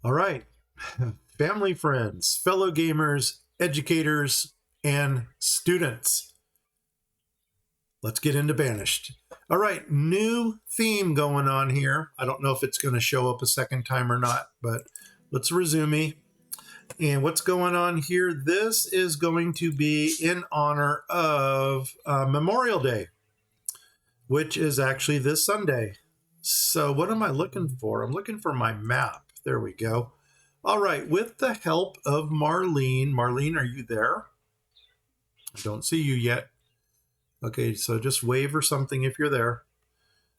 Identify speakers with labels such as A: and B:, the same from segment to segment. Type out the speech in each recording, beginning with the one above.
A: All right, family, friends, fellow gamers, educators, and students. Let's get into Banished. All right, new theme going on here. I don't know if it's going to show up a second time or not, but let's resume. And what's going on here? This is going to be in honor of Memorial Day, which is actually this Sunday. So, what am I looking for? I'm looking for my map. There we go. All right, with the help of Marlene. Marlene, are you there? I don't see you yet. Okay, so just wave or something if you're there.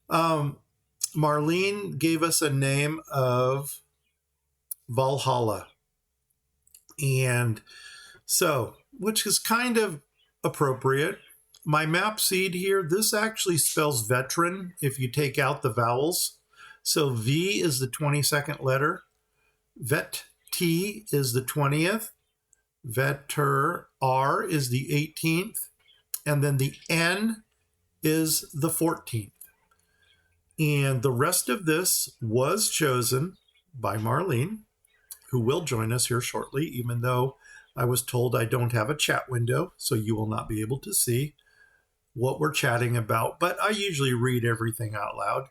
A: Marlene gave us a name of Valhalla. And so, which is kind of appropriate. My map seed here, this actually spells veteran if you take out the vowels. So V is the 22nd letter. Vet T is the 20th. Veter R is the 18th. And then the N is the 14th. And the rest of this was chosen by Marlene, who will join us here shortly, even though I was told I don't have a chat window, so you will not be able to see what we're chatting about, but I usually read everything out loud.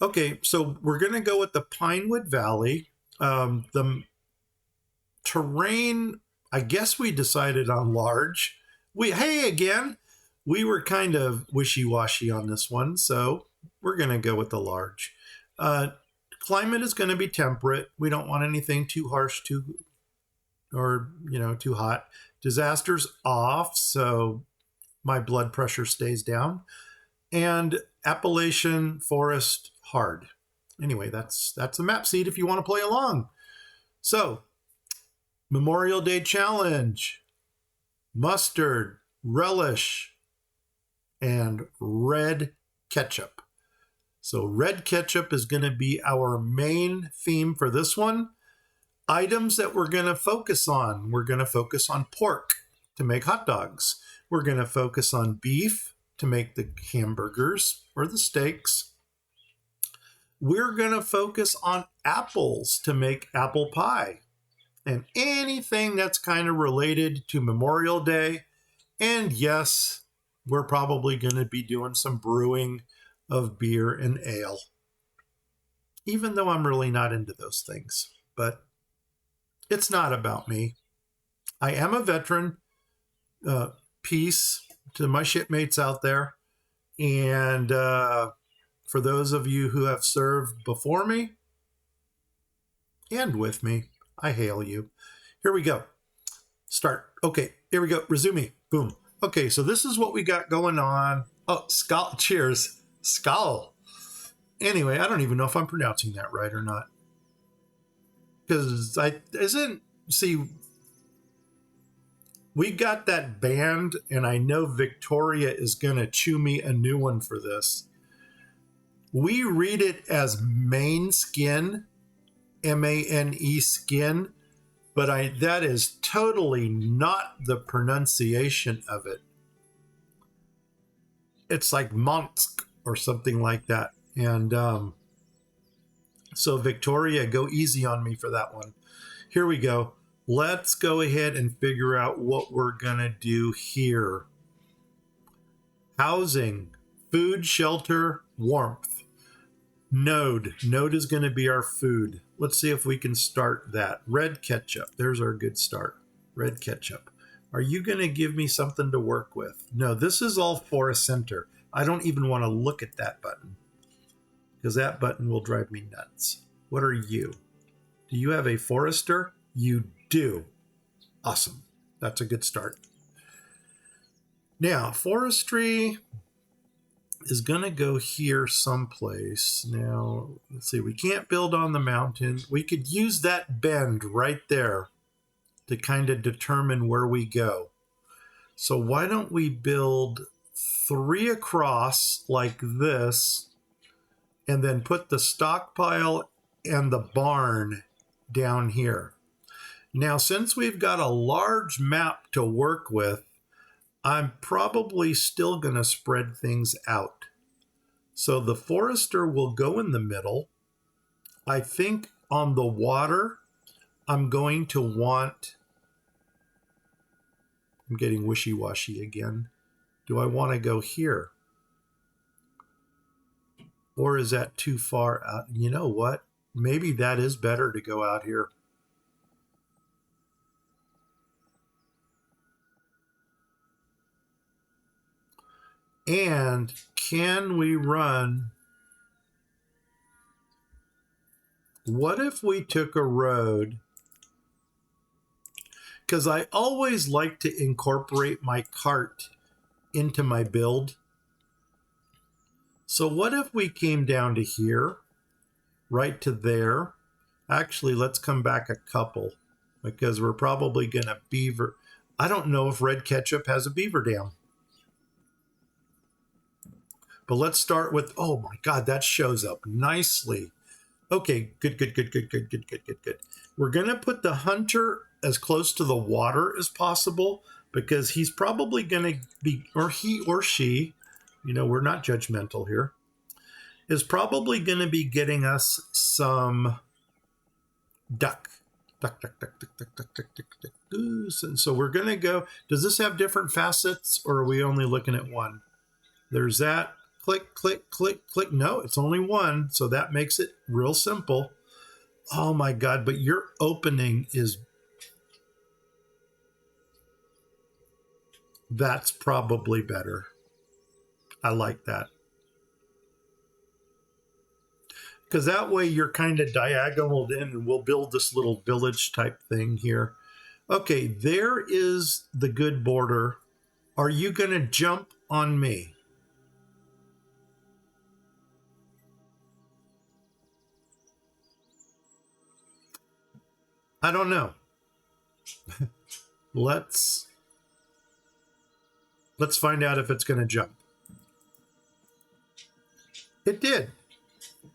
A: Okay, so we're going to go with the Pinewood Valley. The terrain, I guess we decided on large. Hey, again, we were kind of wishy-washy on this one, so we're going to go with the large. Climate is going to be temperate. We don't want anything too harsh, too hot. Disasters off, so my blood pressure stays down. And Appalachian forest hard. Anyway, that's the map seed if you want to play along. So, Memorial Day challenge: mustard, relish, and red ketchup. So red ketchup is going to be our main theme for this one. Items that we're going to focus on. We're going to focus on pork to make hot dogs. We're going to focus on beef to make the hamburgers or the steaks. We're going to focus on apples to make apple pie. And anything that's kind of related to Memorial Day. And yes, we're probably going to be doing some brewing of beer and ale, even though I'm really not into those things. But it's not about me. I am a veteran. Peace to my shipmates out there. And for those of you who have served before me and with me, I hail you. Here we go. Start. Okay, here we go. Resume. Boom. Okay, so this is what we got going on. Oh, skull. Cheers. Skull. Anyway, I don't even know if I'm pronouncing that right or not. Because we got that banned, and I know Victoria is going to chew me a new one for this. We read it as main skin, M-A-N-E skin, but that is totally not the pronunciation of it. It's like Monsk or something like that. And so Victoria, go easy on me for that one. Here we go. Let's go ahead and figure out what we're going to do here. Housing, food, shelter, warmth. Node is going to be our food. Let's see if we can start that. Red ketchup. There's our good start. Red ketchup. Are you going to give me something to work with? No, this is all forest center. I don't even want to look at that button because that button will drive me nuts. What are you? Do you have a forester? You do. Awesome. That's a good start. Now, forestry is going to go here someplace. Now, let's see. We can't build on the mountain. We could use that bend right there to kind of determine where we go. So why don't we build 3 across like this and then put the stockpile and the barn down here. Now, since we've got a large map to work with, I'm probably still going to spread things out. So the forester will go in the middle. I think on the water, I'm going to want, I'm getting wishy-washy again. Do I want to go here? Or is that too far out? You know what? Maybe that is better to go out here. And can we run? What if we took a road? Because I always like to incorporate my cart into my build. So what if we came down to here, right to there? Actually, let's come back a couple because we're probably going to beaver. I don't know if Red Ketchup has a beaver dam. But let's start with, oh my God, that shows up nicely. Okay, good. We're going to put the hunter as close to the water as possible because he's probably going to be, or he or she, you know, we're not judgmental here, is probably going to be getting us some duck. Duck. Goose. And so we're going to go, does this have different facets or are we only looking at one? There's that. Click. No, it's only one. So that makes it real simple. Oh my God, but your opening is, that's probably better. I like that. Because that way you're kind of diagonaled in and we'll build this little village type thing here. Okay, there is the good border. Are you going to jump on me? I don't know. Let's find out if it's going to jump. It did.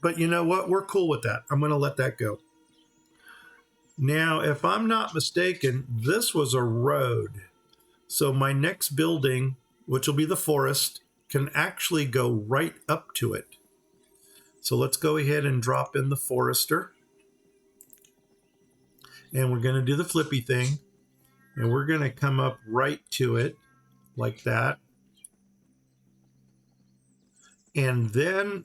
A: But you know what? We're cool with that. I'm going to let that go. Now, if I'm not mistaken, this was a road. So my next building, which will be the forest, can actually go right up to it. So let's go ahead and drop in the forester. And we're going to do the flippy thing. And we're going to come up right to it like that. And then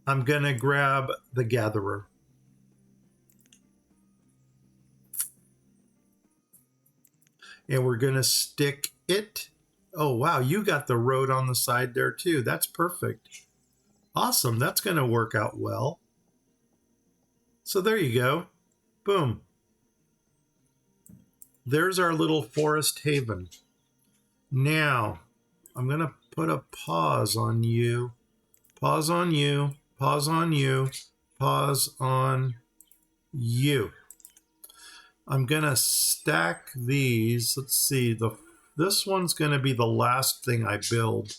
A: I'm going to grab the gatherer. And we're going to stick it. Oh, wow. You got the road on the side there too. That's perfect. Awesome. That's going to work out well. So there you go. Boom. There's our little forest haven. Now, I'm going to put a pause on you. Pause on you. Pause on you. Pause on you. I'm going to stack these. Let's see. This one's going to be the last thing I build.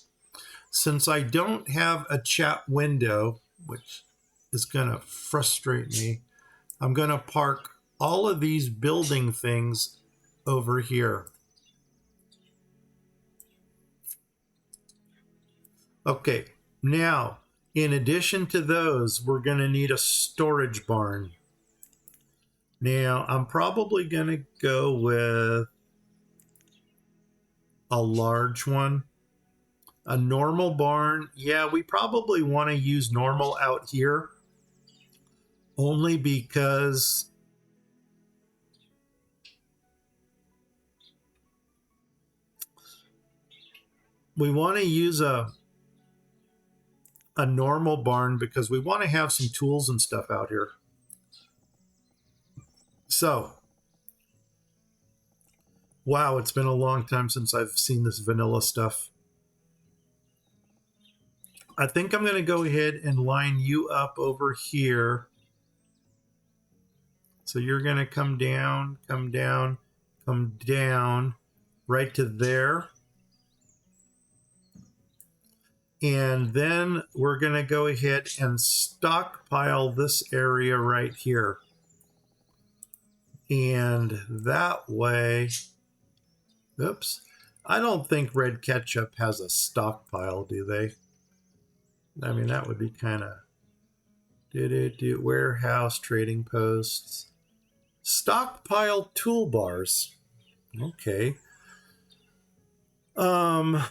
A: Since I don't have a chat window, which is going to frustrate me, I'm going to park all of these building things over here. Okay, now, in addition to those, we're going to need a storage barn. Now, I'm probably going to go with a large one. A normal barn, yeah, we probably want to use normal out here. Only because we want to use a normal barn because we want to have some tools and stuff out here. So, wow, it's been a long time since I've seen this vanilla stuff. I think I'm going to go ahead and line you up over here. So you're going to come down, right to there. And then we're going to go ahead and stockpile this area right here. And that way, oops, I don't think Red Ketchup has a stockpile, do they? I mean, that would be kind of, Warehouse, trading posts, stockpile toolbars. Okay. Um,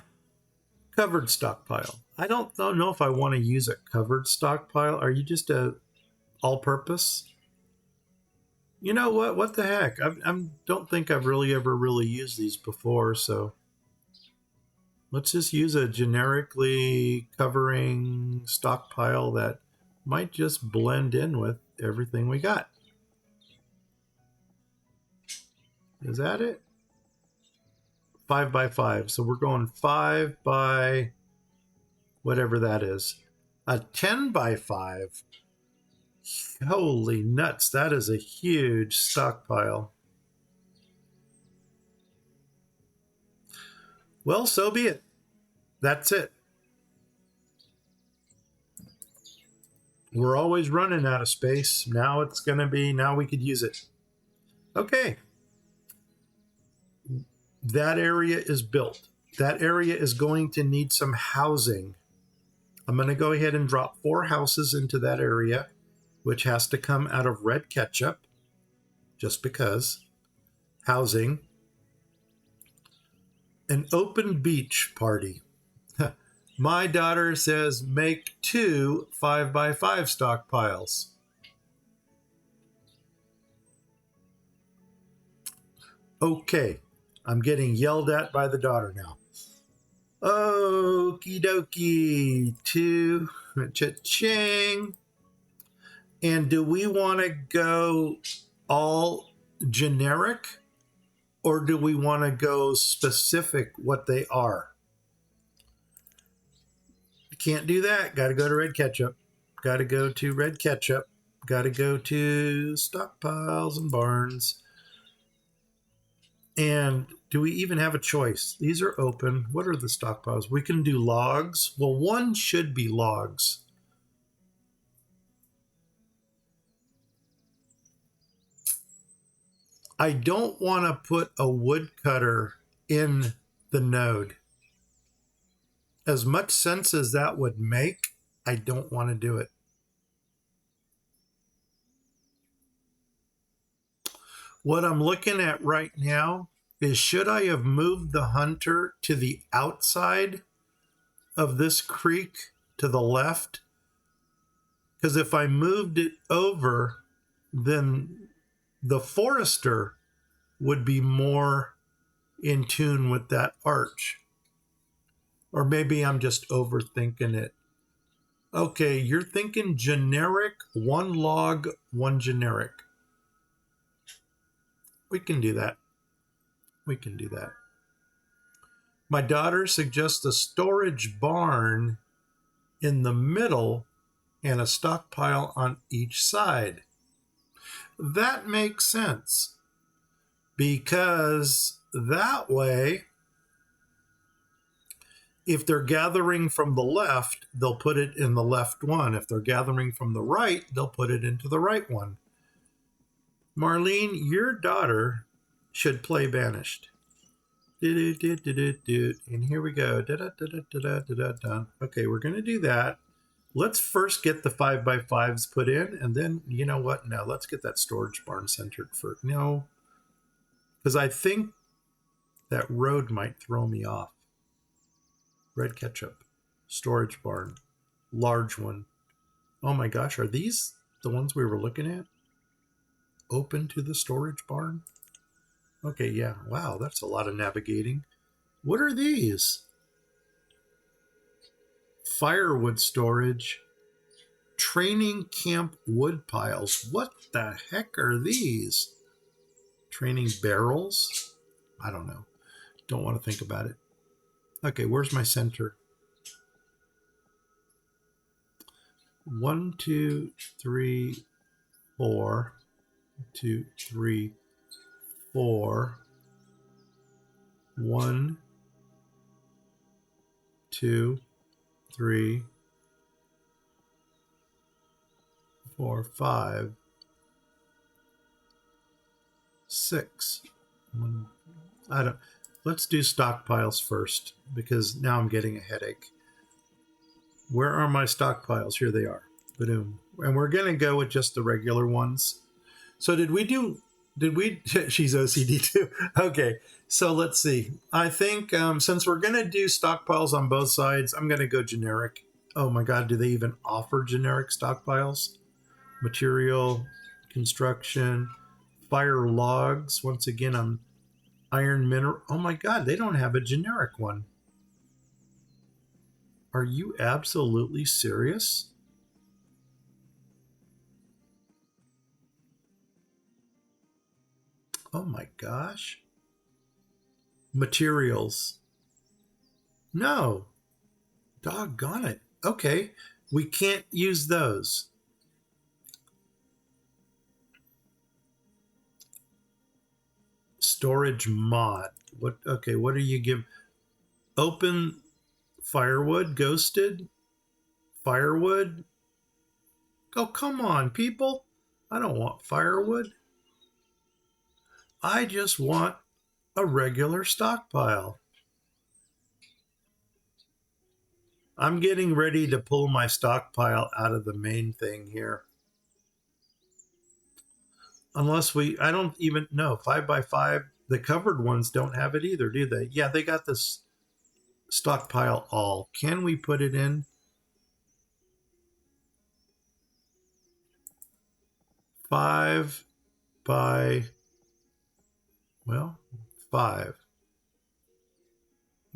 A: Covered stockpile. I don't know if I want to use a covered stockpile. Are you just a all-purpose? You know what? What the heck? I don't think I've really ever really used these before, so let's just use a generically covering stockpile that might just blend in with everything we got. Is that it? 5 by 5. So we're going 5 by whatever that is. A 10 by 5. Holy nuts, that is a huge stockpile. Well, so be it. That's it. We're always running out of space. Now it's going to be, now we could use it. Okay. That area is built. That area is going to need some housing. I'm going to go ahead and drop 4 houses into that area, which has to come out of Red Ketchup, just because. Housing. An open beach party. My daughter says make 2 5 by 5 stockpiles. Okay, I'm getting yelled at by the daughter now. Okie dokie, 2, cha-ching. And do we want to go all generic, or do we want to go specific what they are? Can't do that. Got to go to Red Ketchup. Got to go to Red Ketchup. Got to go to stockpiles and barns. And do we even have a choice? These are open. What are the stockpiles? We can do logs. Well, one should be logs. I don't want to put a woodcutter in the node. As much sense as that would make, I don't want to do it. What I'm looking at right now is, should I have moved the hunter to the outside of this creek to the left? Because if I moved it over, then the forester would be more in tune with that arch. Or maybe I'm just overthinking it. Okay, you're thinking generic, 1 log, 1 generic. We can do that. We can do that. My daughter suggests a storage barn in the middle and a stockpile on each side. That makes sense, because that way, if they're gathering from the left, they'll put it in the left one. If they're gathering from the right, they'll put it into the right one. Marlene, your daughter should play Banished. And here we go. Okay, we're going to do that. Let's first get the 5 by 5s put in, and then, you know what? No, let's get that storage barn centered first. No, because I think that road might throw me off. Red Ketchup, storage barn, large one. Oh my gosh, are these the ones we were looking at? Open to the storage barn? Okay, yeah. Wow, that's a lot of navigating. What are these? Firewood storage. Training camp wood piles. What the heck are these? Training barrels? I don't know. Don't want to think about it. Okay, where's my center? 1, 2, 3, 4. 2, 3, 4. 1, 2, 3, 4, 5, 6. I don't. Let's do stockpiles first, because now I'm getting a headache. Where are my stockpiles? Here they are. Boom. And we're going to go with just the regular ones. So did we she's OCD too. Okay, so let's see. I think since we're going to do stockpiles on both sides, I'm going to go generic. Oh my God, do they even offer generic stockpiles? Material, construction, fire logs. Once again, I'm iron mineral. Oh my God, they don't have a generic one. Are you absolutely serious? Oh my gosh. Materials. No. Doggone it. Okay. We can't use those. Storage mod. What? Okay. What do you give? Open firewood, ghosted firewood. Oh, come on, people. I don't want firewood. I just want a regular stockpile. I'm getting ready to pull my stockpile out of the main thing here. Unless I don't even know, 5x5, the covered ones don't have it either, do they? Yeah, they got this stockpile all. Can we put it in? 5 by, well, 5.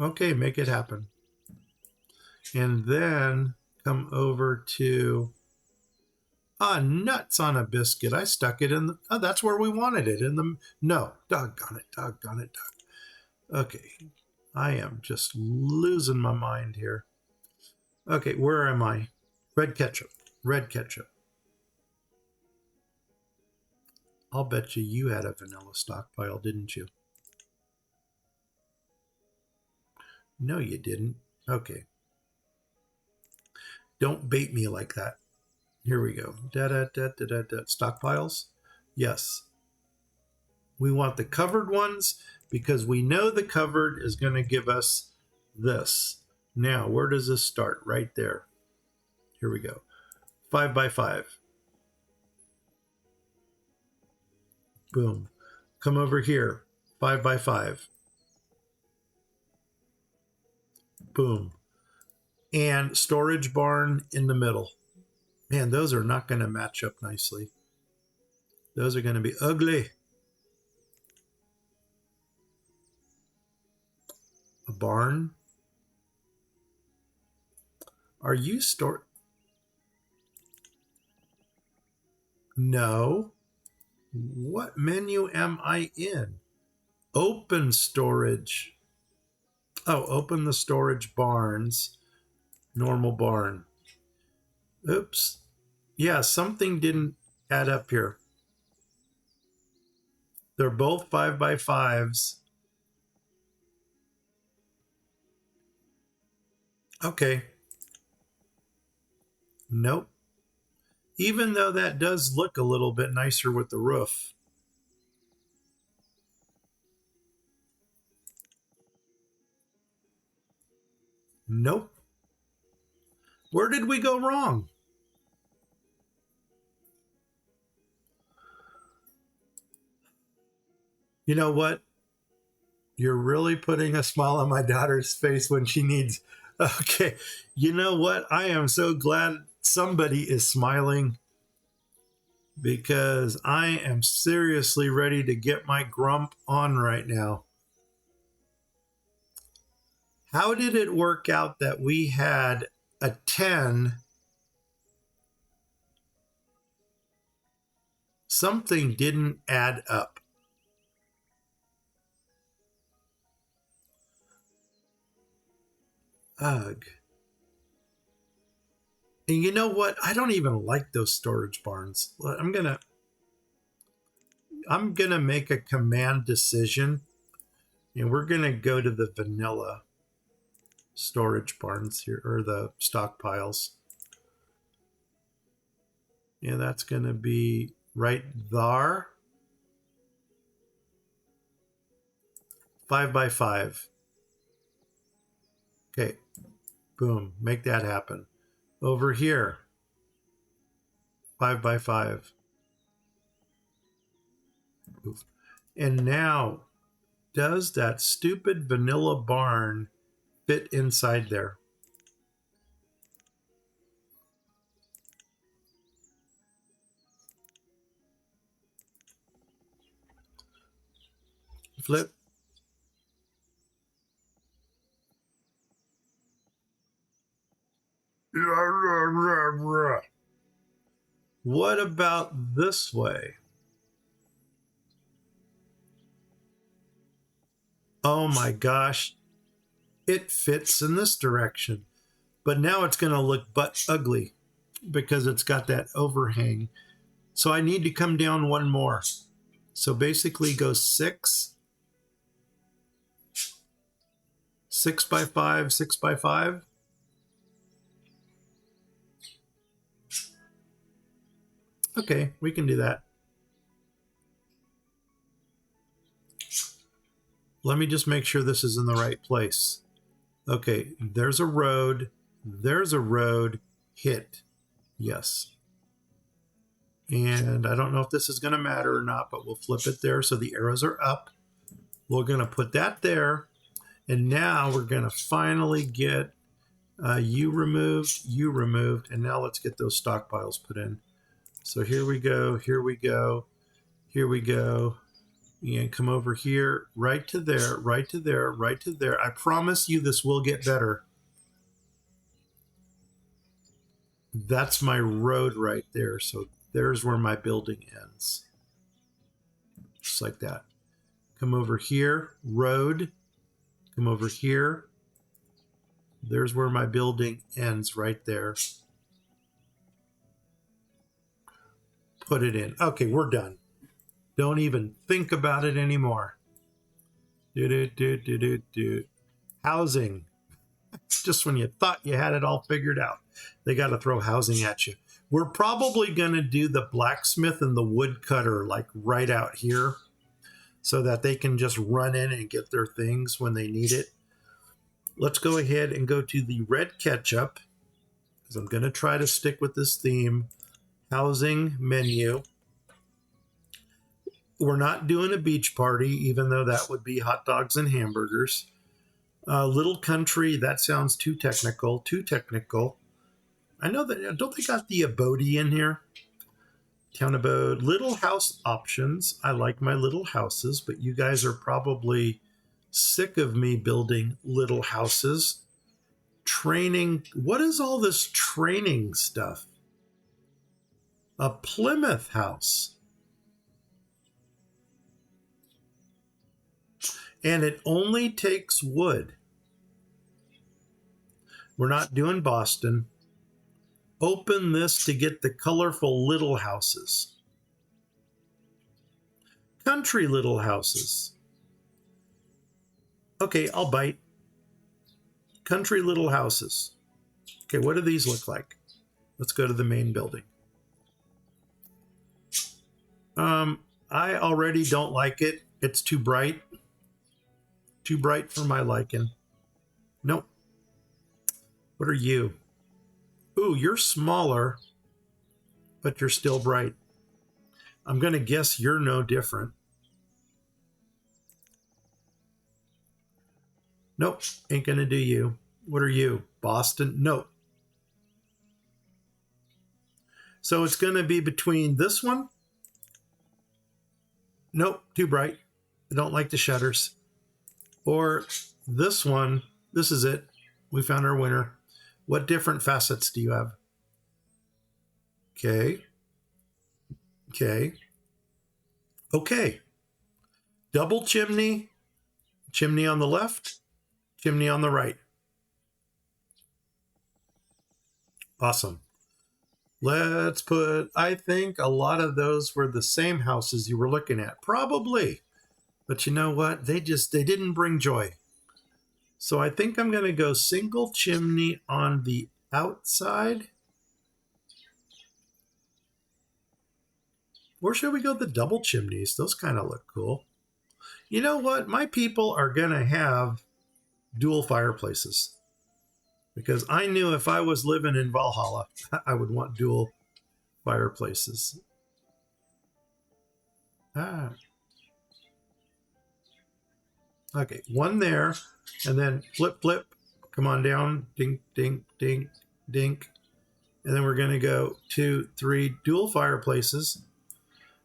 A: Okay, make it happen. And then come over to, nuts on a biscuit. I stuck it in the, oh, that's where we wanted it. In the, no, doggone it. Okay, I am just losing my mind here. Okay, where am I? Red ketchup. I'll bet you had a vanilla stockpile, didn't you? No, you didn't. Okay. Don't bait me like that. Here we go. Stockpiles. Yes. We want the covered ones because we know the covered is going to give us this. Now, where does this start? Right there. Here we go. 5x5. Boom. Come over here. 5x5. Boom. And storage barn in the middle. Man, those are not going to match up nicely. Those are going to be ugly. A barn? Are you No. What menu am I in? Open storage. Oh, open the storage barns. Normal barn. Oops. Yeah, something didn't add up here. They're both 5x5s. Okay. Nope. Even though that does look a little bit nicer with the roof. Nope. Where did we go wrong? You know what? You're really putting a smile on my daughter's face when she needs. Okay. You know what? I am so glad somebody is smiling because I am seriously ready to get my grump on right now. How did it work out that we had a 10? Something didn't add up. Ugh. And you know what? I don't even like those storage barns. I'm gonna make a command decision, and we're gonna go to the vanilla storage barns here, or the stockpiles. Yeah, that's gonna be right there. 5x5. Okay, boom, make that happen. Over here, 5x5. Oof. And now, does that stupid vanilla barn fit inside there? Flip. What about this way? Oh my gosh, it fits in this direction. But now it's going to look butt ugly because it's got that overhang. So I need to come down one more. So basically go 6, 6x5, 6x5. Okay, we can do that. Let me just make sure this is in the right place. Okay, there's a road. There's a road. Hit. Yes. And I don't know if this is going to matter or not, but we'll flip it there so the arrows are up. We're going to put that there. And now we're going to finally get you removed, and now let's get those stockpiles put in. So here we go, here we go, here we go. And come over here, right to there, right to there, right to there. I promise you this will get better. That's my road right there. So there's where my building ends. Just like that. Come over here, road. Come over here. There's where my building ends right there. Put it in. Okay, we're done. Don't even think about it anymore. Housing. Just when you thought you had it all figured out, they got to throw housing at you. We're probably going to do the blacksmith and the woodcutter like right out here so that they can just run in and get their things when they need it. Let's go ahead and go to the Red Ketchup because I'm going to try to stick with this theme. Housing menu. We're not doing a beach party, even though that would be hot dogs and hamburgers. Little country, that sounds too technical, too technical. I know that, don't they got the abode in here? Town abode, little house options. I like my little houses, but you guys are probably sick of me building little houses. Training, what is all this training stuff? A Plymouth house. And it only takes wood. We're not doing Boston. Open this to get the colorful little houses. Country little houses. Okay, I'll bite. Country little houses. Okay, what do these look like? Let's go to the main building. I already don't like it. It's too bright. Too bright for my liking. Nope. What are you? Ooh, you're smaller, but you're still bright. I'm going to guess you're no different. Nope, ain't going to do you. What are you? Boston? Nope. So it's going to be between this one. Nope, too bright. I don't like the shutters. Or this one. This is it. We found our winner. What different facets do you have? Okay. Okay. Okay. Double chimney. Chimney on the left. Chimney on the right. Awesome. Let's put, I think a lot of those were the same houses you were looking at. Probably. But you know what? They didn't bring joy. So I think I'm going to go single chimney on the outside. Or should we go the double chimneys? Those kind of look cool. You know what? My people are going to have dual fireplaces. Because I knew if I was living in Valhalla, I would want dual fireplaces. Ah, okay, one there, and then flip, flip. Come on down, dink, dink, dink, dink. And then we're going to go 2, 3 dual fireplaces.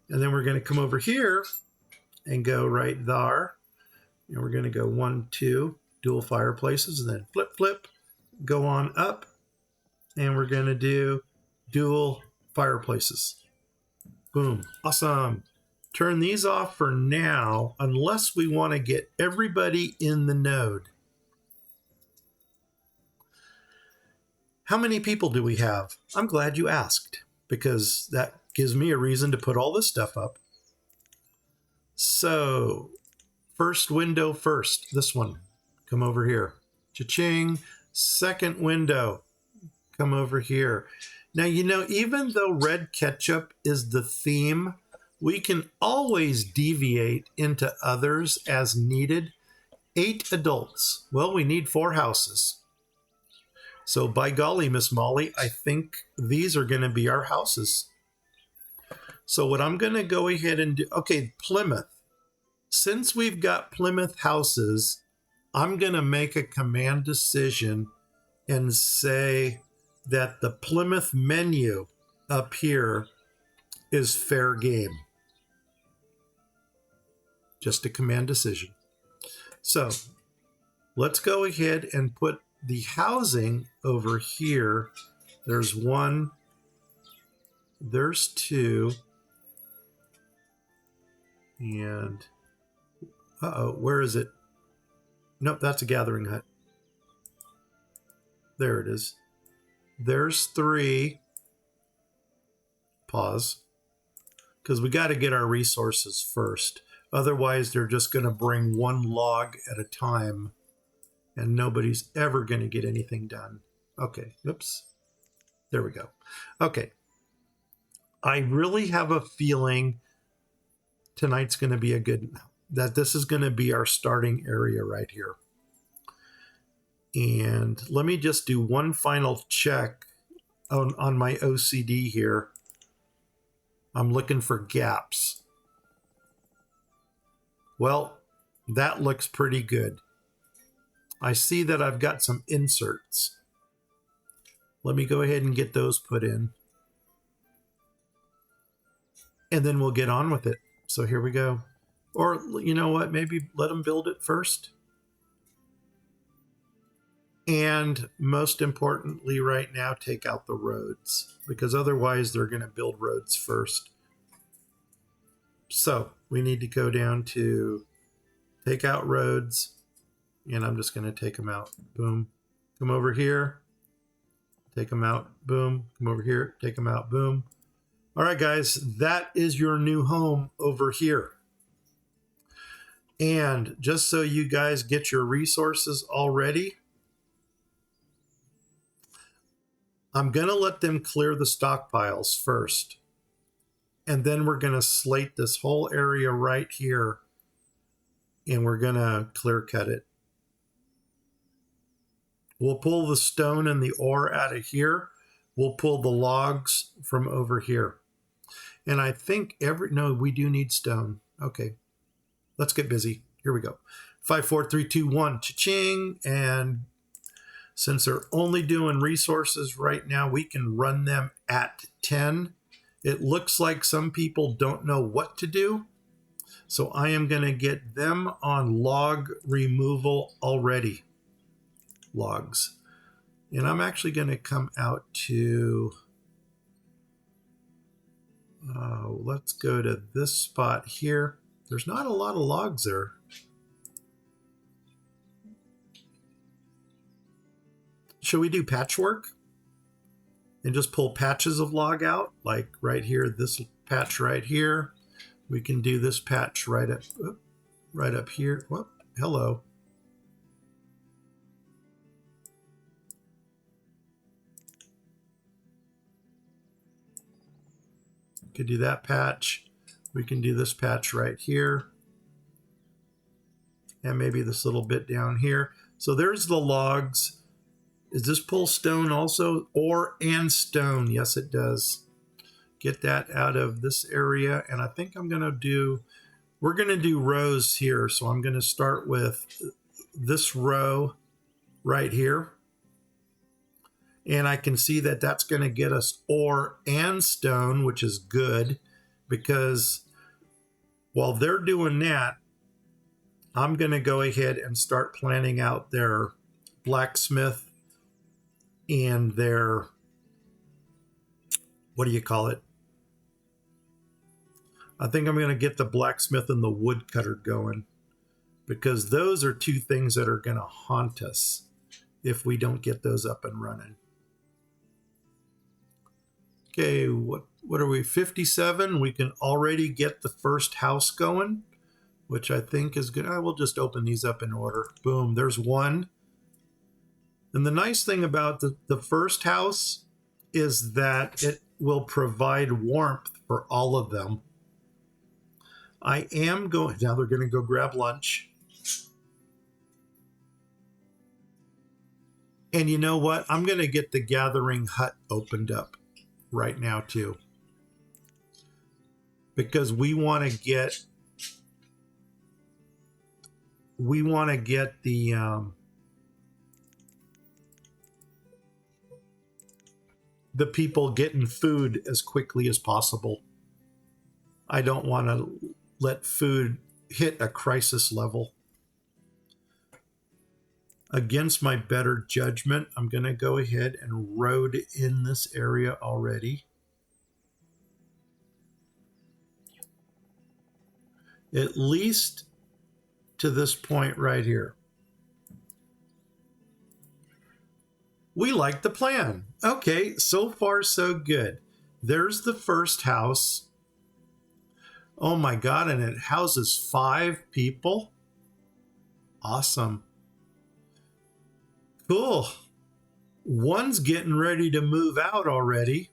A: And then we're going to come over here and go right there. And we're going to go 1, 2 dual fireplaces, and then flip, flip, go on up. And we're going to do dual fireplaces. Boom. Awesome. Turn these off for now, unless we want to get everybody in the node. How many people do we have? I'm glad you asked, because that gives me a reason to put all this stuff up. So, first window first, this one. Come over here. Cha-ching. Second window. Come over here. Now, you know, even though Red Ketchup is the theme, we can always deviate into others as needed. 8 adults. Well, we need 4 houses. So by golly, Miss Molly, I think these are going to be our houses. So what I'm going to go ahead and do, okay, Plymouth. Since we've got Plymouth houses, I'm going to make a command decision and say that the Plymouth menu up here is fair game. Just a command decision. So let's go ahead and put the housing over here. There's 1, there's 2, and where is it? Nope, that's a gathering hut. There it is. There's 3. Pause. Because we got to get our resources first. Otherwise, they're just going to bring 1 log at a time, and nobody's ever going to get anything done. Okay, oops. There we go. Okay. I really have a feeling tonight's going to be a good, that this is going to be our starting area right here. And let me just do one final check on my OCD here. I'm looking for gaps. Well, that looks pretty good. I see that I've got some inserts. Let me go ahead and get those put in. And then we'll get on with it. So here we go. Or, you know what, maybe let them build it first. And most importantly right now, take out the roads, because otherwise they're going to build roads first. So we need to go down to take out roads, and I'm just going to take them out. Boom. Come over here. Take them out. Boom. Come over here. Take them out. Boom. All right, guys, that is your new home over here. And just so you guys get your resources already, I'm going to let them clear the stockpiles first. And then we're going to slate this whole area right here, and we're going to clear cut it. We'll pull the stone and the ore out of here. We'll pull the logs from over here. And I think no, we do need stone. Okay, let's get busy. Here we go. 5, 4, 3, 2, 1, cha-ching. And since they're only doing resources right now, we can run them at 10. It looks like some people don't know what to do. So I am going to get them on log removal already. Logs. And I'm actually going to come out to, let's go to this spot here. There's not a lot of logs there. Should we do patchwork and just pull patches of log out? Like right here, this patch right here. We can do this patch right up here. Whoop, hello. Could do that patch. We can do this patch right here. And maybe this little bit down here. So there's the logs. Does this pull stone also? Ore and stone. Yes, it does. get that out of this area. And I think we're going to do rows here. So I'm going to start with this row right here. And I can see that that's going to get us ore and stone, which is good, because while they're doing that, I'm going to go ahead and start planning out their blacksmith and their, what do you call it? I think I'm going to get the blacksmith and the woodcutter going, because those are two things that are going to haunt us if we don't get those up and running. Okay, what are we, 57? We can already get the first house going, which I think is good. I will just open these up in order. Boom, there's one. And the nice thing about the first house is that it will provide warmth for all of them. I am going, now they're going to go grab lunch. And you know what? I'm going to get the gathering hut opened up right now too, because we want to get the people getting food as quickly as possible. I don't want to let food hit a crisis level. Against my better judgment, I'm going to go ahead and road in this area already. At least to this point right here. We like the plan. Okay, so far so good. There's the first house. Oh my God, and it houses 5 people. Awesome. Cool. One's getting ready to move out already.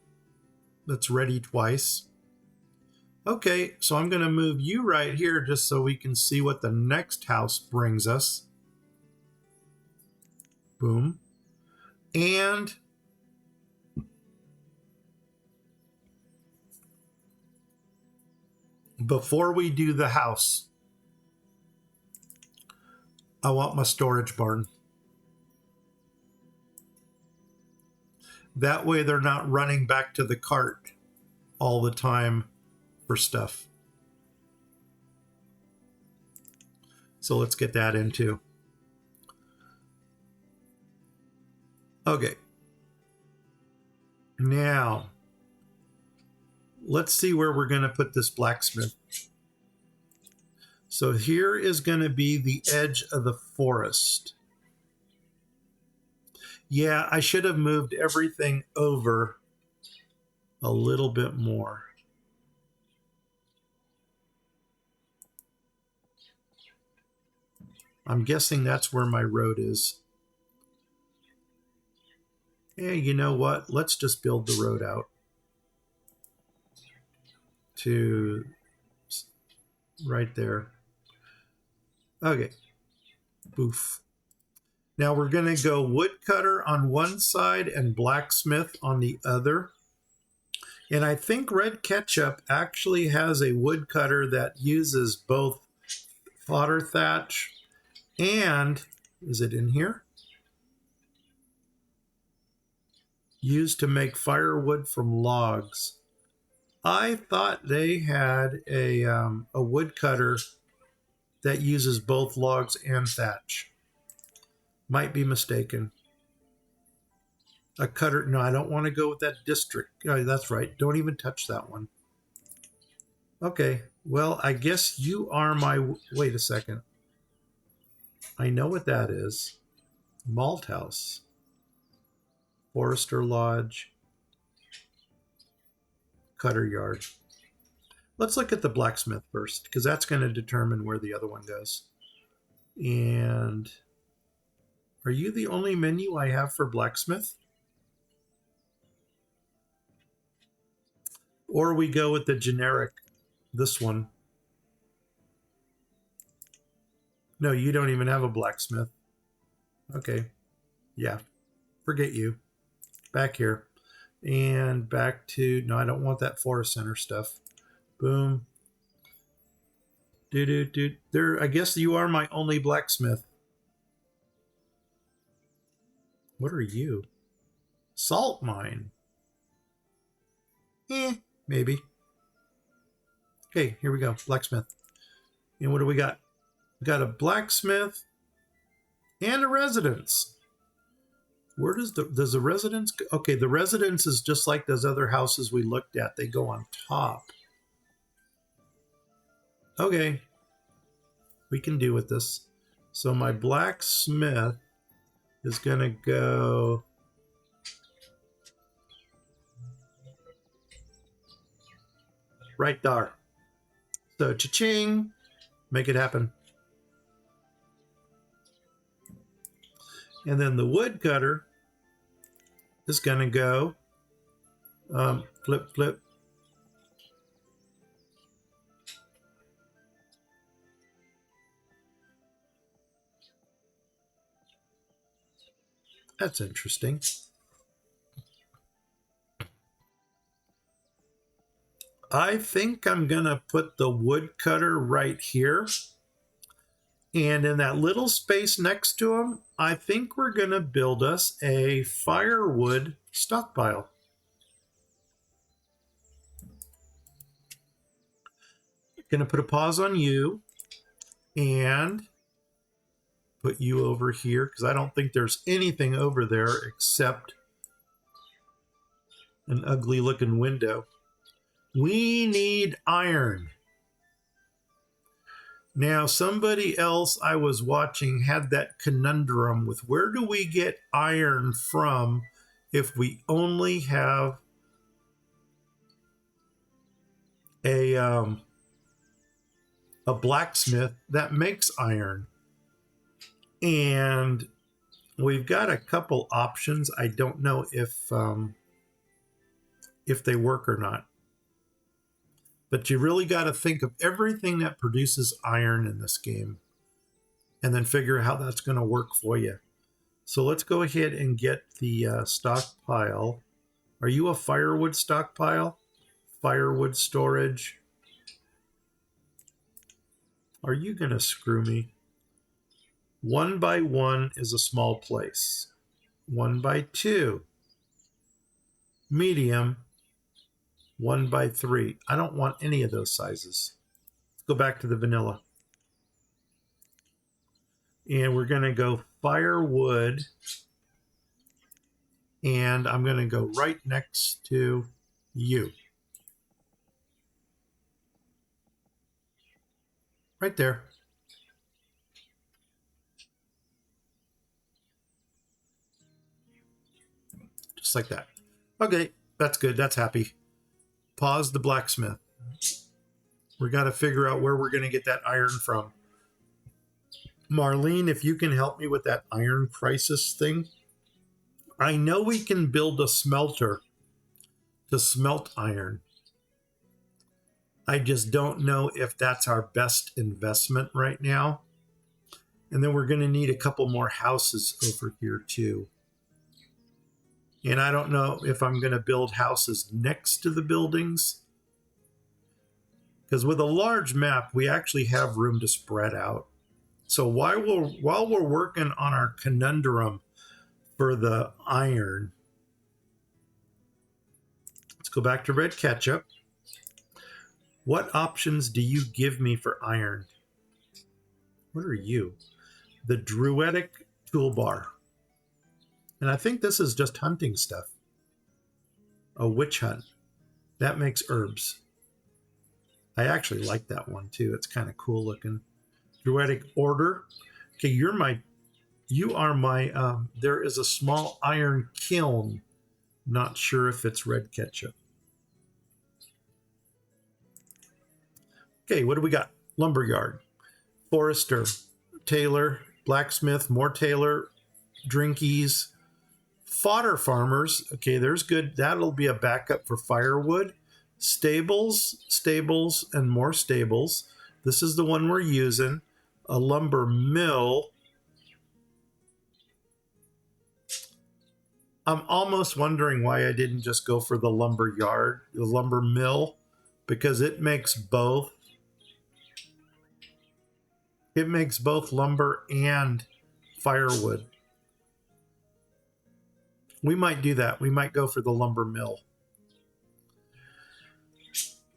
A: That's ready twice. Okay, so I'm going to move you right here just so we can see what the next house brings us. Boom. And before we do the house, I want my storage barn. That way they're not running back to the cart all the time for stuff. So let's get that in too. Okay. Now, let's see where we're going to put this blacksmith. So here is going to be the edge of the forest. Yeah, I should have moved everything over a little bit more. I'm guessing that's where my road is. Hey, you know what? Let's just build the road out to right there. Okay. Boof. Now we're going to go woodcutter on one side and blacksmith on the other. And I think Red Ketchup actually has a woodcutter that uses both fodder thatch and, is it in here? Used to make firewood from logs. I thought they had a woodcutter that uses both logs and thatch. Might be mistaken. A cutter, no, I don't want to go with that district. Oh, that's right. Don't even touch that one. Okay, well, I guess you are my, wait a second. I know what that is. Malt House. Forester Lodge. Cutter Yard. Let's look at the blacksmith first, because that's going to determine where the other one goes. And are you the only menu I have for blacksmith? Or we go with the generic, this one. No, you don't even have a blacksmith. Okay. Yeah. Forget you. Back here. And back to, no, I don't want that forest center stuff. Boom. There, I guess you are my only blacksmith. What are you? Salt mine. Maybe. Okay, here we go. Blacksmith. And what do we got? We got a blacksmith and a residence. Where does the residence go? Okay, the residence is just like those other houses we looked at. They go on top. Okay. We can do with this. So my blacksmith is going to go right there. So cha-ching, make it happen. And then the woodcutter is going to go flip, flip. That's interesting. I think I'm going to put the woodcutter right here. And in that little space next to him, I think we're going to build us a firewood stockpile. Going to put a pause on you and put you over here because I don't think there's anything over there except an ugly looking window. We need iron. Now, somebody else I was watching had that conundrum with where do we get iron from if we only have a blacksmith that makes iron. And we've got a couple options. I don't know if they work or not. But you really got to think of everything that produces iron in this game and then figure out how that's going to work for you. So let's go ahead and get the stockpile. Are you a firewood stockpile? Firewood storage? Are you going to screw me? 1 by 1 is a small place. 1 by 2, medium. 1 by 3. I don't want any of those sizes. Let's go back to the vanilla. And we're going to go firewood. And I'm going to go right next to you. Right there. Just like that. Okay, that's good. That's happy. Pause the blacksmith. We got to figure out where we're going to get that iron from. Marlene, if you can help me with that iron crisis thing. I know we can build a smelter to smelt iron. I just don't know if that's our best investment right now. And then we're going to need a couple more houses over here too. And I don't know if I'm going to build houses next to the buildings. Because with a large map, we actually have room to spread out. So while we're working on our conundrum for the iron, let's go back to Red Ketchup. What options do you give me for iron? What are you? The Druidic Toolbar. And I think this is just hunting stuff. A witch hunt. That makes herbs. I actually like that one too. It's kind of cool looking. Druidic Order. Okay, you are my, there is a small iron kiln. Not sure if it's Red Ketchup. Okay, what do we got? Lumberyard. Forester. Tailor. Blacksmith. More tailor. Drinkies. Fodder farmers. Okay, there's good. That'll be a backup for firewood. Stables, and more stables. This is the one we're using. A lumber mill. I'm almost wondering why I didn't just go for the lumber yard, the lumber mill, because it makes both. It makes both lumber and firewood. We might do that. We might go for the lumber mill.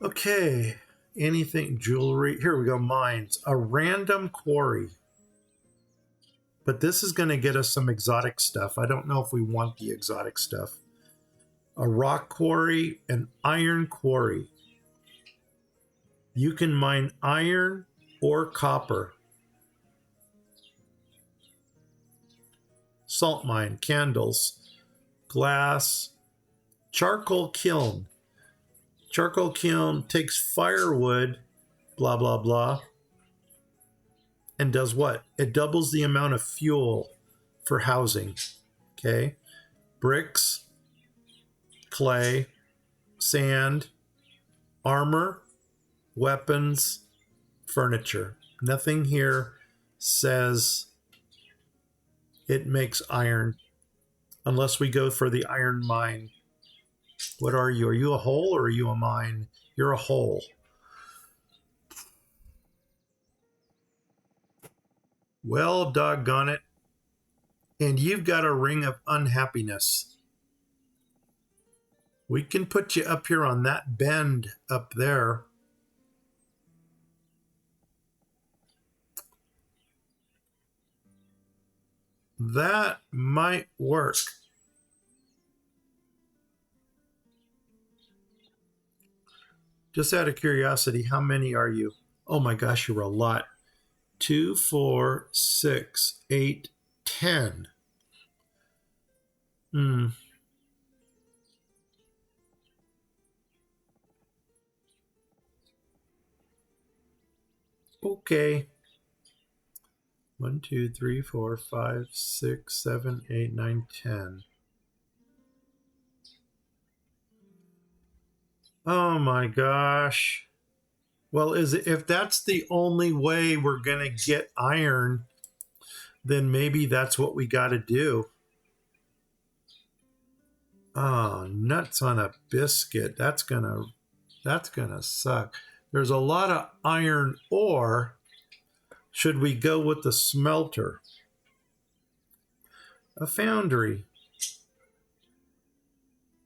A: Okay. Anything, jewelry. Here we go. Mines. A random quarry. But this is going to get us some exotic stuff. I don't know if we want the exotic stuff. A rock quarry, an iron quarry. You can mine iron or copper. Salt mine, candles, glass, charcoal kiln. Charcoal kiln takes firewood, blah, blah, blah, and does what? It doubles the amount of fuel for housing. Okay. Bricks, clay, sand, armor, weapons, furniture. Nothing here says it makes iron unless we go for the iron mine. What are you? Are you a hole or are you a mine? You're a hole. Well, doggone it. And you've got a ring of unhappiness. We can put you up here on that bend up there. That might work. Just out of curiosity, how many are you? Oh my gosh, you're a lot. 2, 4, 6, 8, 10. Okay. 1, 2, 3, 4, 5, 6, 7, 8, 9, 10. Oh my gosh. Well, if that's the only way we're going to get iron, then maybe that's what we got to do. Oh, nuts on a biscuit. That's going to suck. There's a lot of iron ore. Should we go with the smelter? A foundry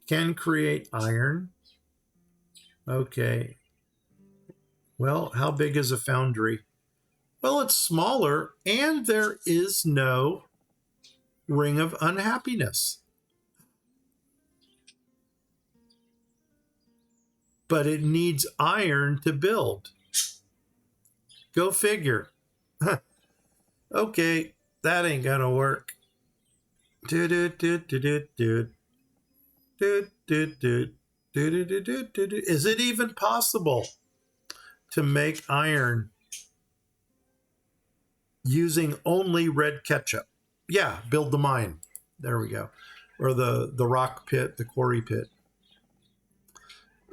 A: can create iron. Okay. Well, how big is a foundry? Well, it's smaller, and there is no ring of unhappiness. But it needs iron to build. Go figure. Okay, that ain't gonna work. Is it even possible to make iron using only red ketchup? Yeah, build the mine. There we go. Or the rock pit, the quarry pit.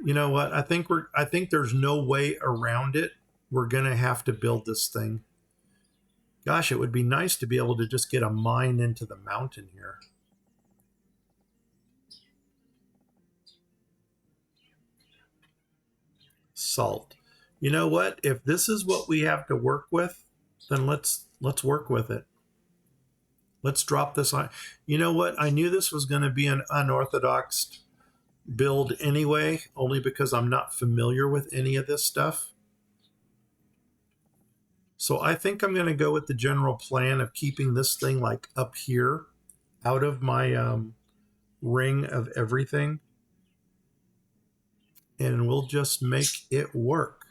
A: You know what? I think there's no way around it. We're gonna have to build this thing. Gosh, it would be nice to be able to just get a mine into the mountain here. Salt. You know what? If this is what we have to work with, then let's work with it. Let's drop this on. You know what? I knew this was going to be an unorthodox build anyway, only because I'm not familiar with any of this stuff. So I think I'm going to go with the general plan of keeping this thing like up here out of my ring of everything. And we'll just make it work.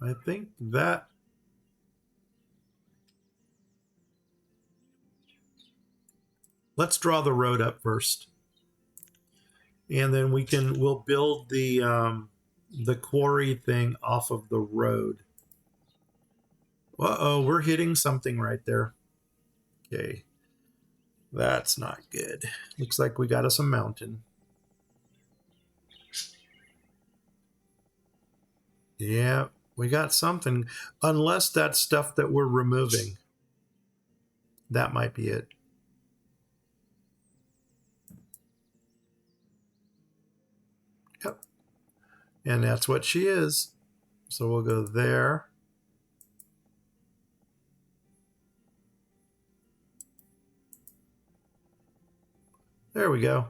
A: I think that let's draw the road up first. And then we'll build the quarry thing off of the road. Uh-oh, we're hitting something right there. Okay. That's not good. Looks like we got us a mountain. Yeah, we got something. Unless that's stuff that we're removing. That might be it. Yep. And that's what she is. So we'll go there. There we go.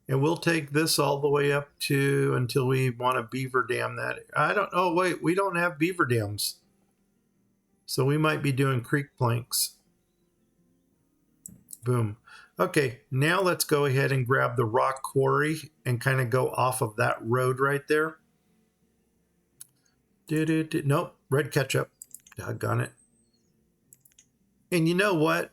A: And we'll take this all the way up to until we want to beaver dam that. I don't, oh wait, we don't have beaver dams. So we might be doing creek planks. Boom. Okay, now let's go ahead and grab the rock quarry and kind of go off of that road right there. Nope, red ketchup. Doggone it. And you know what?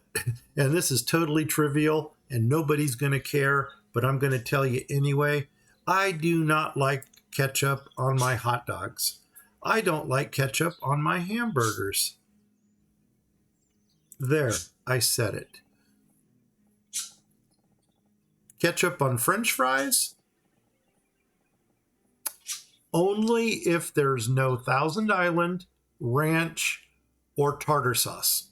A: And this is totally trivial and nobody's going to care, but I'm going to tell you anyway. I do not like ketchup on my hot dogs. I don't like ketchup on my hamburgers. There, I said it. Ketchup on French fries? Only if there's no Thousand Island, ranch, or tartar sauce.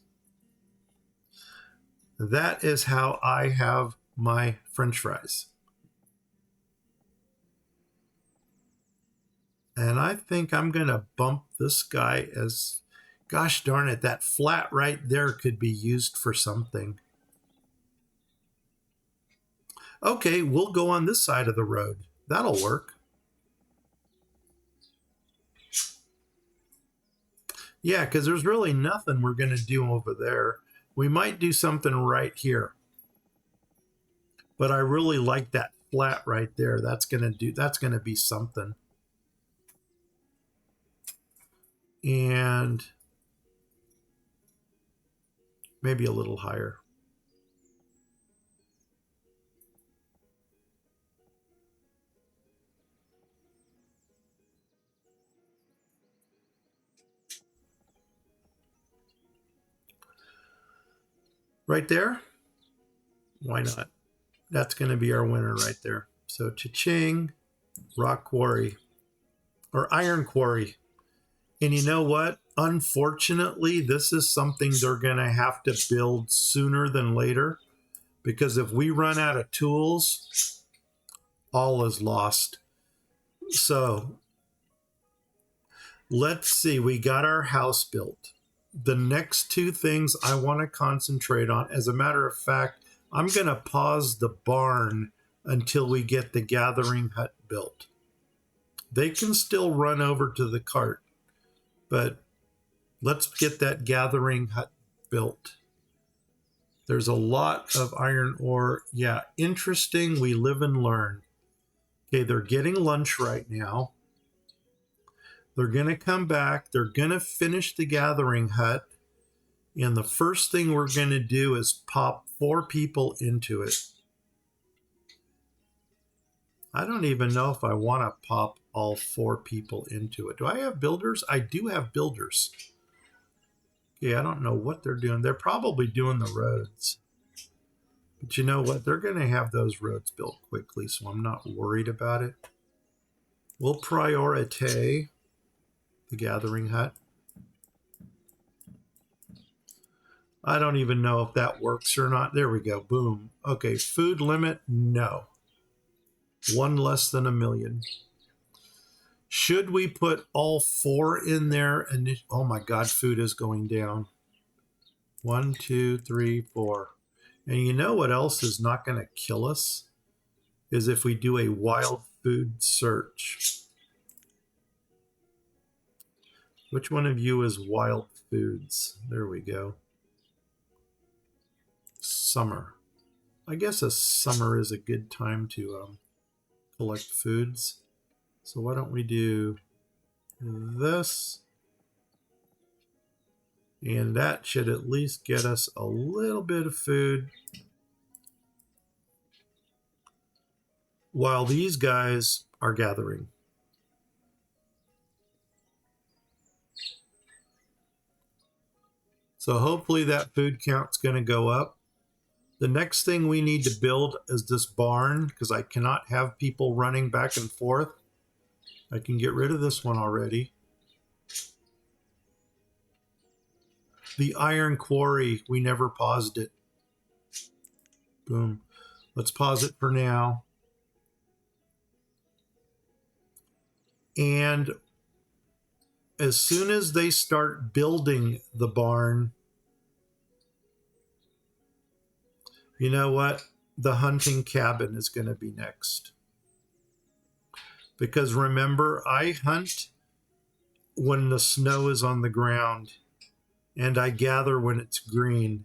A: That is how I have my French fries. And I think I'm going to bump this guy as, gosh darn it, that flat right there could be used for something. Okay, we'll go on this side of the road. That'll work. Yeah, because there's really nothing we're going to do over there. We might do something right here. But I really like that flat right there. That's going to be something. And maybe a little higher. Right there? Why not? That's going to be our winner right there. So cha-ching, rock quarry, or iron quarry. And you know what? Unfortunately, this is something they're going to have to build sooner than later. Because if we run out of tools, all is lost. So let's see. We got our house built. The next two things I want to concentrate on, as a matter of fact, I'm going to pause the barn until we get the gathering hut built. They can still run over to the cart, but let's get that gathering hut built. There's a lot of iron ore. Yeah, interesting. We live and learn. Okay, they're getting lunch right now. They're going to come back. They're going to finish the gathering hut. And the first thing we're going to do is pop 4 people into it. I don't even know if I want to pop all 4 people into it. Do I have builders? I do have builders. Okay, I don't know what they're doing. They're probably doing the roads. But you know what? They're going to have those roads built quickly, so I'm not worried about it. We'll prioritize the gathering hut. I don't even know if that works or not. There we go. Boom. Okay, food limit, no. 1 less than 1 million. Should we put all 4 in there? And oh my God, food is going down. 1, 2, 3, 4. And you know what else is not going to kill us? Is if we do a wild food search. Which one of you is wild foods? There we go. Summer. I guess a summer is a good time to collect foods. So why don't we do this? And that should at least get us a little bit of food. While these guys are gathering. So hopefully that food count's going to go up. The next thing we need to build is this barn, because I cannot have people running back and forth. I can get rid of this one already. The iron quarry, we never paused it. Boom. Let's pause it for now. And as soon as they start building the barn, you know what? The hunting cabin is going to be next. Because remember, I hunt when the snow is on the ground and I gather when it's green.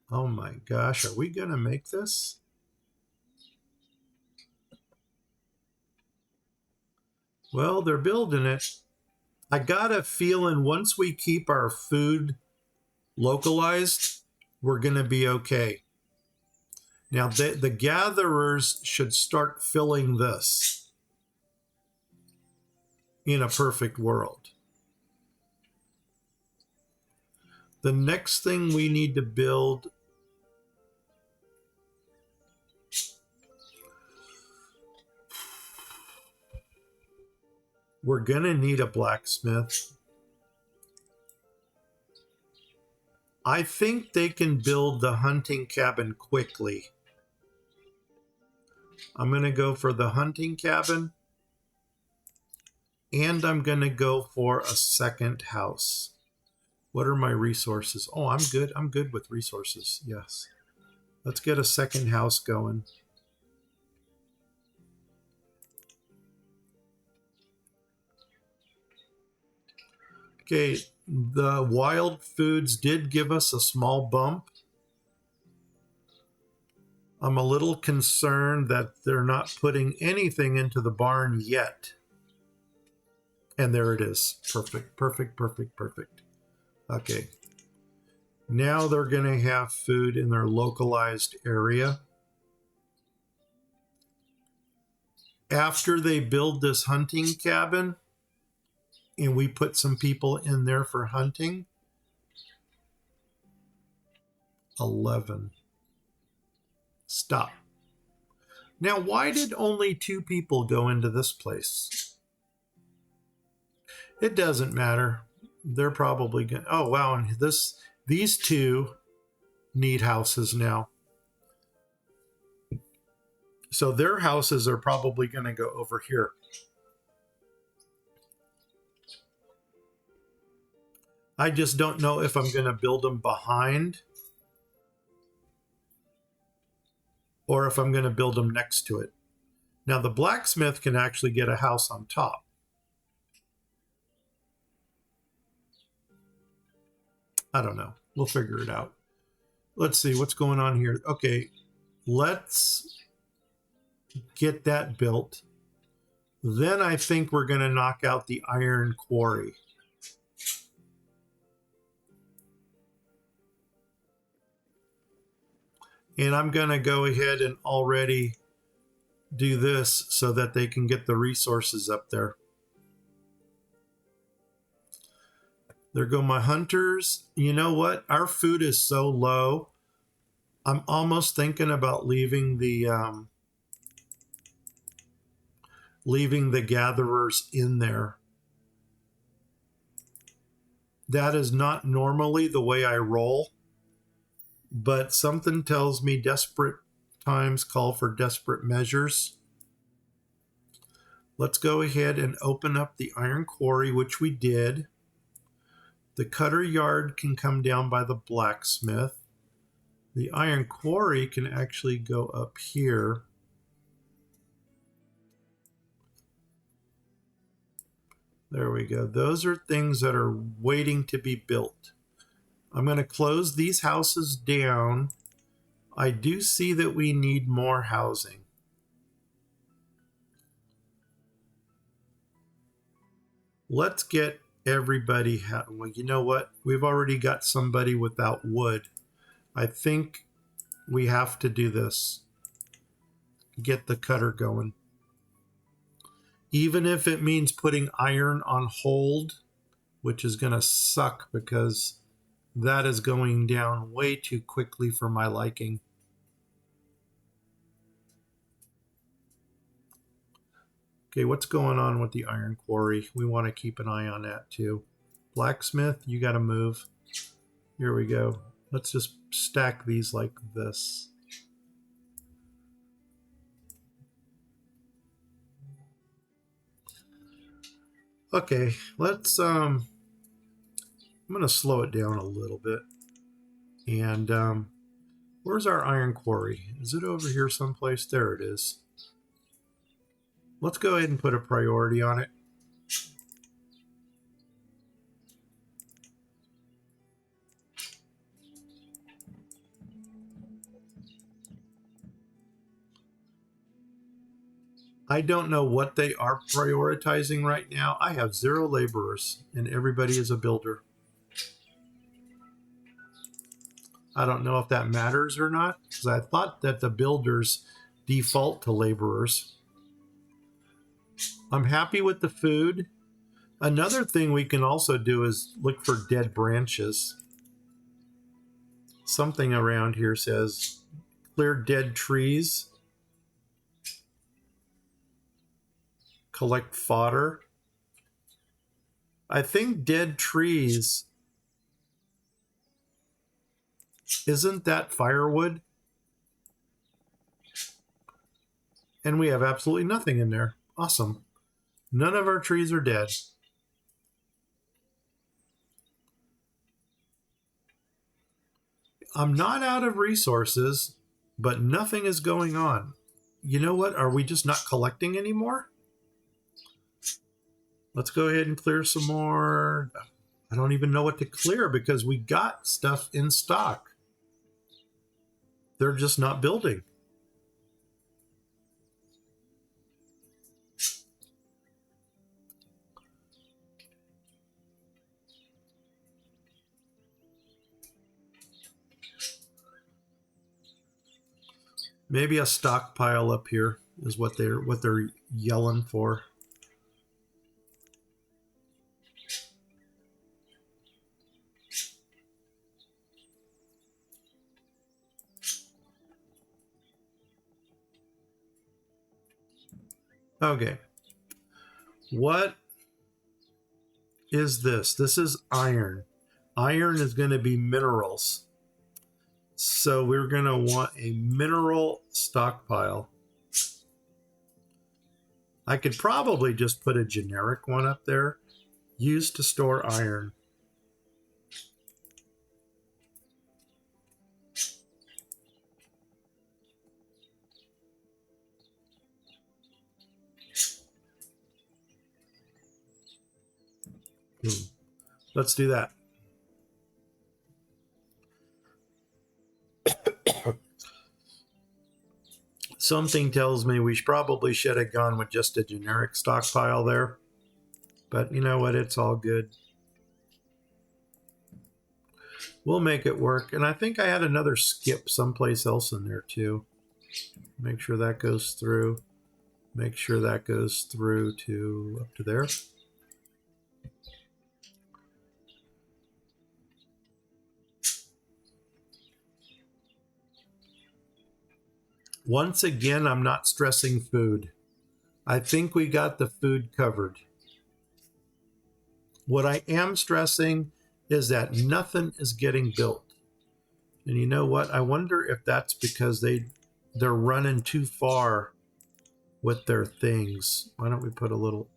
A: Oh my gosh, are we going to make this? Well, they're building it. I got a feeling once we keep our food localized, we're going to be okay. Now, the gatherers should start filling this in a perfect world. The next thing we need to build, we're going to need a blacksmith. I think they can build the hunting cabin quickly. I'm going to go for the hunting cabin. And I'm going to go for a second house. What are my resources? Oh, I'm good. I'm good with resources. Yes. Let's get a second house going. Okay, the wild foods did give us a small bump. I'm a little concerned that they're not putting anything into the barn yet. And there it is. Perfect, perfect, perfect, perfect. Okay. Now they're going to have food in their localized area. After they build this hunting cabin, and we put some people in there for hunting, 11. Stop. Now, why did only 2 people go into this place? It doesn't matter. They're probably going to... Oh, wow. And these 2 need houses now. So their houses are probably going to go over here. I just don't know if I'm going to build them behind or if I'm going to build them next to it. Now, the blacksmith can actually get a house on top. I don't know. We'll figure it out. Let's see what's going on here. Okay, let's get that built. Then I think we're going to knock out the iron quarry. And I'm going to go ahead and already do this so that they can get the resources up there. There go my hunters. You know what? Our food is so low. I'm almost thinking about leaving the gatherers in there. That is not normally the way I roll, but something tells me desperate times call for desperate measures. Let's go ahead and open up the iron quarry, which we did. The cutter yard can come down by the blacksmith. The iron quarry can actually go up here. There we go. Those are things that are waiting to be built. I'm going to close these houses down. I do see that we need more housing. Let's get everybody. Well, you know what? We've already got somebody without wood. I think we have to do this. Get the cutter going. Even if it means putting iron on hold, which is going to suck because That is going down way too quickly for my liking. Okay, what's going on with the iron quarry? We want to keep an eye on that too. Blacksmith, you got to move. Here we go. Let's just stack these like this. Okay, I'm going to slow it down a little bit. And where's our iron quarry? Is it over here someplace? There it is. Let's go ahead and put a priority on it. I don't know what they are prioritizing right now. I have 0 laborers and everybody is a builder. I don't know if that matters or not, because I thought that the builders default to laborers. I'm happy with the food. Another thing we can also do is look for dead branches. Something around here says clear dead trees, collect fodder. I think dead trees, isn't that firewood? And we have absolutely nothing in there. Awesome. None of our trees are dead. I'm not out of resources, but nothing is going on. You know what? Are we just not collecting anymore? Let's go ahead and clear some more. I don't even know what to clear because we got stuff in stock. They're just not building. Maybe a stockpile up here is what they're yelling for. Okay. What is this? This is iron. Iron is going to be minerals. So we're going to want a mineral stockpile. I could probably just put a generic one up there. Used to store iron. Let's do that. Something tells me we probably should have gone with just a generic stockpile there. But you know what? It's all good. We'll make it work. And I think I had another skip someplace else in there too. Make sure that goes through. Make sure that goes through to up to there. Once again, I'm not stressing food. I think we got the food covered. What I am stressing is that nothing is getting built. And you know what? I wonder if that's because they're running too far with their things. Why don't we put a little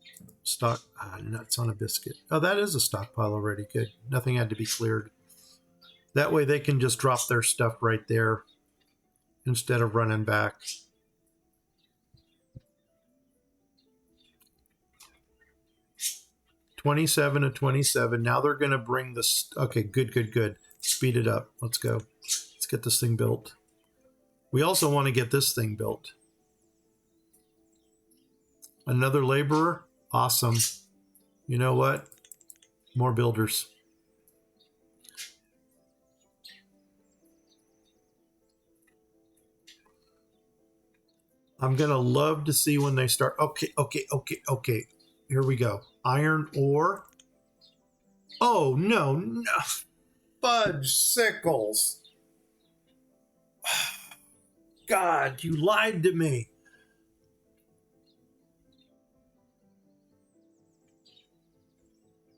A: stock nuts on a biscuit? Oh, that is a stockpile already. Good. Nothing had to be cleared. That way they can just drop their stuff right there instead of running back. $27 to 27. Now they're going to bring this. Okay, good. Speed it up. Let's go. Let's get this thing built. We also want to get this thing built. Another laborer? Awesome. You know what? More builders. I'm going to love to see when they start. Okay. Here we go. Iron ore. Oh, no. fudge sickles. God, you lied to me.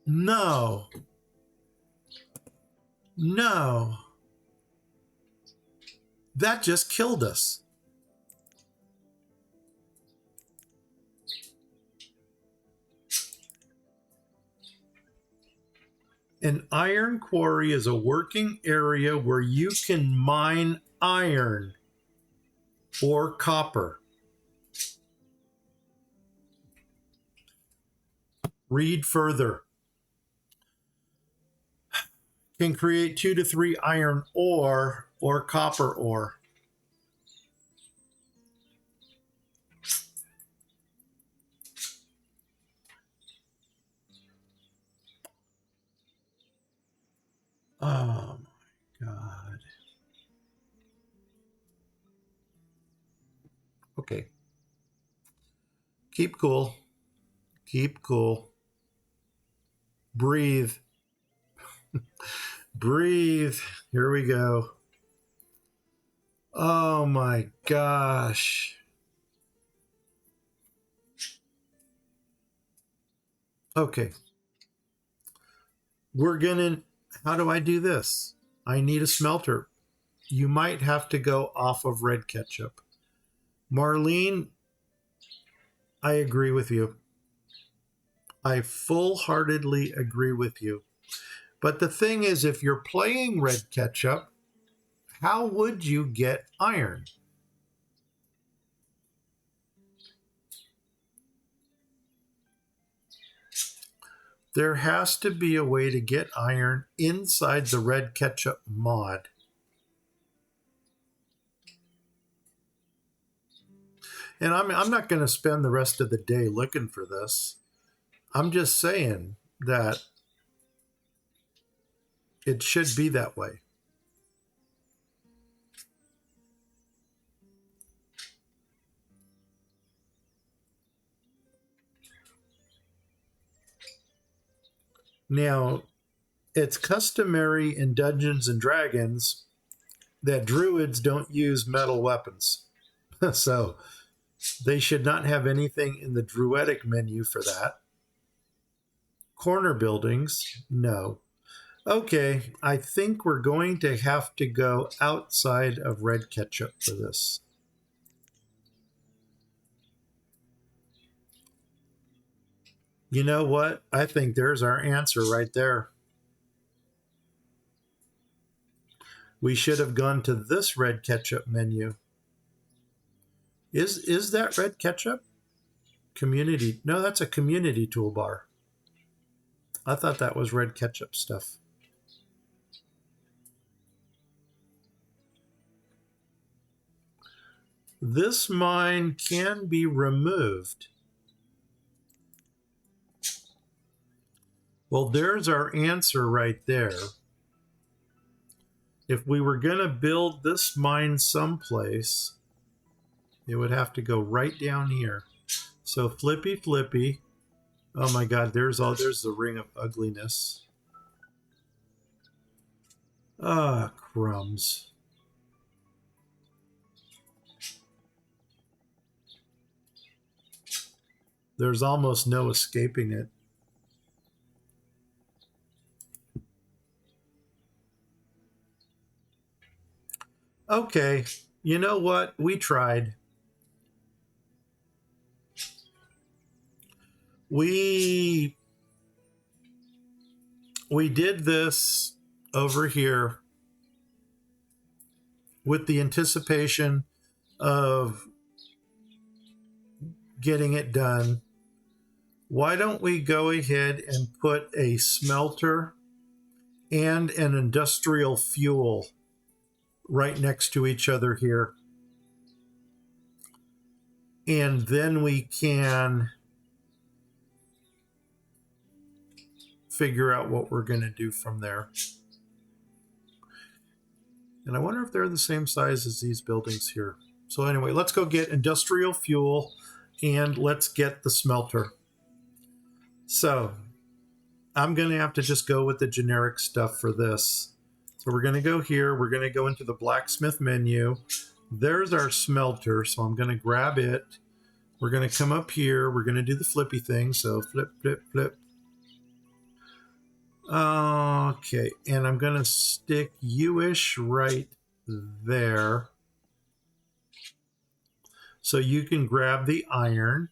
A: No. No. That just killed us. An iron quarry is a working area where you can mine iron or copper. Read further. Can create 2 to 3 iron ore or copper ore. Oh my God. Okay. Keep cool. Keep cool. Breathe. Breathe. Here we go. Oh my gosh. Okay. We're gonna, how do I do this? I need a smelter. You might have to go off of Red Ketchup. Marlene, I agree with you. I full-heartedly agree with you. But the thing is, if you're playing Red Ketchup, how would you get iron? There has to be a way to get iron inside the Red Ketchup mod. And I'm not going to spend the rest of the day looking for this. I'm just saying that it should be that way. Now, it's customary in Dungeons and Dragons that druids don't use metal weapons. So they should not have anything in the druidic menu for that. Corner buildings, no. Okay, I think we're going to have to go outside of Red Ketchup for this. You know what? I think there's our answer right there. We should have gone to this Red Ketchup menu. Is that Red Ketchup? Community. No, that's a community toolbar. I thought that was Red Ketchup stuff. This mine can be removed. Well, there's our answer right there. If we were going to build this mine someplace, it would have to go right down here. So flippy flippy. Oh my God, there's the ring of ugliness. Ah, crumbs. There's almost no escaping it. Okay, you know what? We tried. We did this over here with the anticipation of getting it done. Why don't we go ahead and put a smelter and an industrial fuel right next to each other here? And then we can figure out what we're going to do from there. And I wonder if they're the same size as these buildings here. So anyway, let's go get industrial fuel and let's get the smelter. So I'm going to have to just go with the generic stuff for this. So we're going to go here. We're going to go into the blacksmith menu. There's our smelter. So I'm going to grab it. We're going to come up here. We're going to do the flippy thing. So flip, flip, flip. Okay. And I'm going to stick you-ish right there. So you can grab the iron.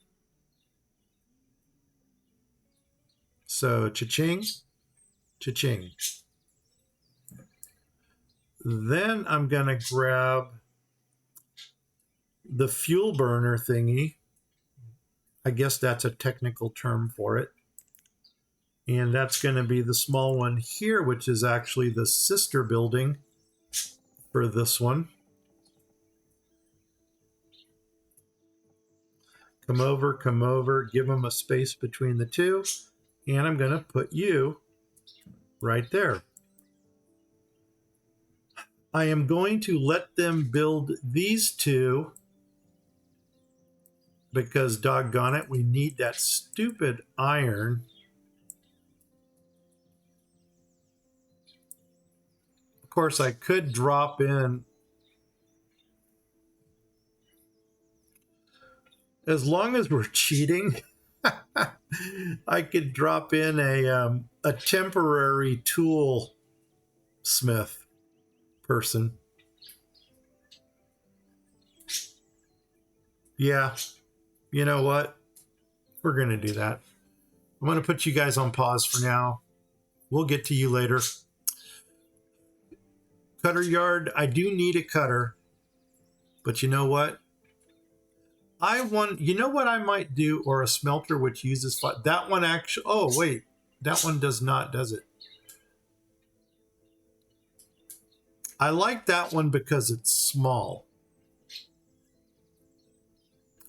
A: So cha-ching, cha-ching. Then I'm going to grab the fuel burner thingy. I guess that's a technical term for it. And that's going to be the small one here, which is actually the sister building for this one. Come over, give them a space between the two. And I'm going to put you right there. I am going to let them build these two because doggone it, we need that stupid iron. Of course, I could drop in, as long as we're cheating, I could drop in a temporary tool smith person. Yeah, you know what? We're going to do that. I'm going to put you guys on pause for now. We'll get to you later. Cutter yard, I do need a cutter. But you know what? You know what I might do? Or a smelter which uses fire. That one actually, oh wait, that one does not, does it? I like that one because it's small.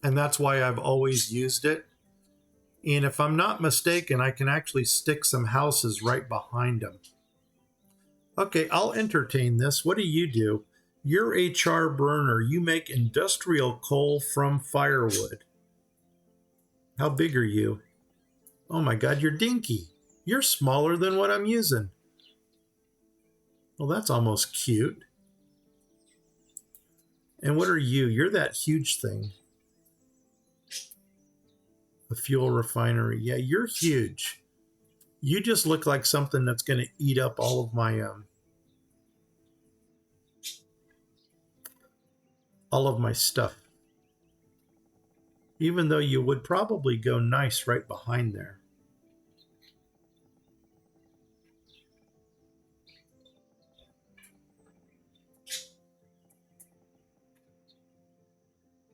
A: And that's why I've always used it. And if I'm not mistaken, I can actually stick some houses right behind them. Okay, I'll entertain this. What do you do? You're a char burner. You make industrial coal from firewood. How big are you? Oh my God, you're dinky. You're smaller than what I'm using. Well, that's almost cute. And what are you? You're that huge thing. A fuel refinery. Yeah, you're huge. You just look like something that's going to eat up all of my stuff. Even though you would probably go nice right behind there.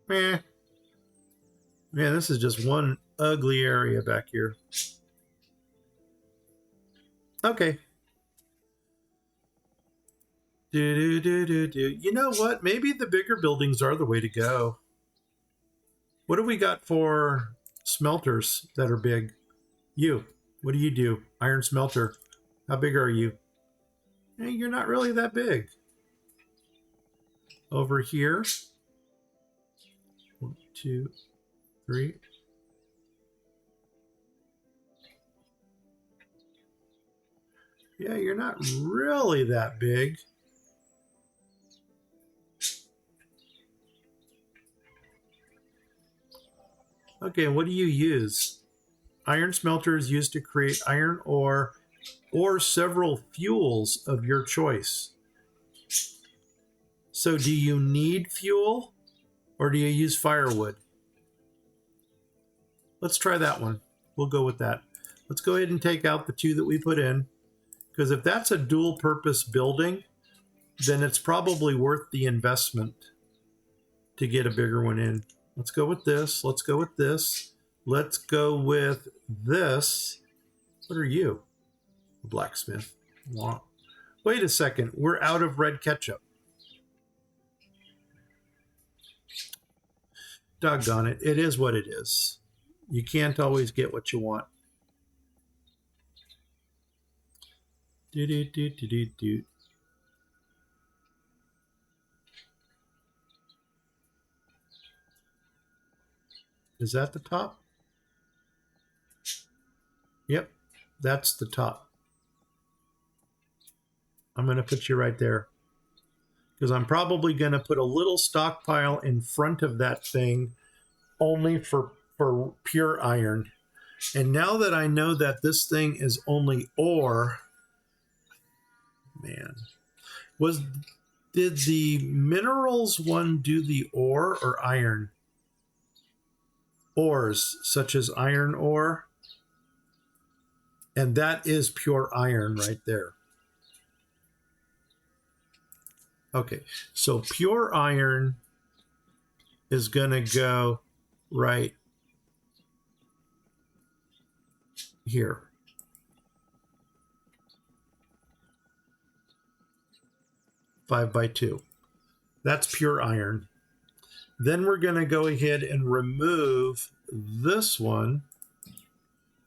A: Meh. Man, this is just one ugly area back here. Okay. You know what? Maybe the bigger buildings are the way to go. What do we got for smelters that are big? You. What do you do? Iron smelter. How big are you? Hey, you're not really that big. Over here. 1, 2, 3. Yeah, you're not really that big. Okay, what do you use? Iron smelter is used to create iron ore or several fuels of your choice. So do you need fuel or do you use firewood? Let's try that one. We'll go with that. Let's go ahead and take out the 2 that we put in. Because if that's a dual purpose building, then it's probably worth the investment to get a bigger one in. Let's go with this. Let's go with this. Let's go with this. What are you? A blacksmith. Wow. Wait a second. We're out of red ketchup. Doggone it. It is what it is. You can't always get what you want. Do. Is that the top? Yep, that's the top. I'm going to put you right there. Because I'm probably going to put a little stockpile in front of that thing only for pure iron. And now that I know that this thing is only ore, man, did the minerals one do the ore or iron? Ores, such as iron ore. And that is pure iron right there. Okay, so pure iron is going to go right here. Five by 2. That's pure iron. Then we're going to go ahead and remove this one.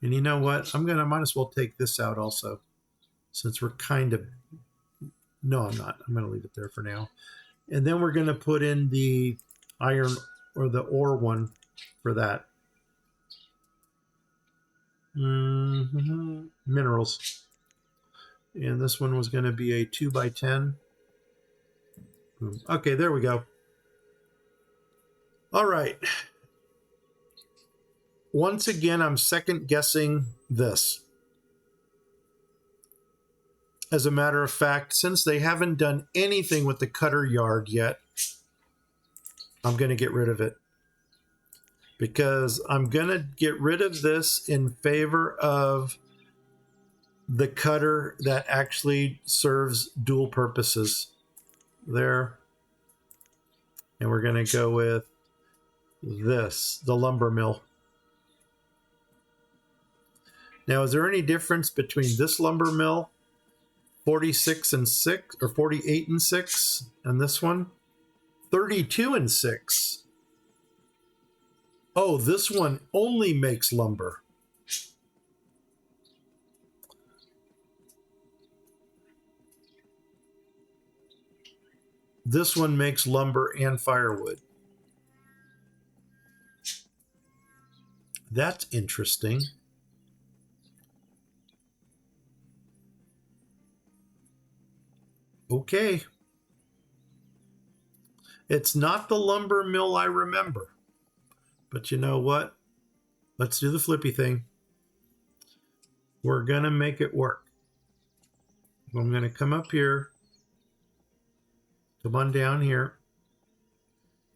A: And you know what? Might as well take this out also, since we're kind of, no, I'm not. I'm going to leave it there for now. And then we're going to put in the iron or the ore one for that. Minerals. And this one was going to be a 2 by 10. Okay, there we go. All right. Once again, I'm second guessing this. As a matter of fact, since they haven't done anything with the cutter yard yet, I'm going to get rid of it. Because I'm going to get rid of this in favor of the cutter that actually serves dual purposes. There. And we're going to go with this, the lumber mill. Now, is there any difference between this lumber mill, 46 and 6, or 48 and 6, and this one? 32 and 6. Oh, this one only makes lumber. This one makes lumber and firewood. That's interesting. Okay. It's not the lumber mill I remember. But you know what? Let's do the flippy thing. We're going to make it work. I'm going to come up here. Come on down here.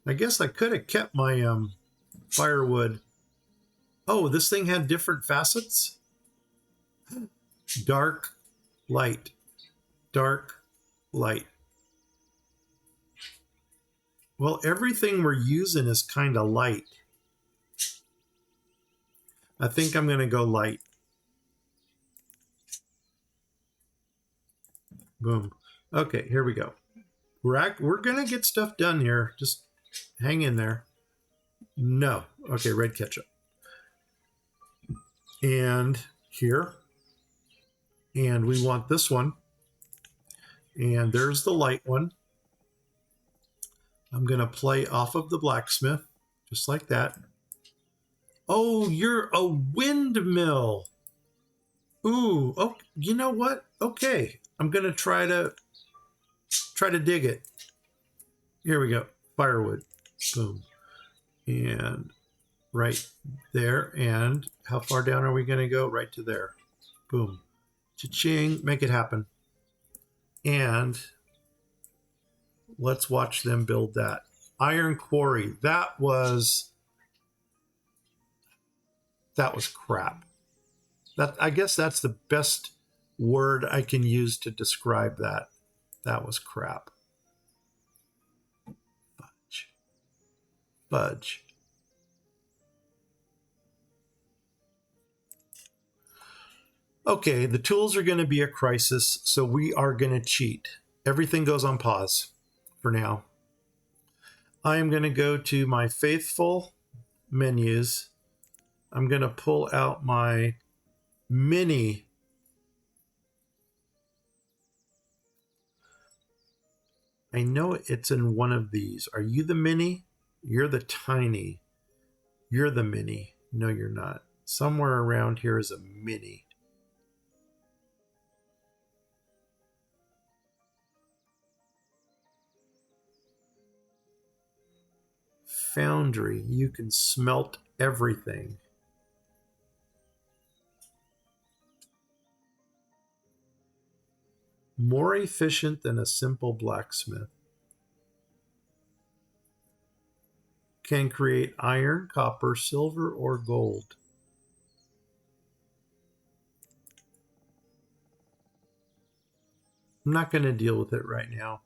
A: I guess I could have kept my firewood. Oh, this thing had different facets? Dark, light. Dark, light. Well, everything we're using is kind of light. I think I'm going to go light. Boom. Okay, here we go. We're going to get stuff done here. Just hang in there. No. Okay, red ketchup. And here. And we want this one. And there's the light one. I'm going to play off of the blacksmith, just like that. Oh, you're a windmill. Ooh, oh, you know what? Okay, I'm going to try to dig it. Here we go. Firewood. Boom. And right there. And how far down are we going to go? Right to there. Boom. Cha-ching. Make it happen. And let's watch them build that. Iron quarry. That was crap. I guess that's the best word I can use to describe that. That was crap. Fudge. Okay, the tools are going to be a crisis, so we are going to cheat. Everything goes on pause for now. I am going to go to my faithful menus. I'm going to pull out my mini. I know it's in one of these. Are you the mini? You're the tiny. You're the mini. No, you're not. Somewhere around here is a mini. foundry. You can smelt everything. More efficient than a simple blacksmith. Can create iron, copper, silver, or gold. I'm not going to deal with it right now.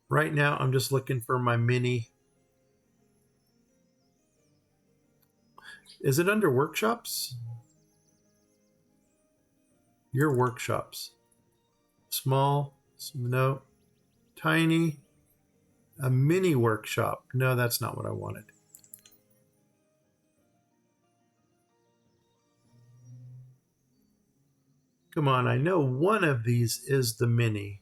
A: Right now, I'm just looking for my mini. Is it under workshops? Your workshops. Small, no. Tiny, a mini workshop. No, that's not what I wanted. Come on, I know one of these is the mini.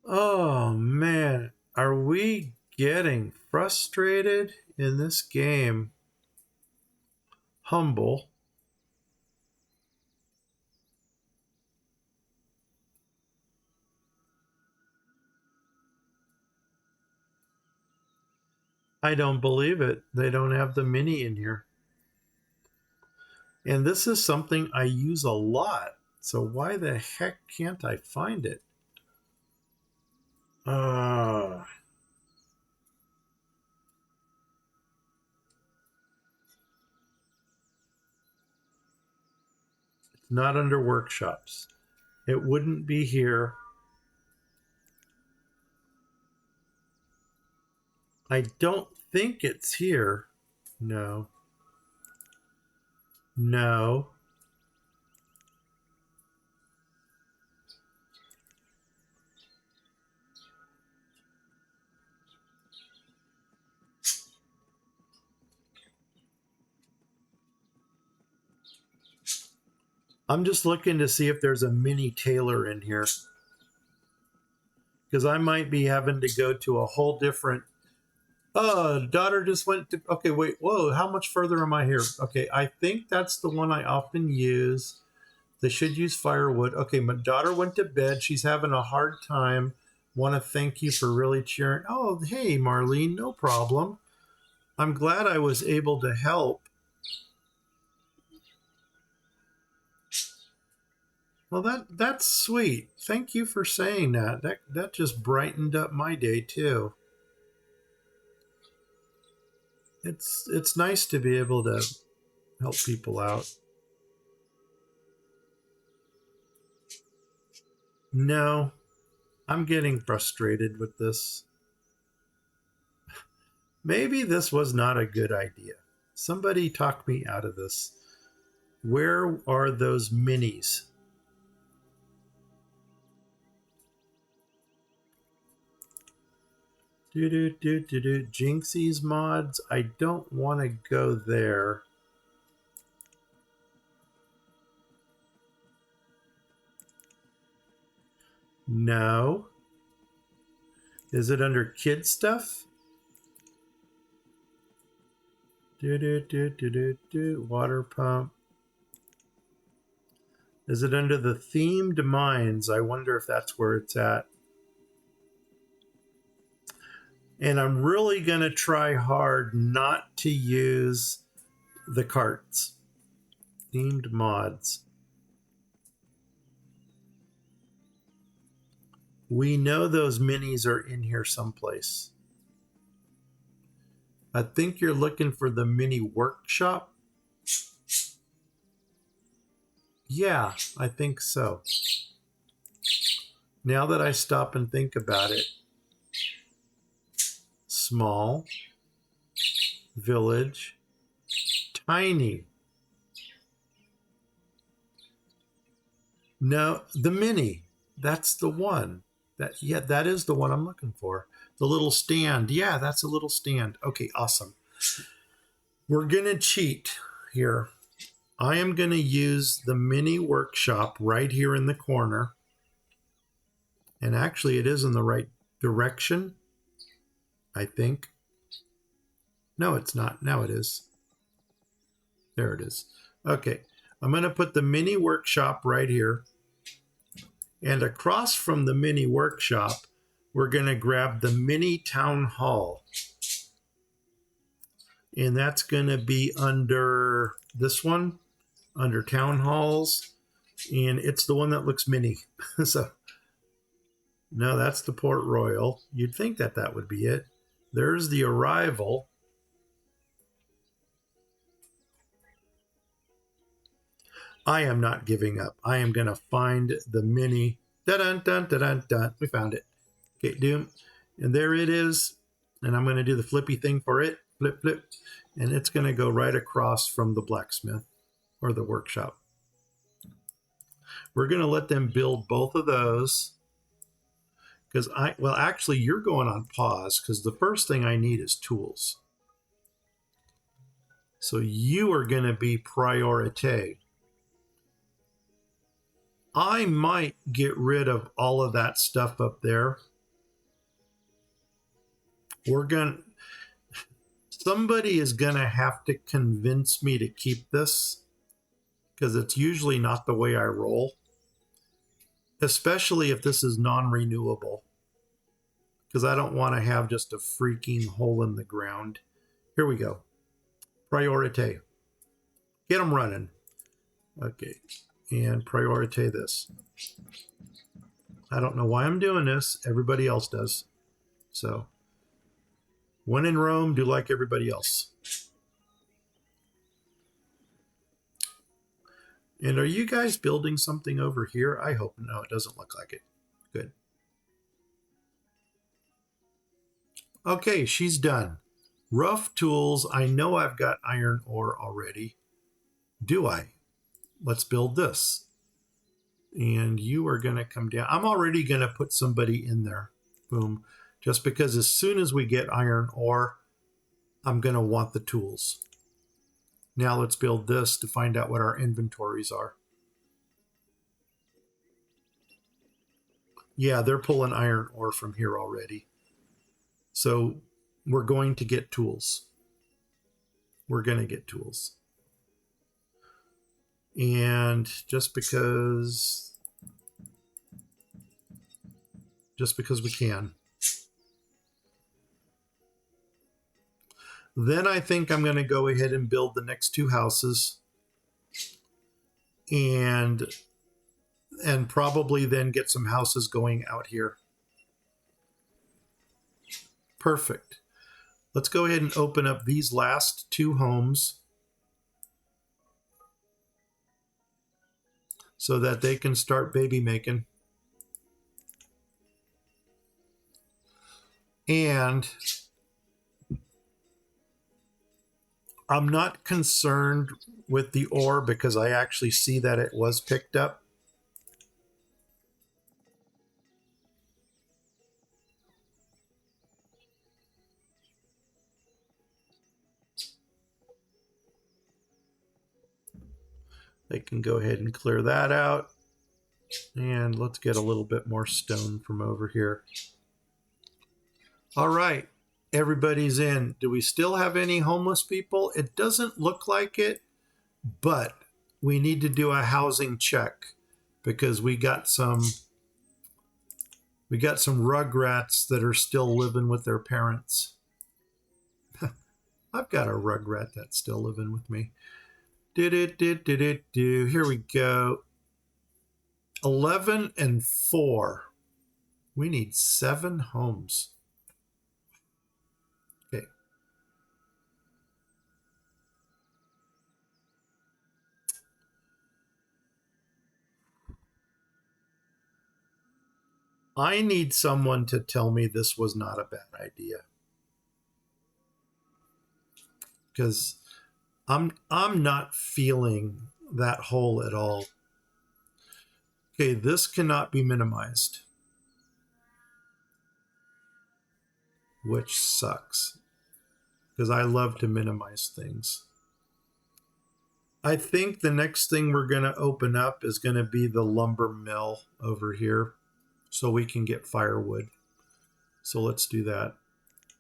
A: Oh man, are we getting frustrated in this game? Humble. I don't believe it. They don't have the mini in here. And this is something I use a lot. So why the heck can't I find it? It's not under workshops. It wouldn't be here. I don't think it's here. No. No. I'm just looking to see if there's a mini tailor in here. Because I might be having to go to a whole different. Oh, daughter just went to. Okay, wait. Whoa, how much further am I here? Okay, I think that's the one I often use. They should use firewood. Okay, my daughter went to bed. She's having a hard time. Want to thank you for really cheering. Oh, hey, Marlene, no problem. I'm glad I was able to help. Well, that's sweet. Thank you for saying that. That just brightened up my day too. It's nice to be able to help people out. No, I'm getting frustrated with this. Maybe this was not a good idea. Somebody talk me out of this. Where are those minis? Jinxie's mods. I don't want to go there. No. Is it under kid stuff? Water pump. Is it under the themed mines? I wonder if that's where it's at. And I'm really going to try hard not to use the carts. Themed mods. We know those minis are in here someplace. I think you're looking for the mini workshop. Yeah, I think so. Now that I stop and think about it. Small. Village. Tiny. No, the mini. That's the one. That is the one I'm looking for. The little stand. Yeah, that's a little stand. Okay, awesome. We're going to cheat here. I am going to use the mini workshop right here in the corner. And actually, it is in the right direction, I think. No, it's not. Now it is. There it is. Okay. I'm going to put the mini workshop right here. And across from the mini workshop, we're going to grab the mini town hall. And that's going to be under this one, under town halls. And it's the one that looks mini. So, no, that's the Port Royal. You'd think that that would be it. There's the arrival. I am not giving up. I am going to find the mini. Dun dun dun dun dun. We found it. Okay, doom. And there it is. And I'm going to do the flippy thing for it. Flip, flip. And it's going to go right across from the blacksmith or the workshop. We're going to let them build both of those. Because well, actually, you're going on pause because the first thing I need is tools. So you are going to be priority. I might get rid of all of that stuff up there. Somebody is going to have to convince me to keep this because it's usually not the way I roll, especially if this is non-renewable, because I don't want to have just a freaking hole in the ground. Here we go. Priority. Get them running. Okay. And priority this. I don't know why I'm doing this. Everybody else does. So, when in Rome, do like everybody else. And are you guys building something over here? I hope no, it doesn't look like it. Good. Okay, she's done. Rough tools. I know I've got iron ore already. Do I? Let's build this. And you are going to come down. I'm already going to put somebody in there. Boom. Just because as soon as we get iron ore, I'm going to want the tools. Now let's build this to find out what our inventories are. Yeah, they're pulling iron ore from here already. So we're going to get tools. We're going to get tools. And just because we can. Then I think I'm going to go ahead and build the next two houses. And probably then get some houses going out here. Perfect. Let's go ahead and open up these last two homes so that they can start baby making. And I'm not concerned with the ore because I actually see that it was picked up. They can go ahead and clear that out. And let's get a little bit more stone from over here. All right, everybody's in. Do we still have any homeless people? It doesn't look like it, but we need to do a housing check because we got some rugrats that are still living with their parents. I've got a rugrat that's still living with me. Here we go. 11 and 4. We need 7 homes. Okay. I need someone to tell me this was not a bad idea. Because I'm not feeling that hole at all. Okay, this cannot be minimized. Which sucks. Because I love to minimize things. I think the next thing we're going to open up is going to be the lumber mill over here so we can get firewood. So let's do that.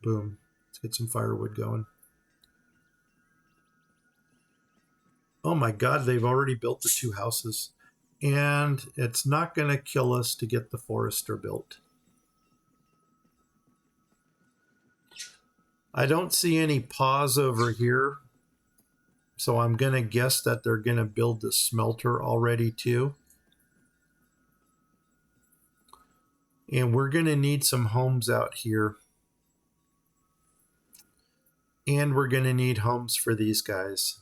A: Boom. Let's get some firewood going. Oh my God, they've already built the 2 houses. And it's not going to kill us to get the forester built. I don't see any pause over here. So I'm going to guess that they're going to build the smelter already too. And we're going to need some homes out here. And we're going to need homes for these guys.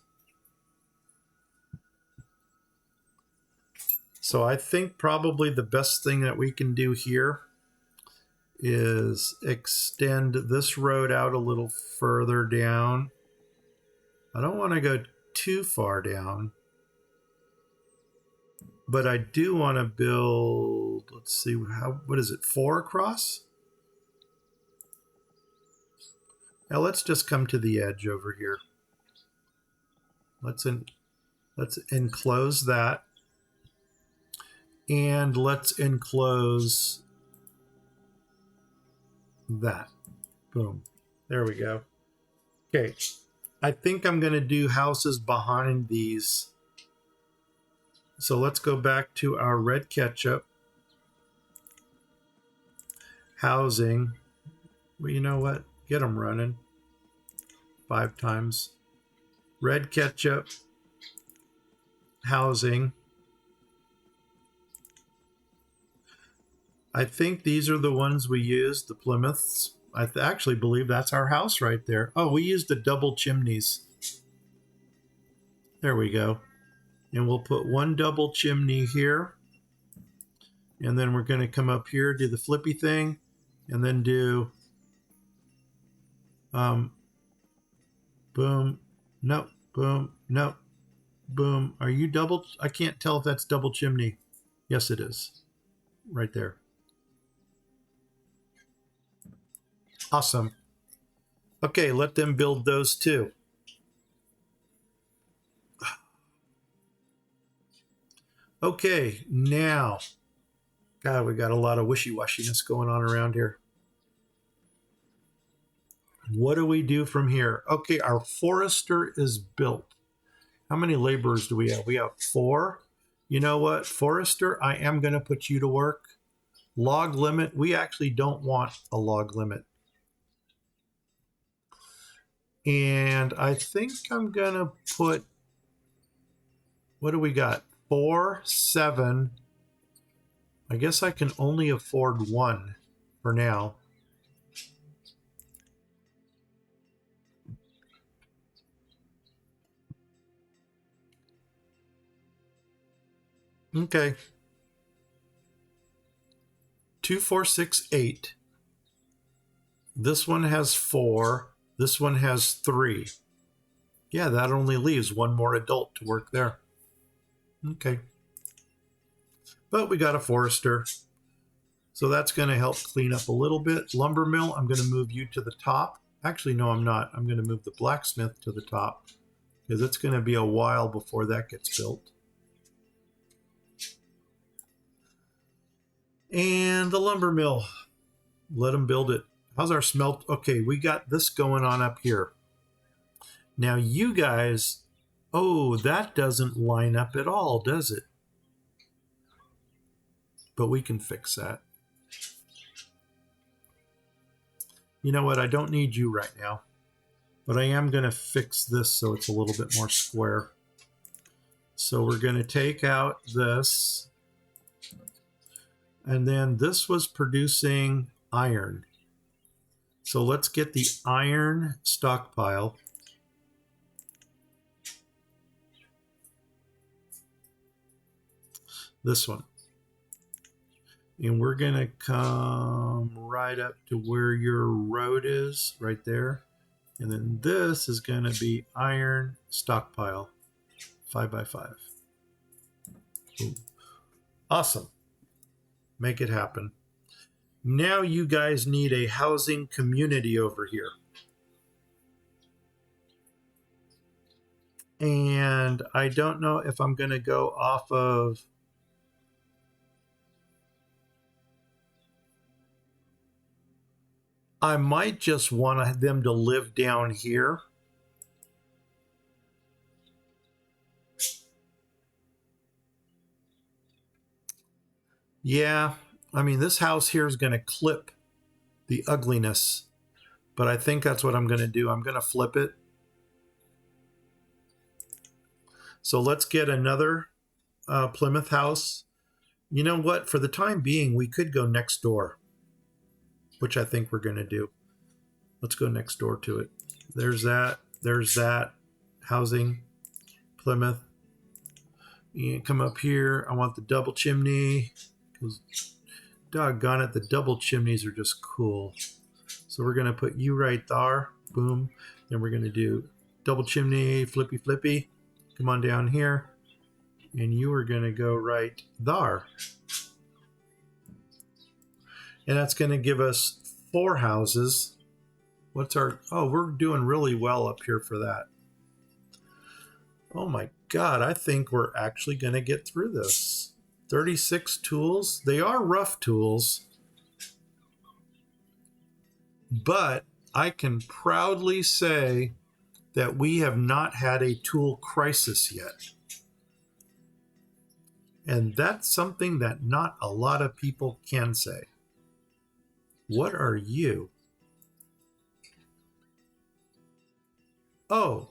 A: So I think probably the best thing that we can do here is extend this road out a little further down. I don't want to go too far down, but I do want to build, let's see, what is it, 4 across? Now let's just come to the edge over here. Let's enclose that. And let's enclose that. Boom. There we go. Okay. I think I'm going to do houses behind these. So let's go back to our Red Ketchup. Housing. Well, you know what? Get them running. 5 times. Red Ketchup. Housing. I think these are the ones we used, the Plymouths. I actually believe that's our house right there. Oh, we used the double chimneys. There we go. And we'll put 1 double chimney here. And then we're going to come up here, do the flippy thing, and then do boom, nope, boom, nope, boom. Are you double? I can't tell if that's double chimney. Yes, it is. Right there. Awesome. Okay, let them build those too. Okay, now, God, we got a lot of wishy-washiness going on around here. What do we do from here? Okay, our forester is built. How many laborers do we have? We have 4. You know what, forester, I am going to put you to work. Log limit, we actually don't want a log limit. And I think I'm going to put, what do we got? 4, 7. I guess I can only afford 1 for now. Okay. 2, 4, 6, 8. This one has 4. This one has 3. Yeah, that only leaves 1 more adult to work there. Okay. But we got a forester. So that's going to help clean up a little bit. Lumber mill, I'm going to move you to the top. Actually, no, I'm not. I'm going to move the blacksmith to the top because it's going to be a while before that gets built. And the lumber mill, let them build it. How's our smelt? Okay, we got this going on up here. Now you guys, oh, that doesn't line up at all, does it? But we can fix that. You know what? I don't need you right now. But I am going to fix this so it's a little bit more square. So we're going to take out this. And then this was producing iron. So let's get the iron stockpile. This one. And we're going to come right up to where your road is, right there. And then this is going to be iron stockpile, 5 by 5. Boom. Awesome. Make it happen. Now you guys need a housing community over here. And I don't know if I'm going to go off of... I might just want them to live down here. Yeah, I mean, this house here is going to clip the ugliness, but I think that's what I'm going to do. I'm going to flip it. So let's get another Plymouth house. You know what? For the time being, we could go next door, which I think we're going to do. Let's go next door to it. There's that. There's that. Housing. Plymouth. You come up here. I want the double chimney. Because, doggone it, the double chimneys are just cool. So we're going to put you right there. Boom. Then we're going to do double chimney, flippy, flippy. Come on down here. And you are going to go right there. And that's going to give us 4 houses. What's our... Oh, we're doing really well up here for that. Oh my God, I think we're actually going to get through this. 36 tools. They are rough tools. But I can proudly say that we have not had a tool crisis yet. And that's something that not a lot of people can say. What are you? Oh.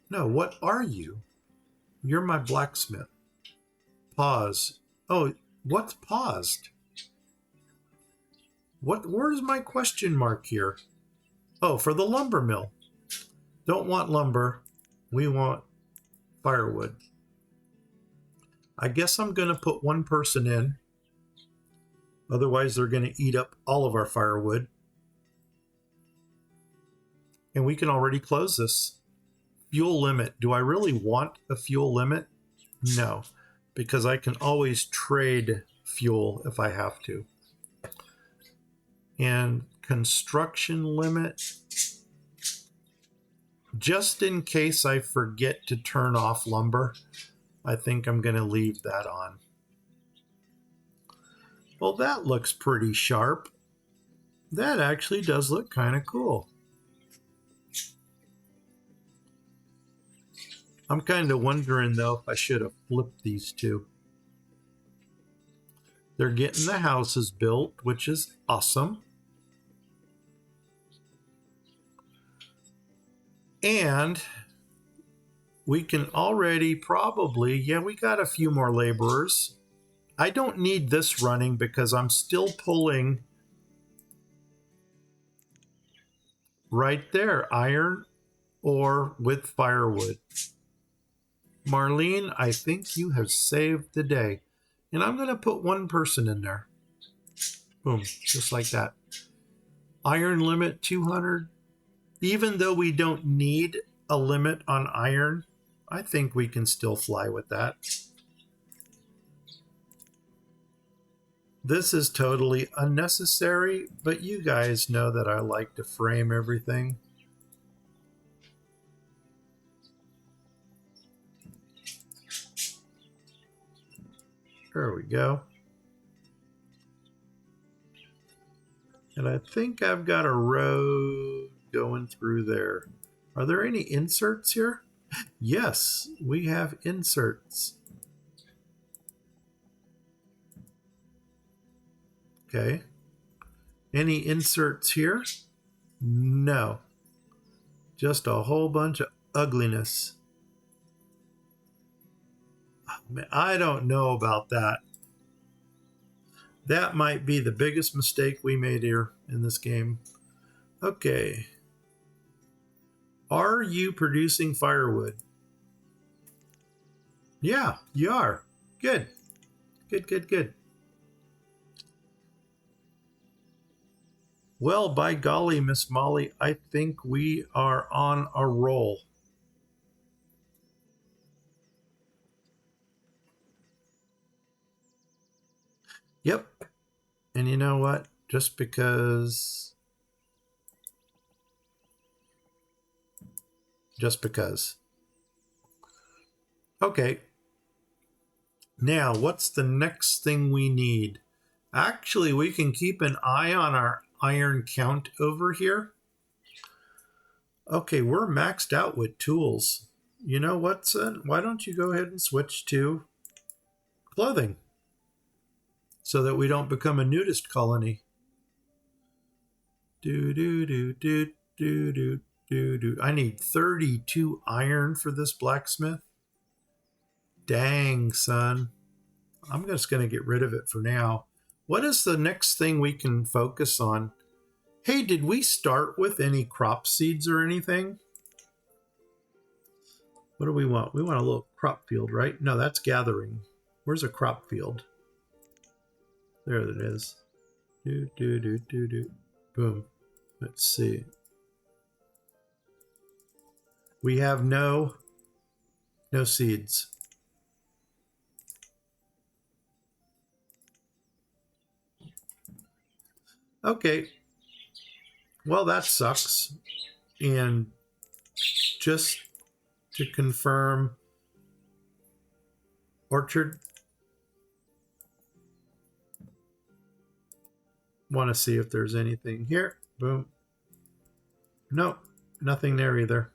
A: No, what are you? You're my blacksmith. Pause. Oh, what's paused? Where's my question mark here? Oh, for the lumber mill. Don't want lumber. We want firewood. I guess I'm going to put 1 person in. Otherwise, they're going to eat up all of our firewood. And we can already close this. Fuel limit. Do I really want a fuel limit? No, because I can always trade fuel if I have to. And construction limit. Just in case I forget to turn off lumber, I think I'm going to leave that on. Well, that looks pretty sharp. That actually does look kind of cool. I'm kind of wondering, though, if I should have flipped these two. They're getting the houses built, which is awesome. And we can already probably, yeah, we got a few more laborers. I don't need this running because I'm still pulling right there, iron ore with firewood. Marlene, I think you have saved the day. And I'm going to put 1 person in there. Boom, just like that. Iron limit 200. Even though we don't need a limit on iron, I think we can still fly with that. This is totally unnecessary, but you guys know that I like to frame everything. There we go. And I think I've got a road going through there. Are there any inserts here? Yes, we have inserts. Okay. Any inserts here? No. Just a whole bunch of ugliness. Oh, man, I don't know about that. That might be the biggest mistake we made here in this game. Okay. Are you producing firewood? Yeah, you are. Good. Good, good, good. Well, by golly, Miss Molly, I think we are on a roll. Yep. And you know what? Just because. Okay. Now, what's the next thing we need? Actually, we can keep an eye on our iron count over here. Okay, we're maxed out with tools. You know what, son? Why don't you go ahead and switch to clothing? so that we don't become a nudist colony. Do do do do do do do do. I need 32 iron for this blacksmith. Dang, son. I'm just going to get rid of it for now. What is the next thing we can focus on? Hey, did we start with any crop seeds or anything? What do we want? We want a little crop field, right? No, that's gathering. Where's a crop field? There it is. Do, do, do, do, do. Boom. Let's see. We have no seeds. Okay. Well, that sucks. And just to confirm, orchard. Want to see if there's anything here. Boom. Nope, nothing there either.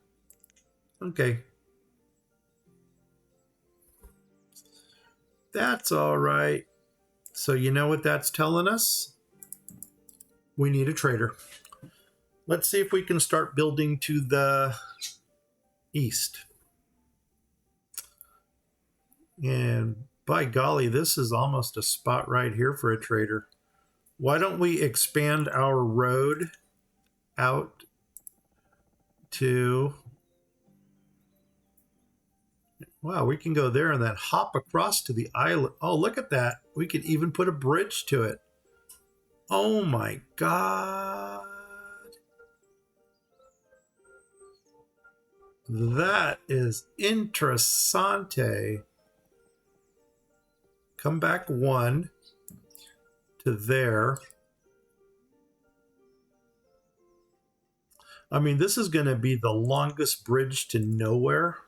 A: Okay. That's all right. So you know what that's telling us? We need a trader. Let's see if we can start building to the east. And by golly, this is almost a spot right here for a trader. Why don't we expand our road out to... Wow, we can go there and then hop across to the island. Oh, look at that. We could even put a bridge to it. Oh my God. That is interessante. Come back one to there. I mean, this is going to be the longest bridge to nowhere.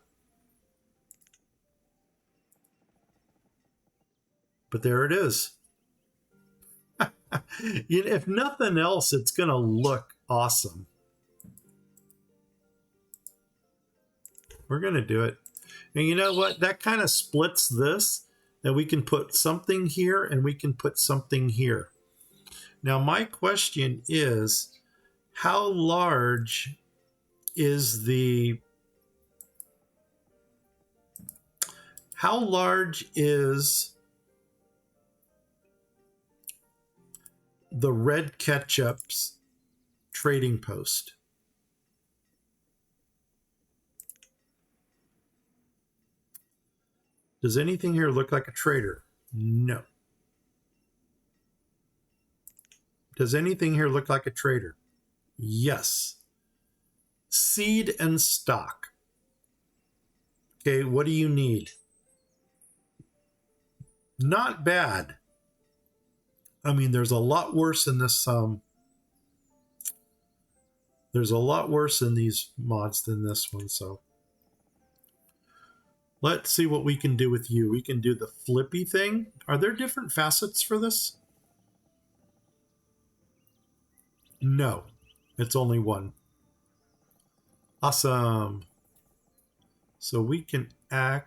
A: But there it is. If nothing else, it's going to look awesome. We're going to do it. And you know what? That kind of splits this. That we can put something here and we can put something here. Now, my question is, how large is the Red Ketchup's trading post? Does anything here look like a trader? No. Does anything here look like a trader? Yes. Seed and stock. Okay, what do you need? Not bad. I mean, there's a lot worse in this. There's a lot worse in these mods than this one, so. Let's see what we can do with you. We can do the flippy thing. Are there different facets for this? No, it's only one. Awesome. So we can actually...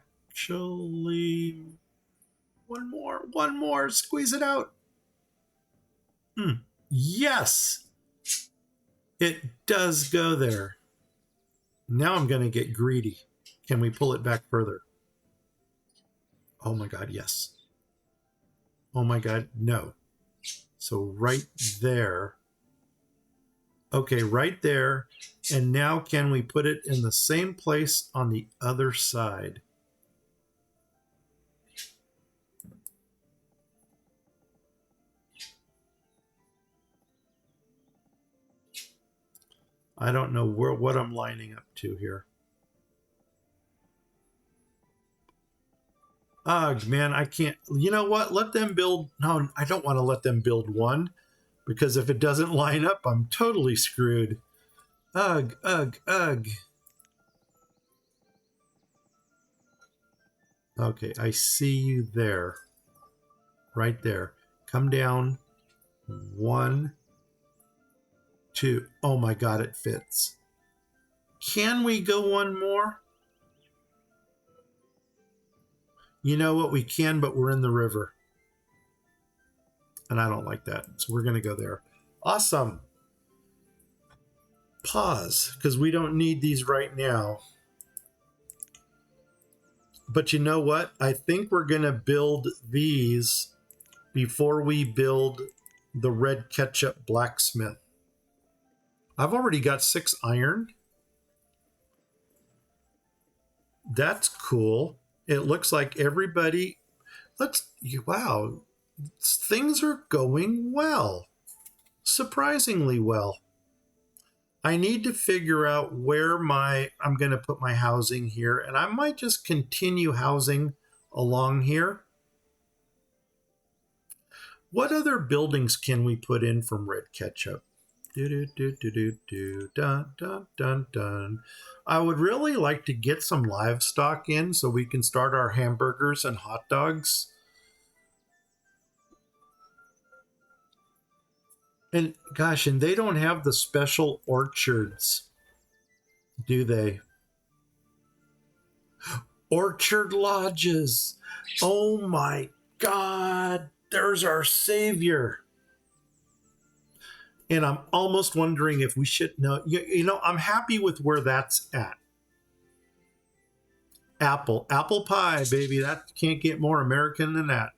A: One more. Squeeze it out. Yes! It does go there. Now I'm going to get greedy. Can we pull it back further? Oh my God, yes. Oh my God, no. So right there. Okay, right there. And now can we put it in the same place on the other side? I don't know what I'm lining up to here. Ugh, man, I can't. You know what? Let them build. No, I don't want to let them build one, because if it doesn't line up, I'm totally screwed. Ugh, ugh, ugh. Okay, I see you there. Right there. Come down. 1, 2. Oh my God, it fits. Can we go one more? You know what? We can, but we're in the river. And I don't like that. So we're going to go there. Awesome. Pause, because we don't need these right now. But you know what? I think we're going to build these before we build the Red Ketchup blacksmith. I've already got 6 iron. That's cool. It looks like everybody... Wow. Things are going well. Surprisingly well. I need to figure out where I'm going to put my housing here, and I might just continue housing along here. What other buildings can we put in from Red Ketchup? Dun, dun, dun, dun. I would really like to get some livestock in so we can start our hamburgers and hot dogs. And gosh, and they don't have the special orchards, do they? Orchard lodges. Oh my God, there's our savior. And I'm almost wondering if we should know. You know, I'm happy with where that's at. Apple pie, baby. That can't get more American than that.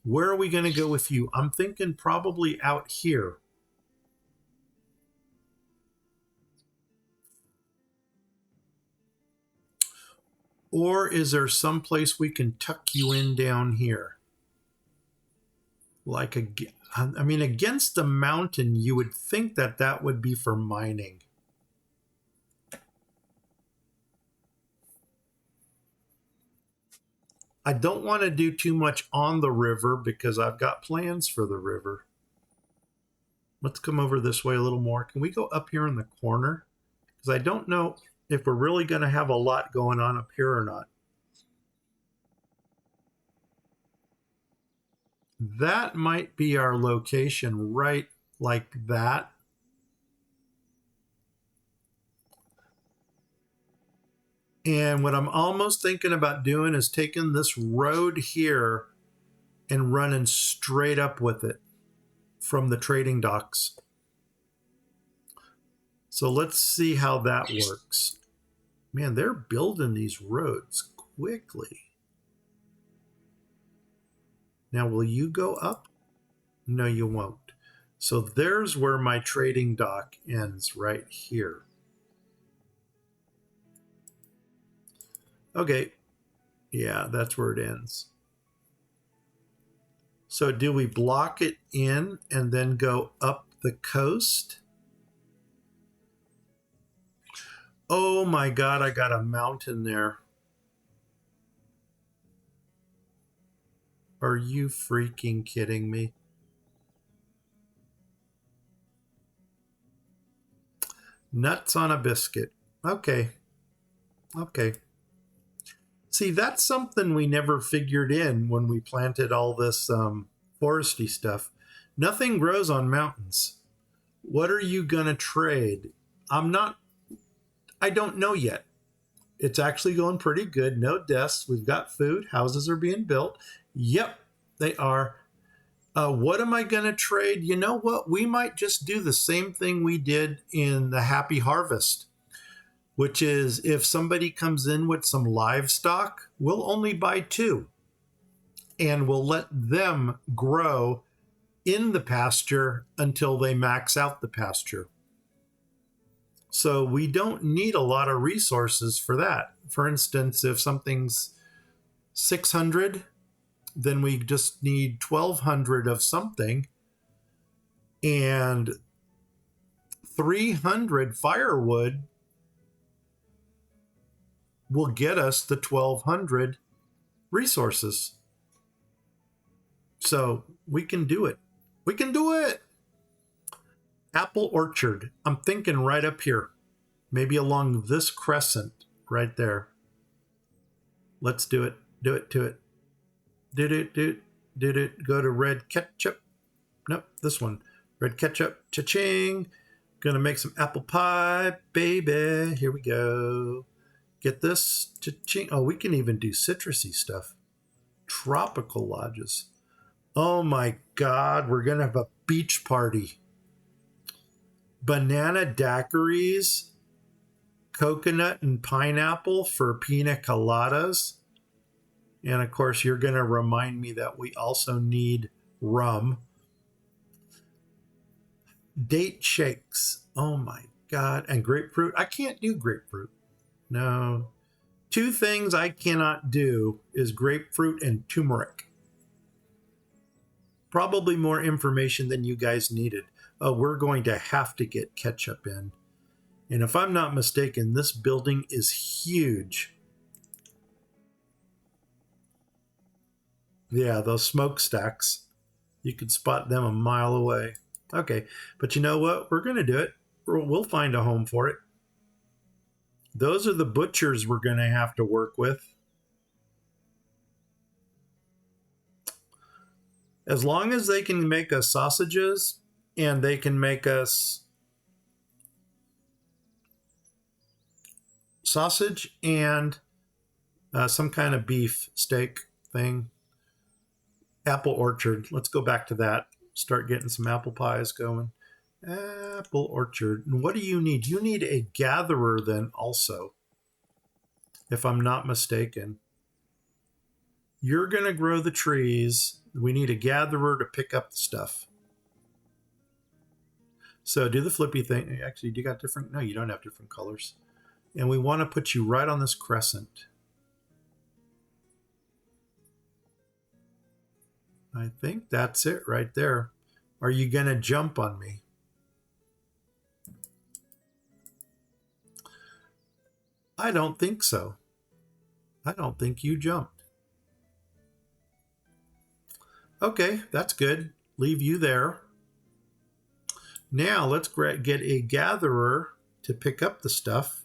A: Where are we going to go with you? I'm thinking probably out here. Or is there some place we can tuck you in down here? Like against the mountain, you would think that that would be for mining. I don't want to do too much on the river because I've got plans for the river. Let's come over this way a little more. Can we go up here in the corner? Because I don't know if we're really going to have a lot going on up here or not. That might be our location right like that. And what I'm almost thinking about doing is taking this road here and running straight up with it from the trading docks. So let's see how that works. Man, they're building these roads quickly. Now, will you go up? No, you won't. So there's where my trading dock ends, right here. Okay. Yeah, that's where it ends. So do we block it in and then go up the coast? Oh my God, I got a mountain there. Are you freaking kidding me? Nuts on a biscuit. Okay. Okay. See, that's something we never figured in when we planted all this foresty stuff. Nothing grows on mountains. What are you going to trade? I don't know yet. It's actually going pretty good. No deaths. We've got food. Houses are being built. Yep, they are. What am I going to trade? You know what? We might just do the same thing we did in the Happy Harvest, which is if somebody comes in with some livestock, we'll only buy 2. And we'll let them grow in the pasture until they max out the pasture. So we don't need a lot of resources for that. For instance, if something's 600, then we just need 1,200 of something, and 300 firewood will get us the 1,200 resources. So we can do it. We can do it. Apple orchard. I'm thinking right up here. Maybe along this crescent right there. Let's do it. Do it. Do it. Did it. Go to Red Ketchup. Nope, this one. Red Ketchup. Cha-ching. Gonna make some apple pie, baby. Here we go. Get this. Cha-ching. Oh, we can even do citrusy stuff. Tropical lodges. Oh my God, we're going to have a beach party. Banana daiquiris, coconut and pineapple for pina coladas. And of course, you're going to remind me that we also need rum. Date shakes. Oh my God. And grapefruit. I can't do grapefruit. No. Two things I cannot do is grapefruit and turmeric. Probably more information than you guys needed. Oh, we're going to have to get ketchup in. And if I'm not mistaken, this building is huge. Yeah, those smokestacks. You could spot them a mile away. Okay, but you know what? We're going to do it. We'll find a home for it. Those are the butchers we're going to have to work with. As long as they can make us sausages and they can make us sausage and some kind of beef steak thing. Apple orchard. Let's go back to that. Start getting some apple pies going. Apple orchard. And what do you need? You need a gatherer then also, if I'm not mistaken. You're going to grow the trees. We need a gatherer to pick up the stuff. So do the flippy thing. Actually, do you got different? No, you don't have different colors. And we want to put you right on this crescent. I think that's it right there. Are you going to jump on me? I don't think so. I don't think you jumped. Okay, that's good. Leave you there. Now let's get a gatherer to pick up the stuff.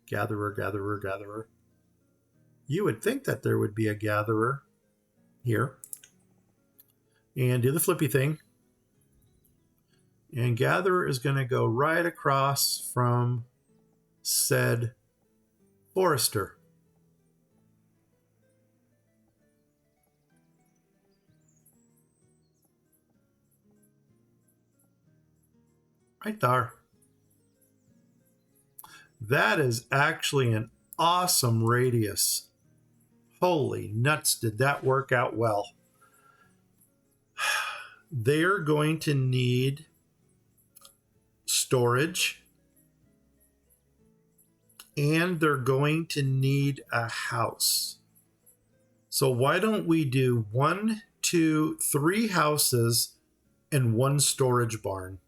A: Gatherer, gatherer, gatherer. You would think that there would be a gatherer here. And do the flippy thing. And gatherer is going to go right across from said forester. Right there. That is actually an awesome radius. Holy nuts, did that work out well. They're going to need storage, and they're going to need a house. So why don't we do 1, 2, 3 houses and 1 storage barn?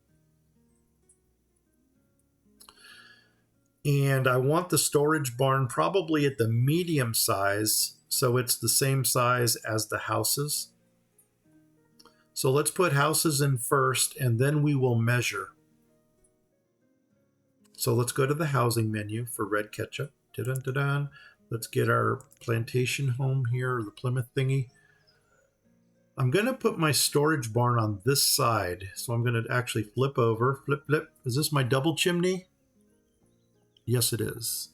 A: And I want the storage barn probably at the medium size, so it's the same size as the houses. So let's put houses in first, and then we will measure. So let's go to the housing menu for Red Ketchup. Dun-dun-dun-dun. Let's get our plantation home here, the Plymouth thingy. I'm going to put my storage barn on this side. So I'm going to actually flip over. Flip, flip. Is this my double chimney? Yes, it is.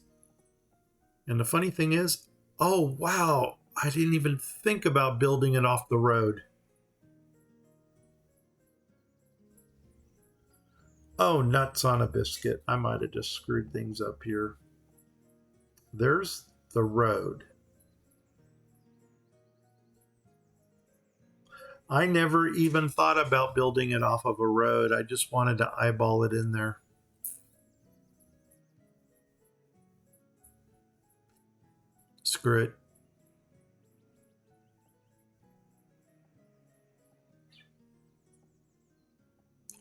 A: And the funny thing is, oh, wow, I didn't even think about building it off the road. Oh, nuts on a biscuit. I might have just screwed things up here. There's the road. I never even thought about building it off of a road. I just wanted to eyeball it in there. Screw it.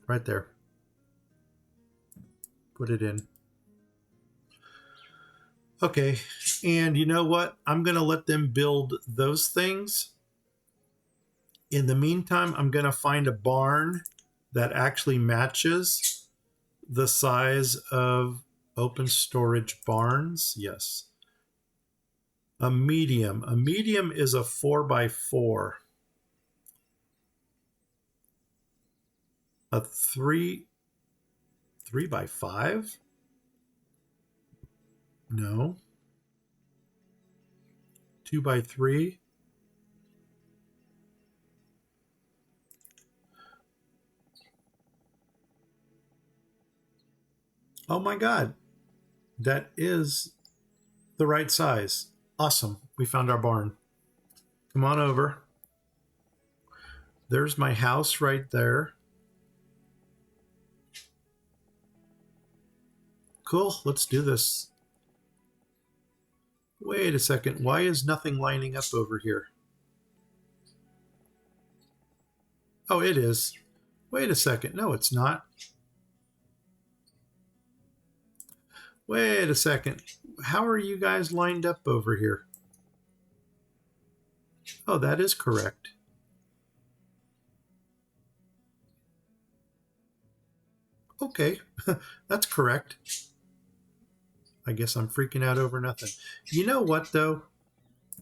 A: Right there. Put it in. Okay, and you know what? I'm going to let them build those things. In the meantime, I'm going to find a barn that actually matches the size of open storage barns. Yes. A medium. A medium is a 4x4. A 3x5? No. 2x3? Oh my God. That is the right size. Awesome. We found our barn. Come on over. There's my house right there. Cool. Let's do this. Wait a second. Why is nothing lining up over here? Oh, it is. Wait a second. No, it's not. Wait a second. How are you guys lined up over here? Oh, that is correct. Okay, that's correct. I guess I'm freaking out over nothing. You know what, though?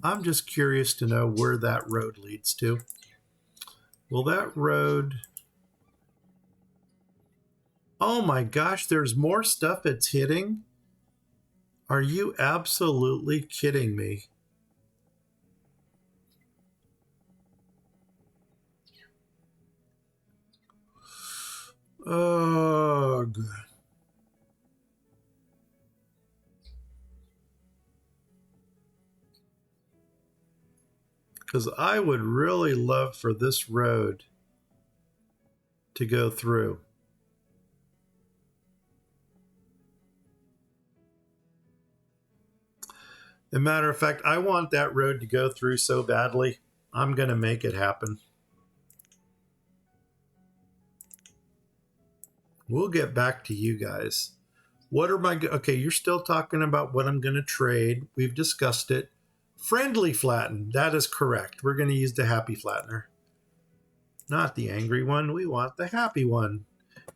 A: I'm just curious to know where that road leads to. Will that road... Oh my gosh, there's more stuff it's hitting? Are you absolutely kidding me? Ugh. Because I would really love for this road to go through. As a matter of fact, I want that road to go through so badly. I'm going to make it happen. We'll get back to you guys. What are my... Okay, you're still talking about what I'm going to trade. We've discussed it. Friendly flatten. That is correct. We're going to use the happy flattener. Not the angry one. We want the happy one.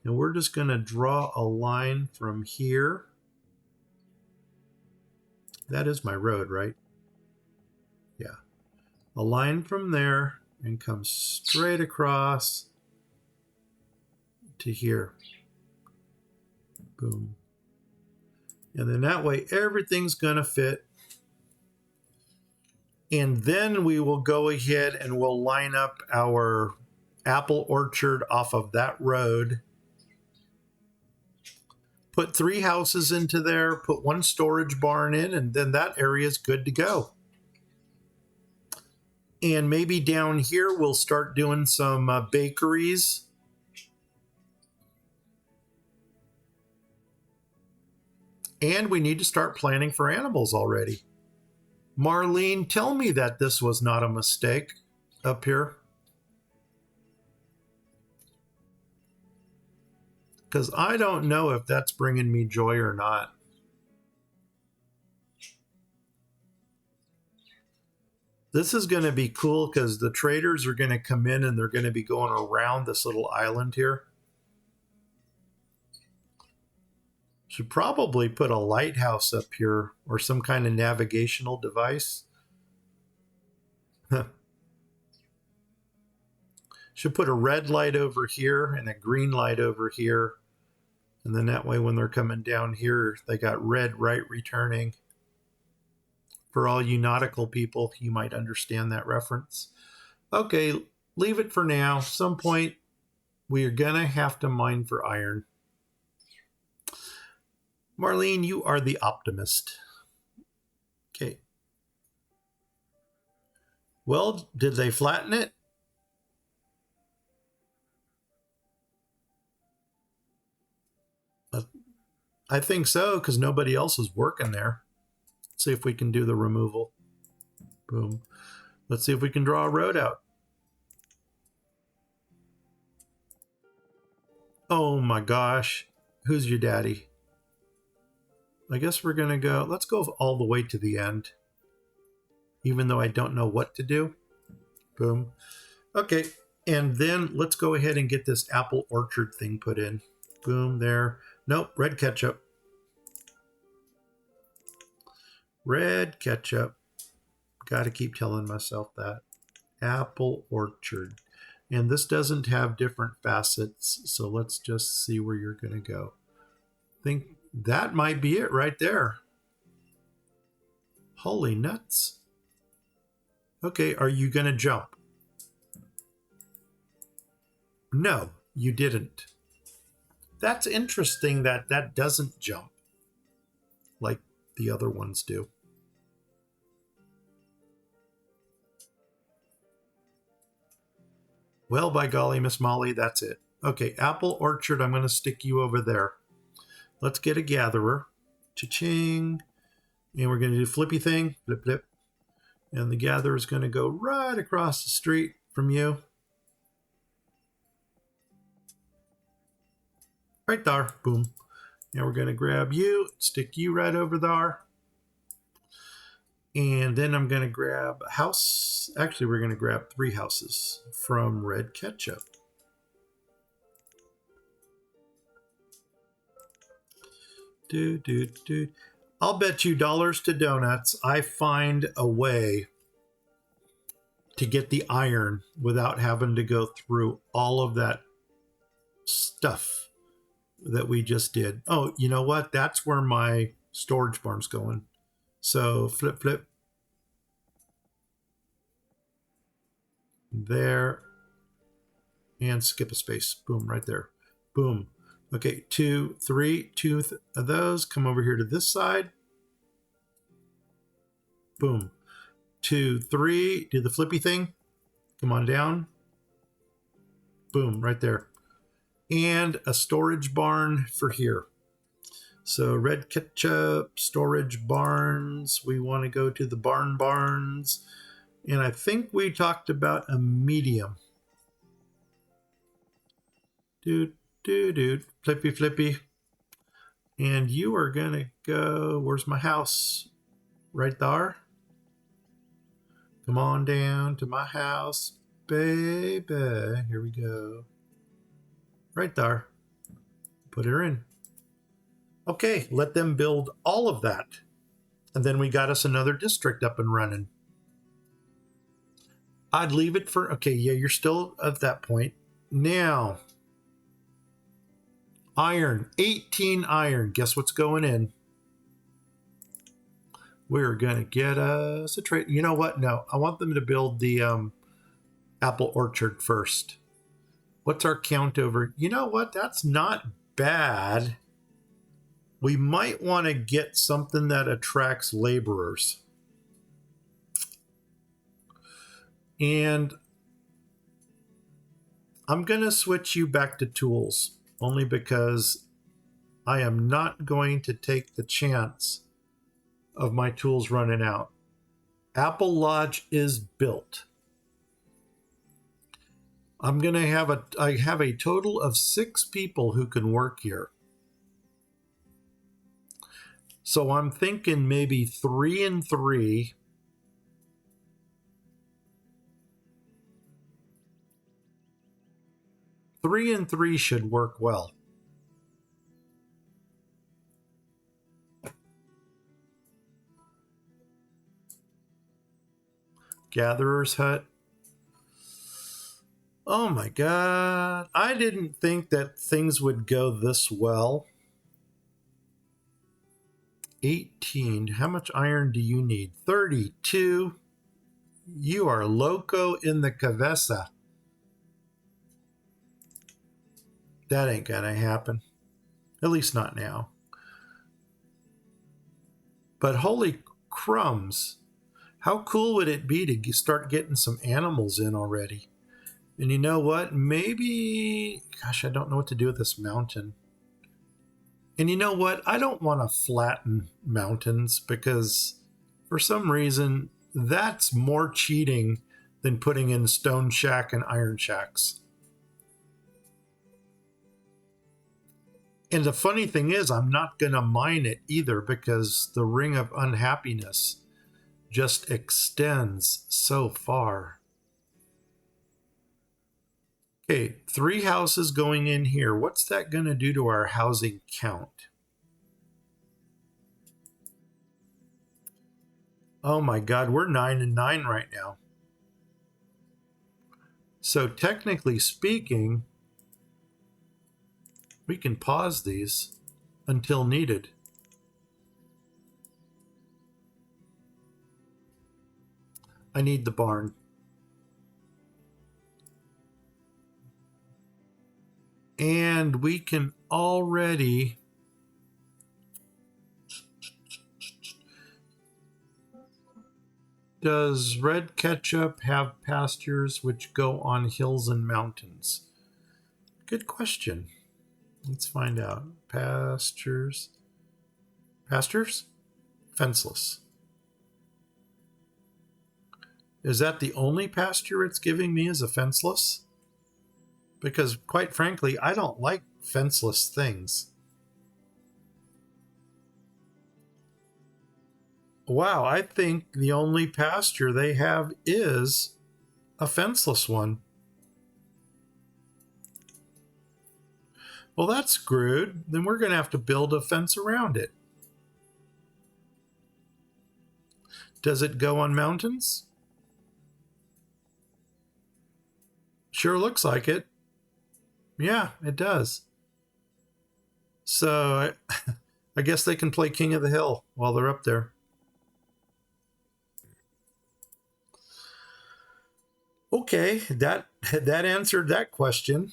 A: And we're just going to draw a line from here. That is my road, right? Yeah. A line from there and come straight across to here. Boom. And then that way everything's going to fit. And then we will go ahead and we'll line up our apple orchard off of that road. Put 3 houses into there, put 1 storage barn in, and then that area is good to go. And maybe down here we'll start doing some bakeries. And we need to start planning for animals already. Marlene, tell me that this was not a mistake up here. Because I don't know if that's bringing me joy or not. This is going to be cool because the traders are going to come in and they're going to be going around this little island here. Should probably put a lighthouse up here or some kind of navigational device. Should put a red light over here and a green light over here. And then that way when they're coming down here, they got red right returning. For all you nautical people, you might understand that reference. Okay, leave it for now. Some point, we are going to have to mine for iron. Marlene, you are the optimist. Okay. Well, did they flatten it? I think so, because nobody else is working there. Let's see if we can do the removal. Boom. Let's see if we can draw a road out. Oh my gosh. Who's your daddy? I guess we're going to go... Let's go all the way to the end. Even though I don't know what to do. Boom. Okay. And then let's go ahead and get this apple orchard thing put in. Boom, there. Nope, red ketchup. Red ketchup. Got to keep telling myself that. Apple orchard. And this doesn't have different facets, so let's just see where you're going to go. I think that might be it right there. Holy nuts. Okay, are you going to jump? No, you didn't. That's interesting that that doesn't jump like the other ones do. Well, by golly, Miss Molly, that's it. Okay, apple orchard, I'm going to stick you over there. Let's get a gatherer. Cha-ching. And we're going to do flippy thing. Flip, flip. And the gatherer is going to go right across the street from you. Right there. Boom. Now we're going to grab you, stick you right over there. And then I'm going to grab a house. Actually, we're going to grab 3 houses from Red Ketchup. I'll bet you dollars to donuts I find a way to get the iron without having to go through all of that stuff that we just did. Oh, you know what? That's where my storage barn's going. So flip, flip. There. And skip a space. Boom, right there. Boom. Okay, 2, 3, 2 of those. Come over here to this side. Boom. 2, 3. Do the flippy thing. Come on down. Boom, right there. And a storage barn for here. So Red Ketchup, storage barns. We want to go to the barns. And I think we talked about a medium. Dude, flippy, flippy. And you are going to go, where's my house? Right there. Come on down to my house, baby. Here we go. Right there. Put her in. Okay, let them build all of that. And then we got us another district up and running. I'd leave it for, okay, yeah, you're still at that point. Now, iron, 18 iron. Guess what's going in? We're going to get us a trade. You know what? No, I want them to build the apple orchard first. What's our count over? You know what? That's not bad. We might want to get something that attracts laborers. And I'm going to switch you back to tools, only because I am not going to take the chance of my tools running out. Apple Lodge is built. I'm going to I have a total of 6 people who can work here. So I'm thinking maybe 3 and 3. Three and 3 should work well. Gatherer's hut. Oh my God. I didn't think that things would go this well. 18. How much iron do you need? 32. You are loco in the cabeza. That ain't gonna happen. At least not now. But holy crumbs. How cool would it be to start getting some animals in already? And you know what? Maybe, gosh, I don't know what to do with this mountain. And you know what? I don't want to flatten mountains because for some reason that's more cheating than putting in stone shack and iron shacks. And the funny thing is, I'm not going to mine it either because the ring of unhappiness just extends so far. Okay, 3 houses going in here. What's that going to do to our housing count? Oh my God, we're 9 and 9 right now. So technically speaking, we can pause these until needed. I need the barn. And we can already... Does Red Ketchup have pastures which go on hills and mountains? Good question. Let's find out. Pastures. Pastures? Fenceless. Is that the only pasture it's giving me is a fenceless? Because quite frankly, I don't like fenceless things. Wow, I think the only pasture they have is a fenceless one. Well, that's screwed. Then we're going to have to build a fence around it. Does it go on mountains? Sure looks like it. Yeah, it does. So I guess they can play King of the Hill while they're up there. Okay, that answered that question.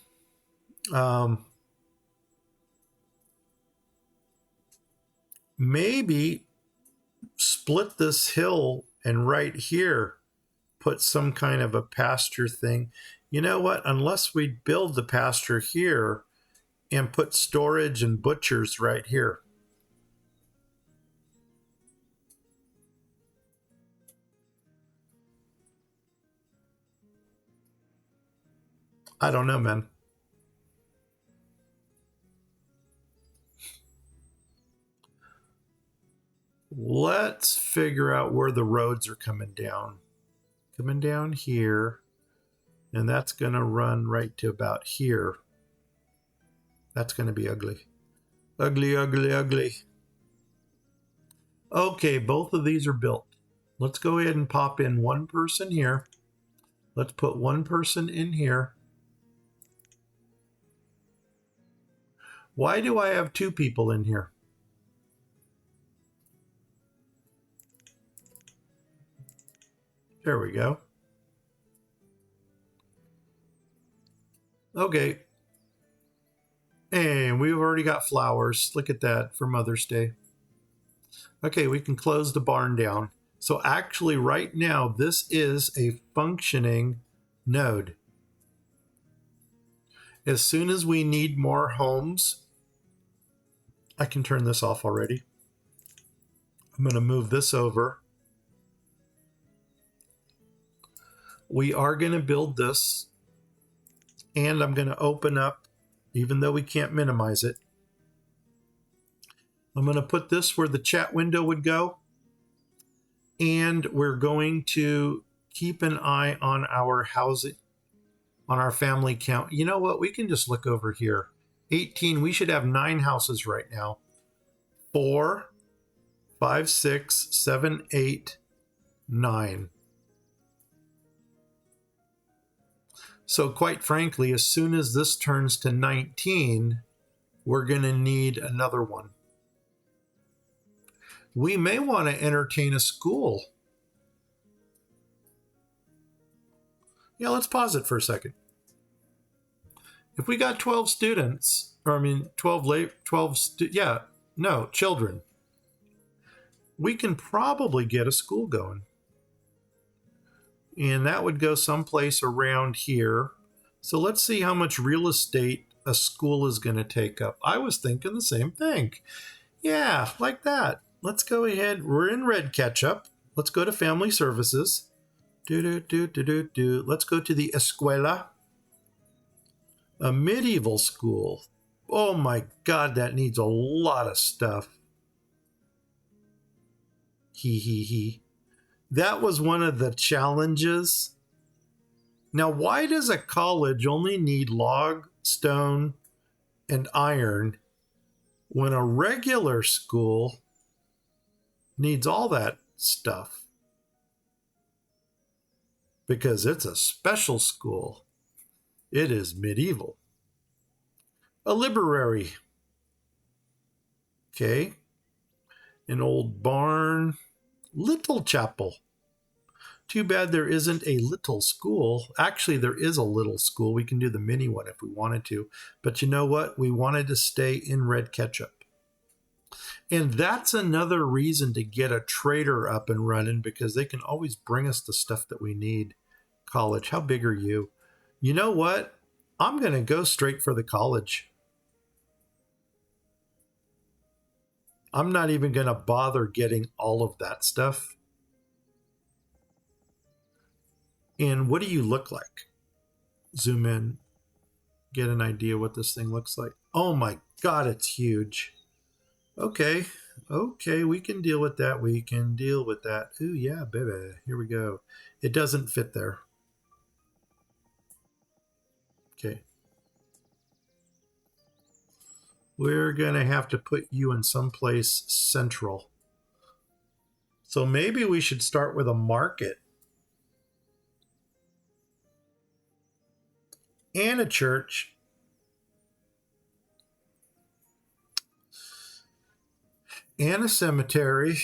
A: Maybe split this hill and right here put some kind of a pasture thing. You know what? Unless we build the pasture here and put storage and butchers right here. I don't know, man. Let's figure out where the roads are coming down. Coming down here, and that's going to run right to about here. That's going to be ugly. Ugly, ugly, ugly. Okay, both of these are built. Let's go ahead and pop in one person here. Let's put one person in here. Why do I have two people in here? There we go. Okay. And we've already got flowers. Look at that for Mother's Day. Okay, we can close the barn down. So actually right now, this is a functioning node. As soon as we need more homes, I can turn this off already. I'm going to move this over. We are going to build this, and I'm going to open up, even though we can't minimize it. I'm going to put this where the chat window would go, and we're going to keep an eye on our housing, on our family count. You know what? We can just look over here. 18. We should have 9 houses right now. 4, 5, 6, 7, 8, 9. So quite frankly, as soon as this turns to 19, we're going to need another one. We may want to entertain a school. Yeah, let's pause it for a second. If we got 12 students, or I mean 12 children, we can probably get a school going. And that would go someplace around here. So let's see how much real estate a school is going to take up. I was thinking the same thing. Yeah, like that. Let's go ahead. We're in Red Ketchup. Let's go to Family Services. Let's go to the Escuela. A medieval school. Oh my God, that needs a lot of stuff. He. That was one of the challenges. Now, why does a college only need log, stone, and iron when a regular school needs all that stuff? Because it's a special school. It is medieval. A library. Okay. An old barn. Little chapel. Too bad there isn't a little school. Actually, there is a little school. We can do the mini one if we wanted to. But you know what? We wanted to stay in Red Ketchup. And that's another reason to get a trader up and running, because they can always bring us the stuff that we need. College, how big are you? You know what? I'm going to go straight for the college. I'm not even going to bother getting all of that stuff. And what do you look like? Zoom in, get an idea what this thing looks like. Oh my God, it's huge. Okay, we can deal with that. We can deal with that. Ooh, yeah, baby. Here we go. It doesn't fit there. Okay. We're going to have to put you in someplace central. So maybe we should start with a market and a church and a cemetery.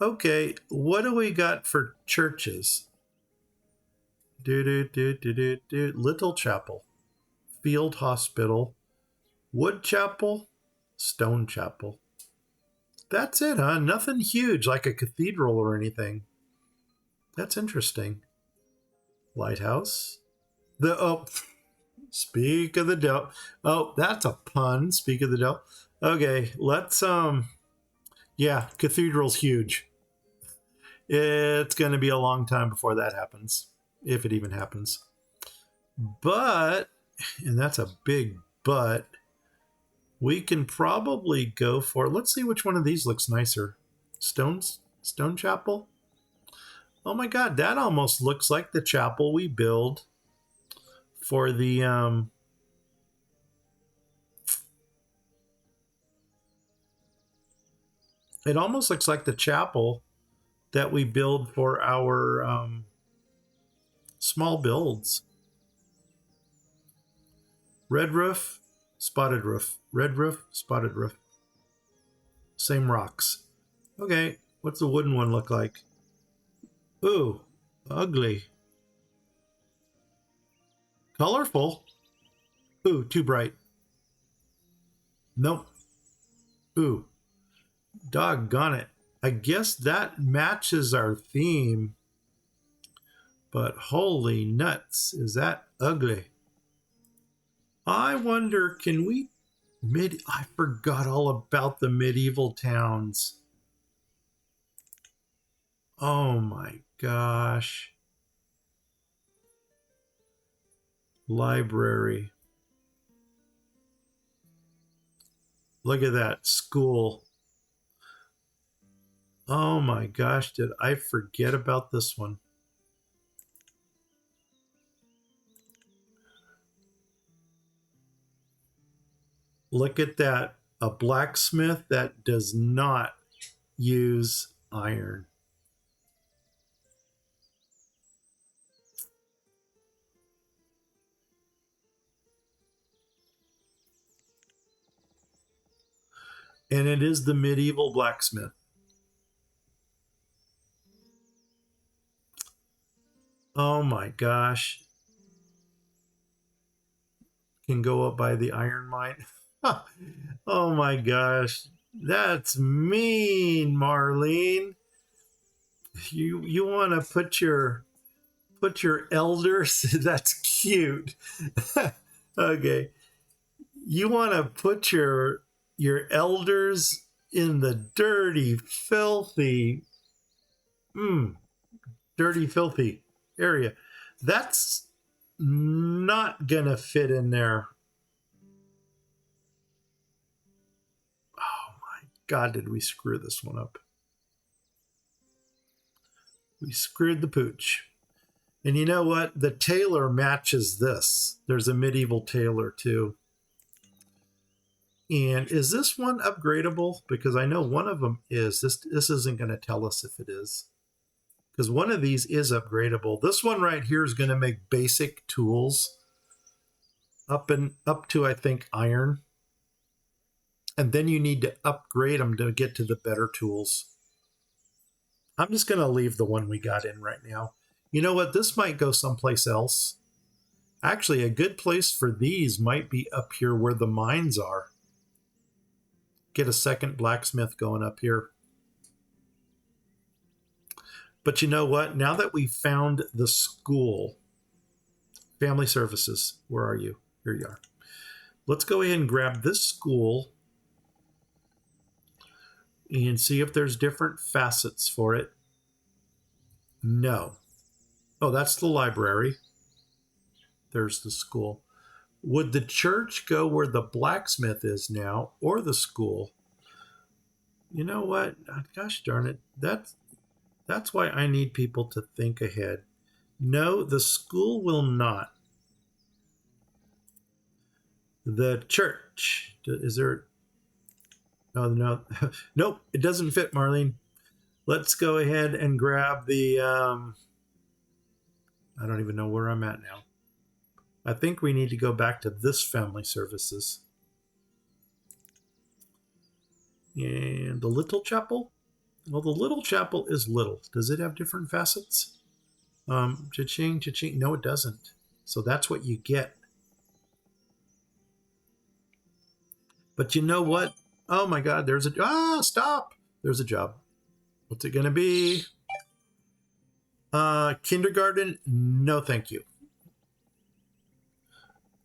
A: Okay, what do we got for churches? Little Chapel, Field Hospital, Wood Chapel, Stone Chapel. That's it, huh? Nothing huge like a cathedral or anything. That's interesting. Lighthouse. Speak of the devil. Oh, that's a pun. Speak of the devil. Okay, let's yeah, cathedral's huge. It's going to be a long time before that happens, if it even happens. But, and that's a big but, we can probably go for, let's see which one of these looks nicer. Stone Chapel? Oh my God, that almost looks like the chapel we build for the it almost looks like the chapel that we build for our small builds. Red roof, spotted roof. Red roof, spotted roof. Same rocks. Okay, what's the wooden one look like? Ooh, ugly. Colorful. Ooh, too bright. Nope. Ooh, doggone it. I guess that matches our theme. But holy nuts, is that ugly? I wonder, can we I forgot all about the medieval towns. Oh my gosh. Library. Look at that school. Oh my gosh, did I forget about this one? Look at that. A blacksmith that does not use iron. And it is the medieval blacksmith. Oh my gosh. Can go up by the iron mine. Oh my gosh. That's mean, Marlene. You want to put your elders, that's cute. Okay. You want to put your elders in the dirty, filthy dirty, filthy area. That's not gonna fit in there. Oh my God, did we screw this one up? We screwed the pooch. And you know what? The tailor matches this. There's a medieval tailor too. And is this one upgradable? Because I know one of them is. This isn't going to tell us if it is. Because one of these is upgradable. This one right here is going to make basic tools up to, I think, iron. And then you need to upgrade them to get to the better tools. I'm just going to leave the one we got in right now. You know what? This might go someplace else. Actually, a good place for these might be up here where the mines are. Get a second blacksmith going up here. But you know what? Now that we've found the school, family services, where are you? Here you are. Let's go ahead and grab this school and see if there's different facets for it. No. Oh, that's the library. There's the school. Would the church go where the blacksmith is now, or the school? You know what? Gosh darn it. That's why I need people to think ahead. No, the school will not. The church. Is there... Oh, no. Nope, it doesn't fit, Marlene. Let's go ahead and grab the... I don't even know where I'm at now. I think we need to go back to this family services. And the little chapel? Well, the little chapel is little. Does it have different facets? Cha-ching, cha-ching. No, it doesn't. So that's what you get. But you know what? Oh my God, there's a... stop! There's a job. What's it going to be? Kindergarten? No, thank you.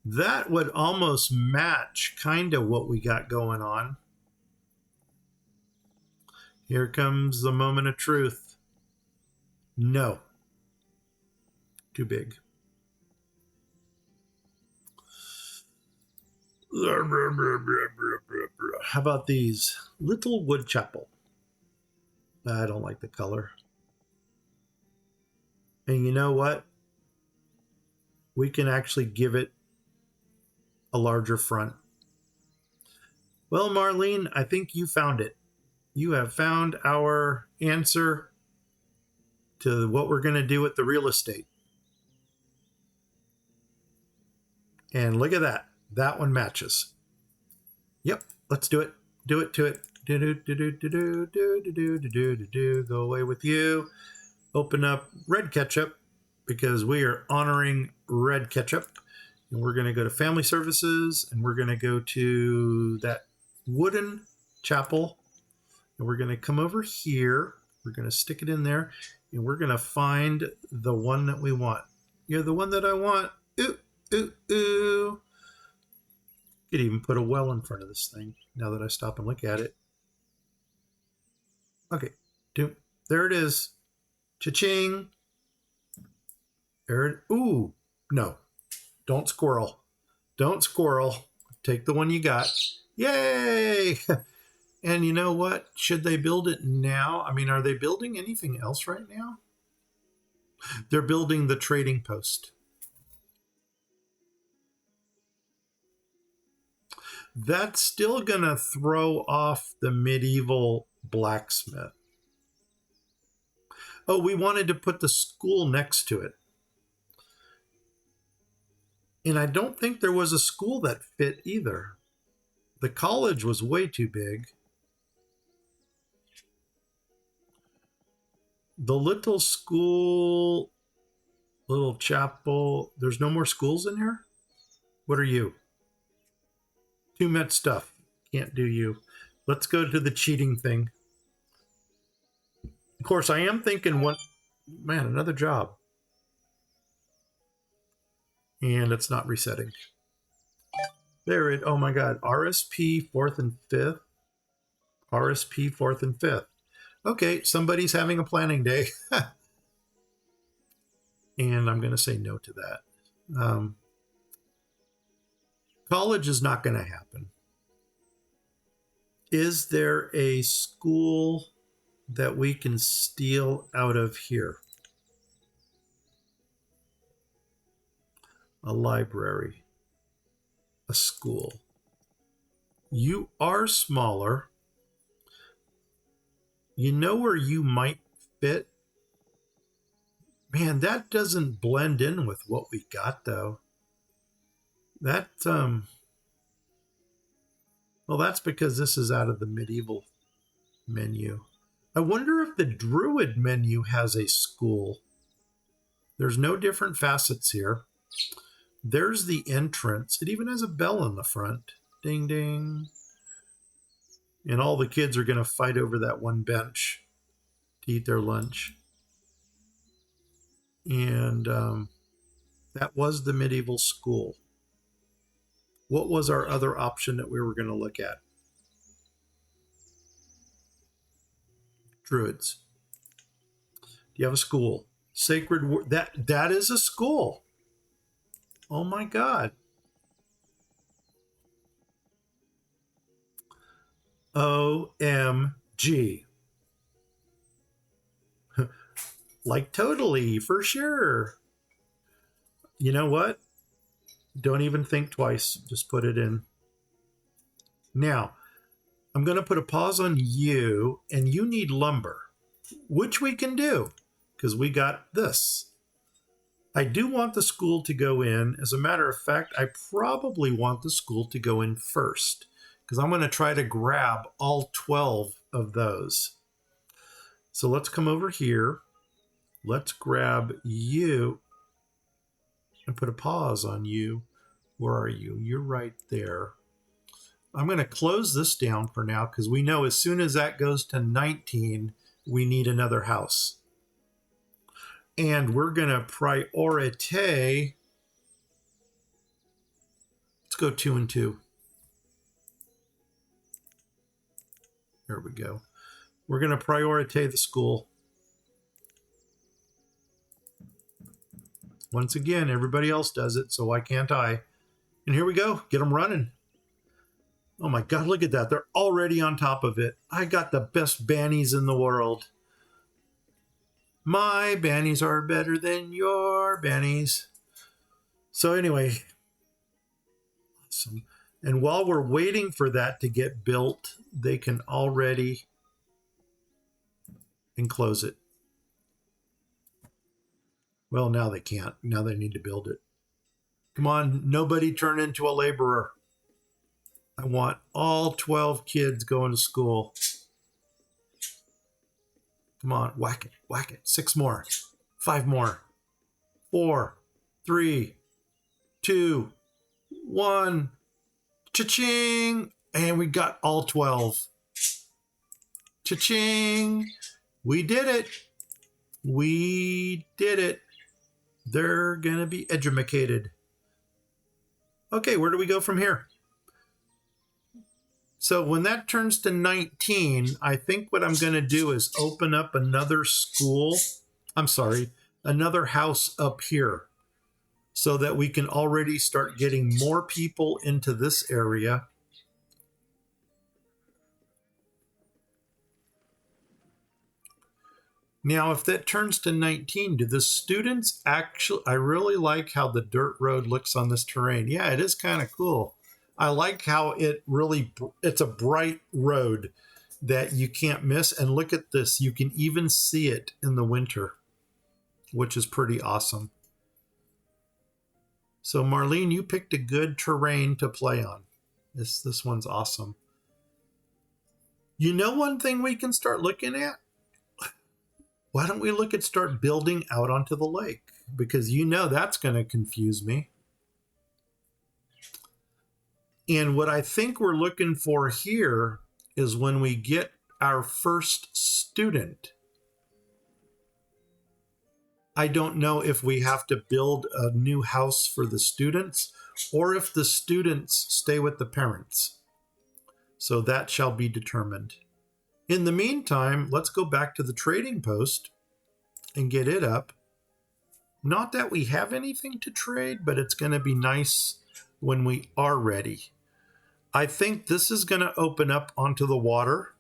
A: That would almost match kind of what we got going on. Here comes the moment of truth. No. Too big. How about these? Little Wood Chapel. I don't like the color. And you know what? We can actually give it a larger front. Well, Marlene, I think you found it. You have found our answer to what we're going to do with the real estate. And look at that. That one matches. Yep, let's do it. Do it to it. Go away with you. Open up Red Ketchup because we are honoring Red Ketchup. And we're going to go to Family Services and we're going to go to that wooden chapel. And we're going to come over here. We're going to stick it in there and we're going to find the one that we want. You're the one that I want. Ooh, ooh, ooh. Could even put a well in front of this thing now that I stop and look at it. Okay, there it is. Cha-ching. There it, ooh, no, don't squirrel. Don't squirrel. Take the one you got. Yay! And you know what? Should they build it now? I mean, are they building anything else right now? They're building the trading post. That's still going to throw off the medieval blacksmith. Oh, we wanted to put the school next to it. And I don't think there was a school that fit either. The college was way too big. The little school, little chapel, there's no more schools in here? What are you? Too much stuff. Can't do you. Let's go to the cheating thing. Of course, I am thinking one... Man, another job. And it's not resetting. There it... Oh my God. RSP 4th and 5th. RSP 4th and 5th. Okay, somebody's having a planning day. And I'm going to say no to that. College is not going to happen. Is there a school that we can steal out of here? A library. A school. You are smaller. You know where you might fit? Man, that doesn't blend in with what we got, though. That, well, that's because this is out of the medieval menu. I wonder if the Druid menu has a school. There's no different facets here. There's the entrance. It even has a bell in the front. Ding, ding. And all the kids are going to fight over that one bench to eat their lunch. And that was the medieval school. What was our other option that we were going to look at? Druids. Do you have a school? Sacred War. That is a school. Oh my God. OMG. Like totally, for sure. You know what? Don't even think twice. Just put it in. Now, I'm going to put a pause on you, and you need lumber, which we can do because we got this. I do want the school to go in. As a matter of fact, I probably want the school to go in first because I'm going to try to grab all 12 of those. So let's come over here. Let's grab you and put a pause on you. Where are you? You're right there. I'm going to close this down for now because we know as soon as that goes to 19, we need another house. And we're going to prioritize. Let's go 2 and 2. There we go. We're going to prioritize the school. Once again, everybody else does it, so why can't I? And here we go. Get them running. Oh my God, look at that. They're already on top of it. I got the best bannies in the world. My bannies are better than your bannies. So anyway, awesome. And while we're waiting for that to get built, they can already enclose it. Well, now they can't. Now they need to build it. Come on, nobody turn into a laborer. I want all 12 kids going to school. Come on, whack it, whack it. 6 more, 5 more, 4, 3, 2, 1. Cha-ching! And we got all 12. Cha-ching! We did it. We did it. They're going to be educated. Okay, where do we go from here? So when that turns to 19, I think what I'm going to do is open up another school. I'm sorry, another house up here so that we can already start getting more people into this area. Now, if that turns to 19, do the students actually... I really like how the dirt road looks on this terrain. Yeah, it is kind of cool. I like how it's a bright road that you can't miss. And look at this. You can even see it in the winter, which is pretty awesome. So Marlene, you picked a good terrain to play on. This one's awesome. You know one thing we can start looking at? Why don't we start building out onto the lake? Because you know that's going to confuse me. And what I think we're looking for here is when we get our first student. I don't know if we have to build a new house for the students or if the students stay with the parents. So that shall be determined. In the meantime, let's go back to the trading post and get it up. Not that we have anything to trade, but it's going to be nice when we are ready. I think this is going to open up onto the water.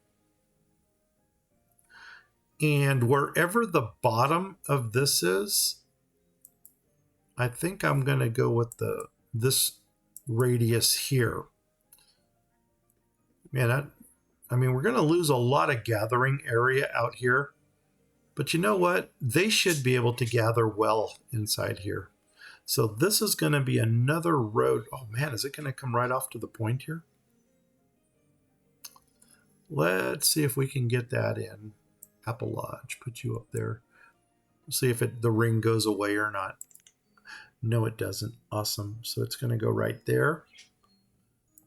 A: And wherever the bottom of this is, I think I'm going to go with this radius here. Man, we're going to lose a lot of gathering area out here. But you know what? They should be able to gather well inside here. So this is going to be another road. Oh man, is it going to come right off to the point here? Let's see if we can get that in. Apple Lodge. Put you up there. See if the ring goes away or not. No, it doesn't. Awesome. So it's going to go right there.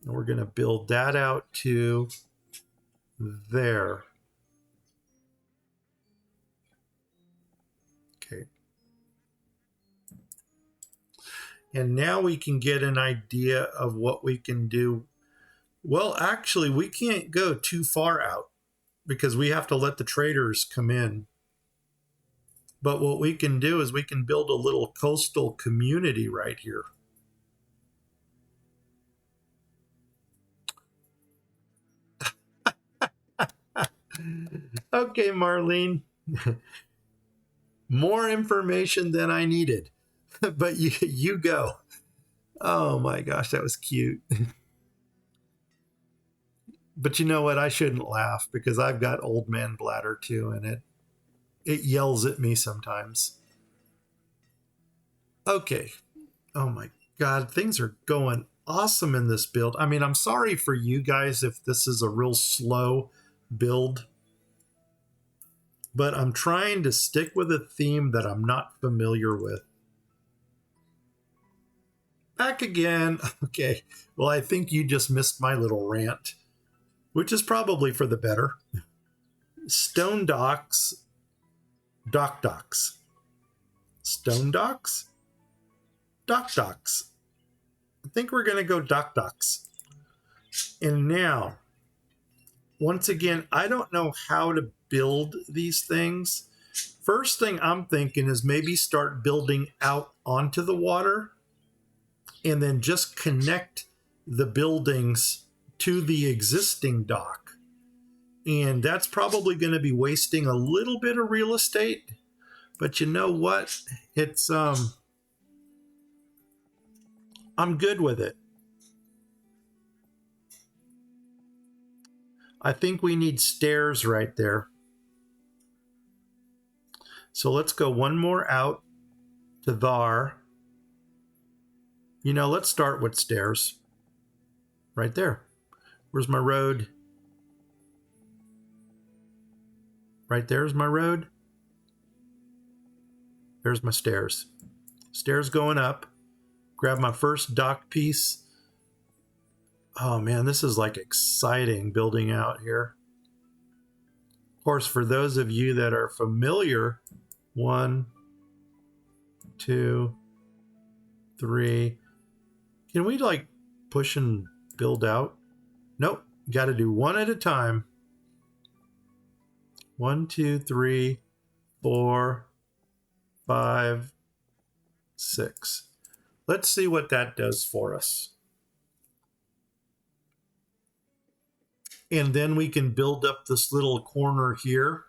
A: And we're going to build that out to there. Okay. And now we can get an idea of what we can do. Well, actually, we can't go too far out because we have to let the traders come in. But what we can do is we can build a little coastal community right here. Okay, Marlene. More information than I needed. But you go. Oh my gosh, that was cute. But you know what? I shouldn't laugh because I've got old man bladder too, and it yells at me sometimes. Okay. Oh my God, things are going awesome in this build. I mean, I'm sorry for you guys if this is a real slow build, but I'm trying to stick with a theme that I'm not familiar with. Back again. Okay. Well, I think you just missed my little rant, which is probably for the better. Stone docks, docks. Stone docks, docks. I think we're going to go docks. And now, once again, I don't know how to build these things. First thing I'm thinking is maybe start building out onto the water and then just connect the buildings to the existing dock. And that's probably going to be wasting a little bit of real estate. But you know what? It's I'm good with it. I think we need stairs right there. So let's go one more out to there. You know, let's start with stairs. Right there. Where's my road? Right there's my road. There's my stairs. Stairs going up. Grab my first dock piece. Oh man, this is like exciting building out here. Of course, for those of you that are familiar, 1, 2, 3. Can we like push and build out? Nope. Got to do one at a time. 1, 2, 3, 4, 5, 6. Let's see what that does for us. And then we can build up this little corner here.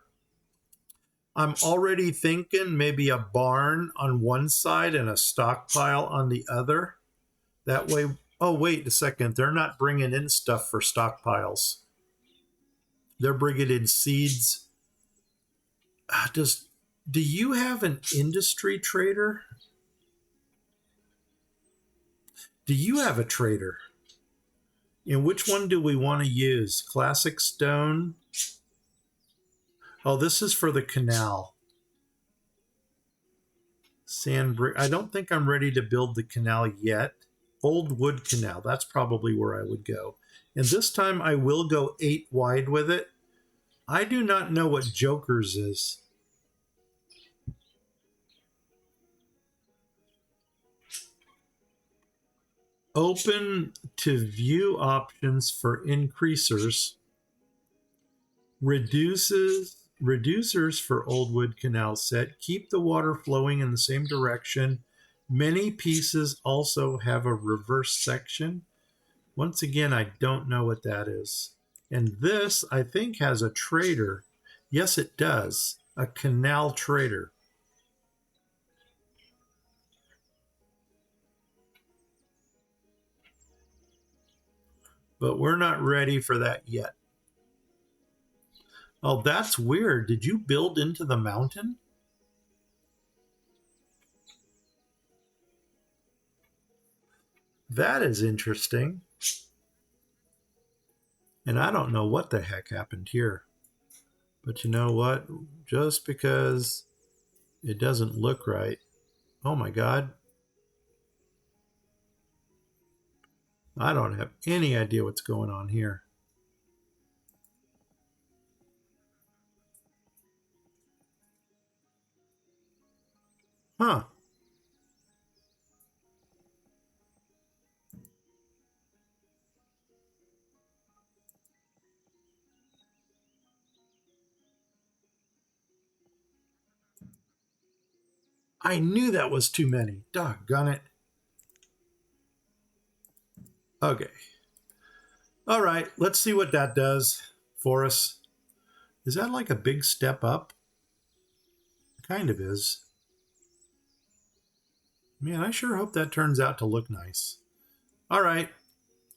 A: I'm already thinking maybe a barn on one side and a stockpile on the other. That way, oh, wait a second. They're not bringing in stuff for stockpiles. They're bringing in seeds. Do you have an industry trader? Do you have a trader? And which one do we want to use? Classic stone. Oh, this is for the canal. Sand brick. I don't think I'm ready to build the canal yet. Old wood canal. That's probably where I would go. And this time I will go 8 wide with it. I do not know what Jokers is. Open to view options for increasers. Reducers for old wood canal set. Keep the water flowing in the same direction. Many pieces also have a reverse section. Once again, I don't know what that is. And this, I think, has a trader. Yes, it does. A canal trader. But we're not ready for that yet. Oh, that's weird. Did you build into the mountain? That is interesting. And I don't know what the heck happened here. But you know what? Just because it doesn't look right. Oh my God. I don't have any idea what's going on here. Huh. I knew that was too many. Doggone it. Okay. All right. Let's see what that does for us. Is that like a big step up? Kind of is. Man, I sure hope that turns out to look nice. All right.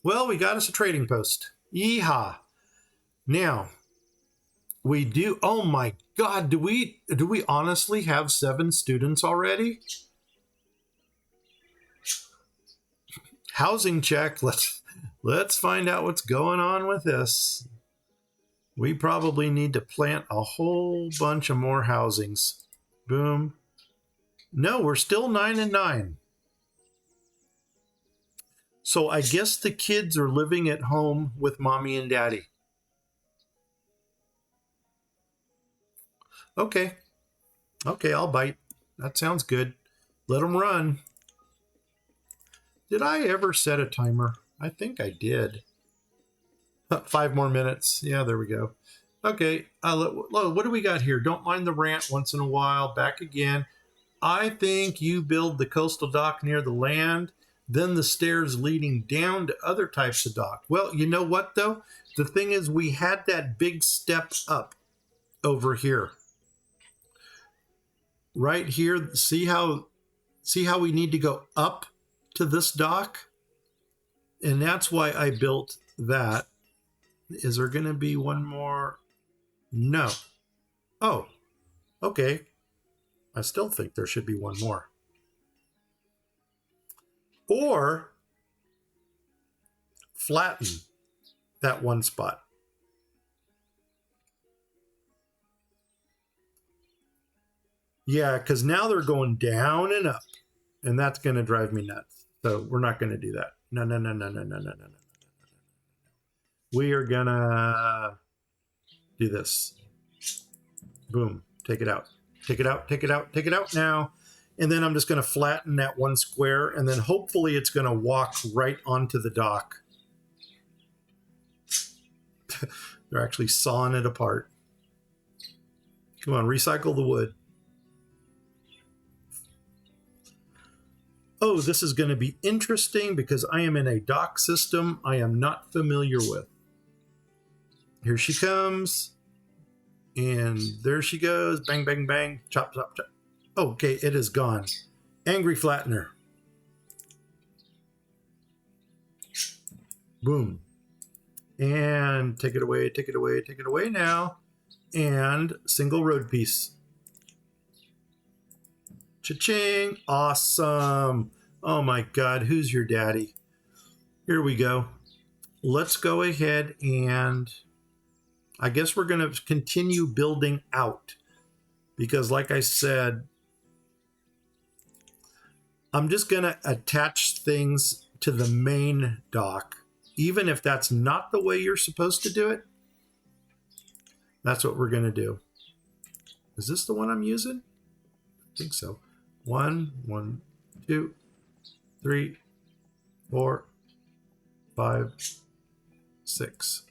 A: Well, we got us a trading post. Yeehaw. Now, we do. Oh my God, do we honestly have 7 students already? Housing check. Let's find out what's going on with this. We probably need to plant a whole bunch of more housings. Boom. No, we're still 9 and 9. So I guess the kids are living at home with mommy and daddy. Okay. Okay, I'll bite. That sounds good. Let them run. Did I ever set a timer? I think I did. 5 more minutes. Yeah, there we go. Okay, what do we got here? Don't mind the rant once in a while. Back again. I think you build the coastal dock near the land, then the stairs leading down to other types of dock. Well, you know what, though? The thing is, we had that big step up over here. Right here, see how we need to go up to this dock? And that's why I built that. Is there going to be one more? No. Oh, okay. I still think there should be one more. Or flatten that one spot. Yeah, because now they're going down and up, and that's going to drive me nuts. So we're not going to do that. No, no, no, no, no, no, no, no, no. We are going to do this. Boom. Take it out. Take it out, take it out, take it out now. And then I'm just going to flatten that one square, and then hopefully it's going to walk right onto the dock. They're actually sawing it apart. Come on, recycle the wood. Oh, this is going to be interesting because I am in a dock system I am not familiar with. Here she comes. And there she goes. Bang, bang, bang. Chop, chop, chop. Okay, it is gone. Angry flattener. Boom. And take it away, take it away, take it away now. And single road piece. Cha-ching. Awesome. Oh my God, who's your daddy? Here we go. Let's go ahead and I guess we're going to continue building out because like I said, I'm just going to attach things to the main dock, even if that's not the way you're supposed to do it. That's what we're going to do. Is this the one I'm using? I think so. 1, 1, 2, 3, 4, 5, 6.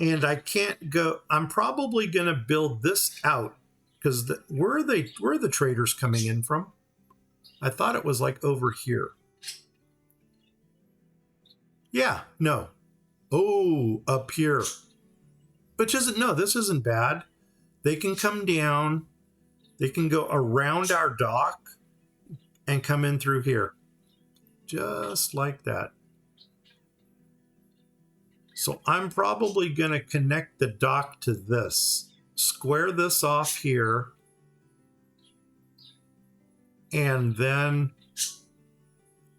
A: And I can't go. I'm probably going to build this out because where are the traders coming in from? I thought it was like over here. Yeah, no. Oh, up here. Which isn't, no, this isn't bad. They can come down. They can go around our dock and come in through here. Just like that. So I'm probably going to connect the dock to this. Square this off here. And then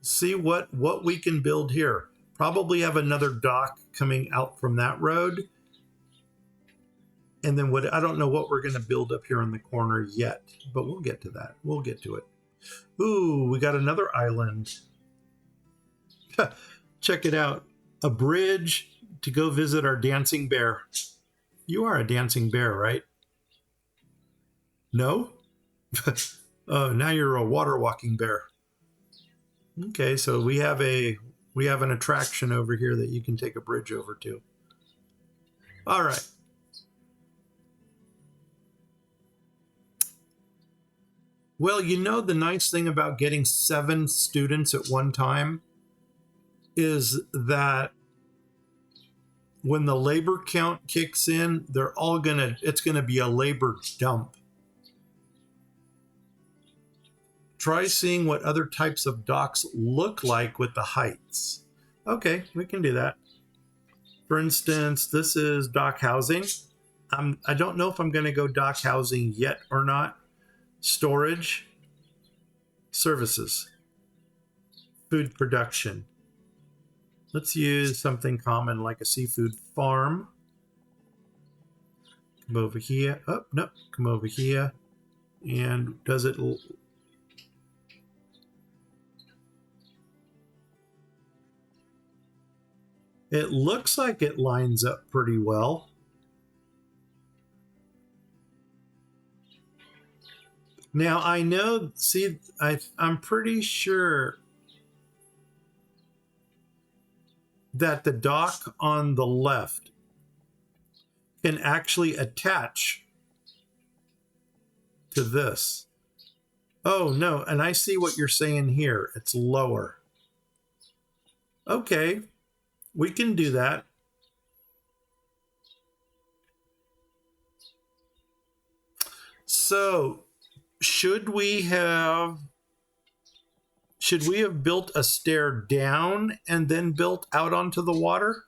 A: see what we can build here. Probably have another dock coming out from that road. And then I don't know what we're going to build up here in the corner yet, but we'll get to that. We'll get to it. Ooh, we got another island. Check it out. A bridge to go visit our dancing bear. You are a dancing bear, right? No? Oh, now you're a water walking bear. Okay, so we have an attraction over here that you can take a bridge over to. All right. Well, you know, the nice thing about getting 7 students at one time is that when the labor count kicks in, it's gonna be a labor dump. Try seeing what other types of docks look like with the heights. Okay, we can do that. For instance, this is dock housing. I don't know if I'm gonna go dock housing yet or not. Storage, services, food production. Let's use something common like a seafood farm. Come over here. Oh, no, come over here. And does it... It looks like it lines up pretty well. Now, I know, see, I'm pretty sure that the dock on the left can actually attach to this. Oh, no, and I see what you're saying here. It's lower. Okay, we can do that. So, should we have built a stair down and then built out onto the water?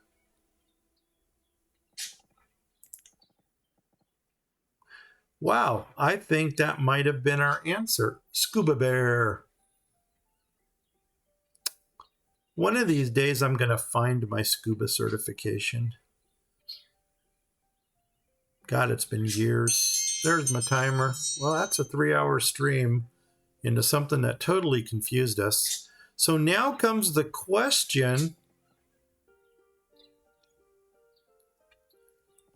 A: Wow, I think that might have been our answer. Scuba bear. One of these days, I'm going to find my scuba certification. God, it's been years. There's my timer. Well, that's a 3-hour stream into something that totally confused us. So now comes the question,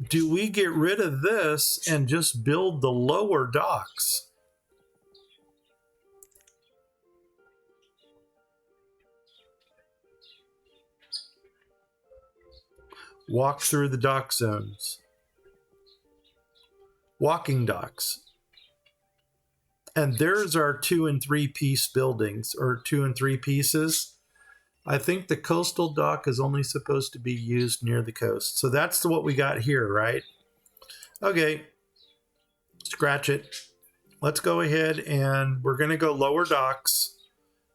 A: do we get rid of this and just build the lower docks? Walk through the dock zones. Walking docks. And there's our 2 and 3 piece buildings, or 2 and 3 pieces. I think the coastal dock is only supposed to be used near the coast. So that's what we got here, right? Okay, scratch it. Let's go ahead and we're going to go lower docks,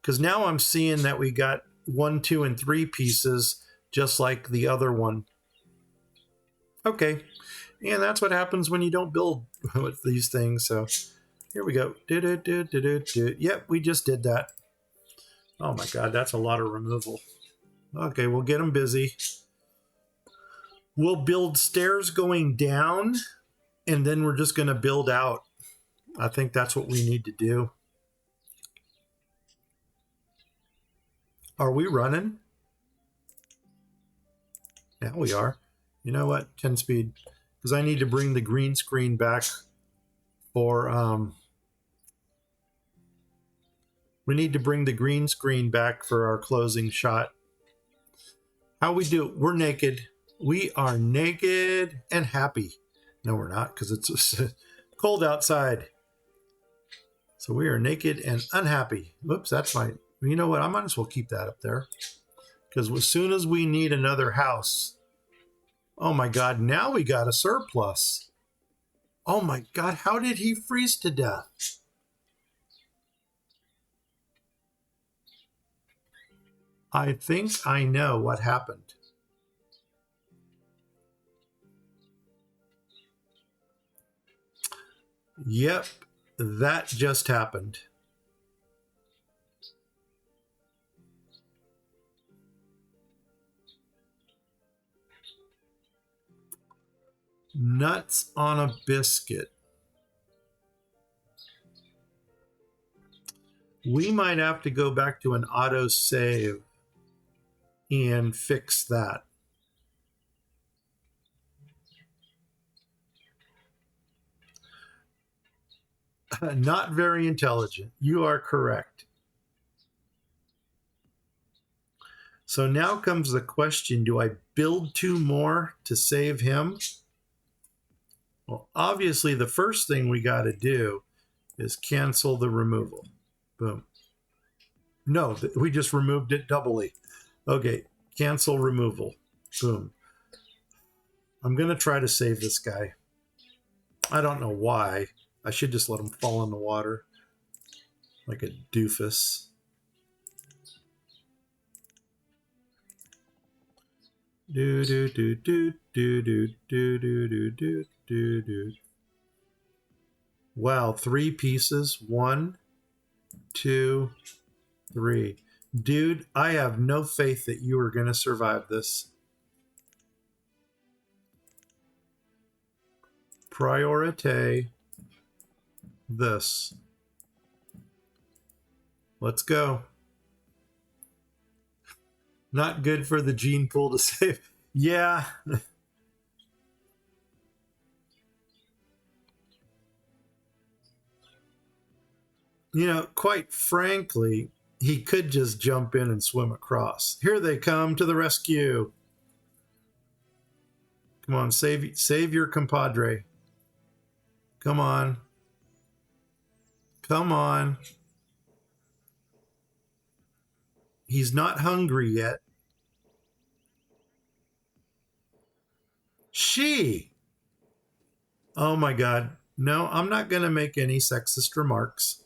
A: because now I'm seeing that we got 1, 2, and 3 pieces just like the other one. Okay, and that's what happens when you don't build with these things. So here we go. Yep, we just did that. Oh my God, that's a lot of removal. Okay, we'll get them busy. We'll build stairs going down, and then we're just going to build out. I think that's what we need to do. Are we running? Yeah, we are. You know what? 10 speed. Because I need to bring the green screen back for... we need to bring the green screen back for our closing shot. How we do it? We're naked. We are naked and happy. No, we're not, because it's cold outside. So we are naked and unhappy. Whoops, that's my... You know what? I might as well keep that up there. Because as soon as we need another house... Oh my God, now we got a surplus. Oh my God, how did he freeze to death? I think I know what happened. Yep, that just happened. Nuts on a biscuit. We might have to go back to an auto save and fix that. Not very intelligent. You are correct. So now comes the question, do I build 2 more to save him? Well, obviously the first thing we got to do is cancel the removal. Boom. No, we just removed it doubly. Okay, cancel removal. Boom. I'm going to try to save this guy. I don't know why. I should just let him fall in the water like a doofus. Do do do do do do do do do do do do. Wow, 3 pieces. 1, 2, 3. Dude, I have no faith that you are going to survive this. Priority this. Let's go. Not good for the gene pool to save. Yeah. You know, quite frankly, he could just jump in and swim across. Here they come to the rescue. Come on, save your compadre. Come on. Come on. He's not hungry yet. She. Oh my God. No, I'm not going to make any sexist remarks.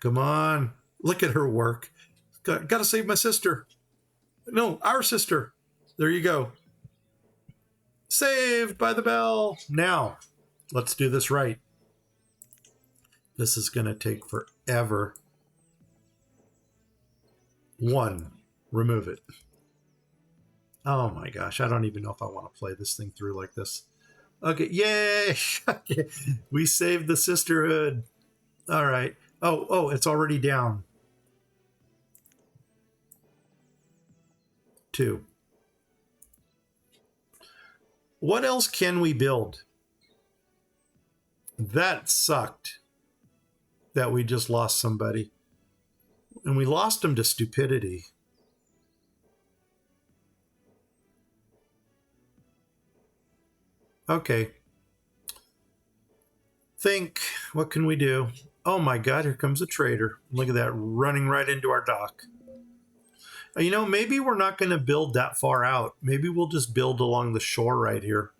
A: Come on. Look at her work. Got to save my sister. No, our sister. There you go. Saved by the bell. Now, let's do this right. This is going to take forever. 1. Remove it. Oh my gosh. I don't even know if I want to play this thing through like this. Okay. Yay. Okay. We saved the sisterhood. All right. Oh, it's already down. 2. What else can we build? That sucked that we just lost somebody. And we lost him to stupidity. Okay. Think, what can we do? Oh my God, here comes a trader. Look at that, running right into our dock. You know, maybe we're not going to build that far out. Maybe we'll just build along the shore right here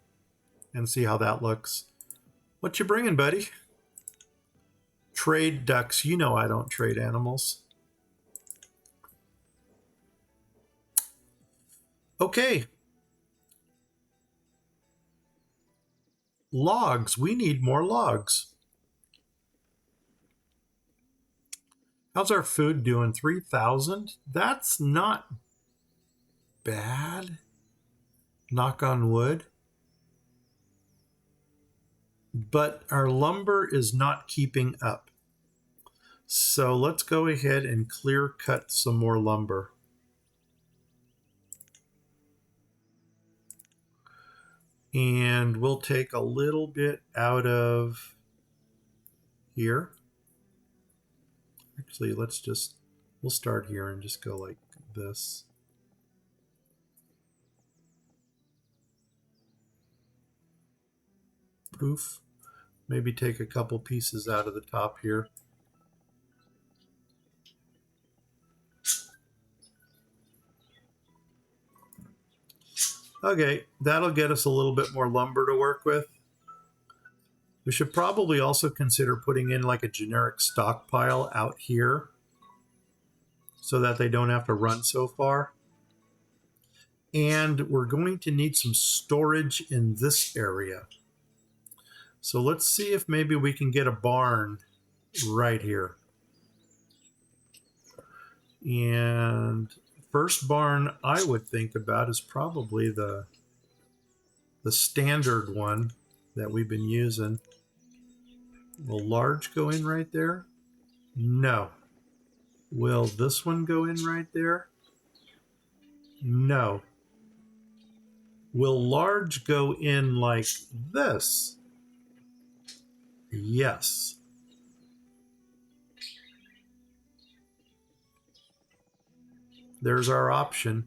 A: and see how that looks. What you bringing, buddy? Trade ducks. You know I don't trade animals. Okay. Logs. We need more logs. How's our food doing? 3,000? That's not bad. Knock on wood. But our lumber is not keeping up. So let's go ahead and clear cut some more lumber. And we'll take a little bit out of here. Actually, we'll start here and just go like this. Poof. Maybe take a couple pieces out of the top here. Okay, that'll get us a little bit more lumber to work with. We should probably also consider putting in like a generic stockpile out here so that they don't have to run so far. And we're going to need some storage in this area. So let's see if maybe we can get a barn right here. And First barn I would think about is probably the standard one that we've been using. Will large go in right there? No. Will this one go in right there? No. Will large go in like this? Yes. There's our option.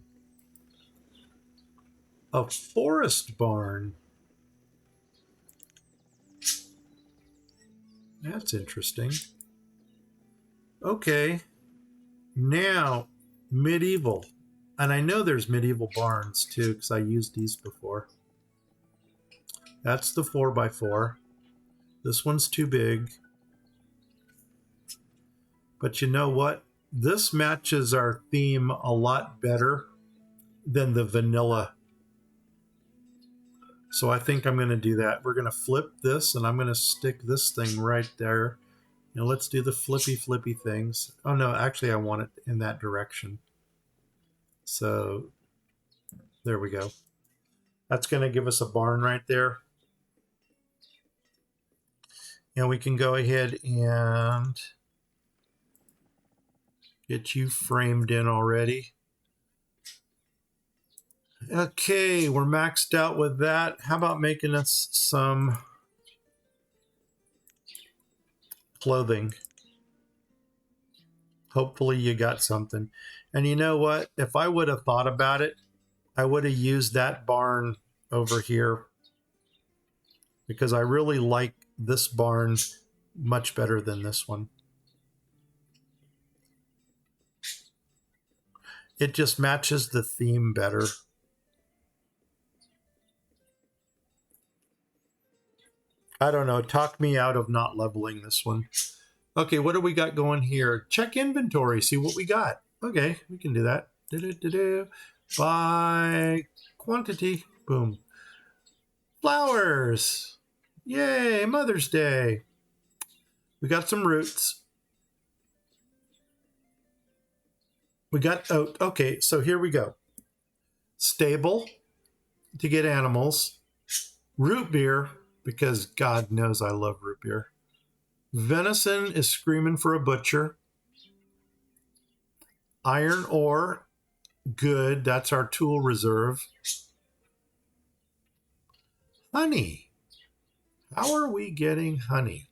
A: A forest barn. That's interesting. Okay. Now, medieval. And I know there's medieval barns too, because I used these before. That's the 4x4. This one's too big. But you know what? This matches our theme a lot better than the vanilla. So I think I'm going to do that. We're going to flip this, and I'm going to stick this thing right there. Now let's do the flippy things. Oh no, actually I want it in that direction. So there we go. That's going to give us a barn right there. And we can go ahead and get you framed in already. Okay, we're maxed out with that. How about making us some clothing? Hopefully you got something. And you know what? If I would have thought about it, I would have used that barn over here, because I really like this barn much better than this one. It just matches the theme better. I don't know. Talk me out of not leveling this one. Okay, what do we got going here? Check inventory, see what we got. Okay, we can do that. By quantity. Boom. Flowers. Yay, Mother's Day. We got some roots. We got oat. Okay, so here we go. Stable to get animals. Root beer, because God knows I love root beer. Venison is screaming for a butcher. Iron ore, good. That's our tool reserve. Honey. How are we getting honey?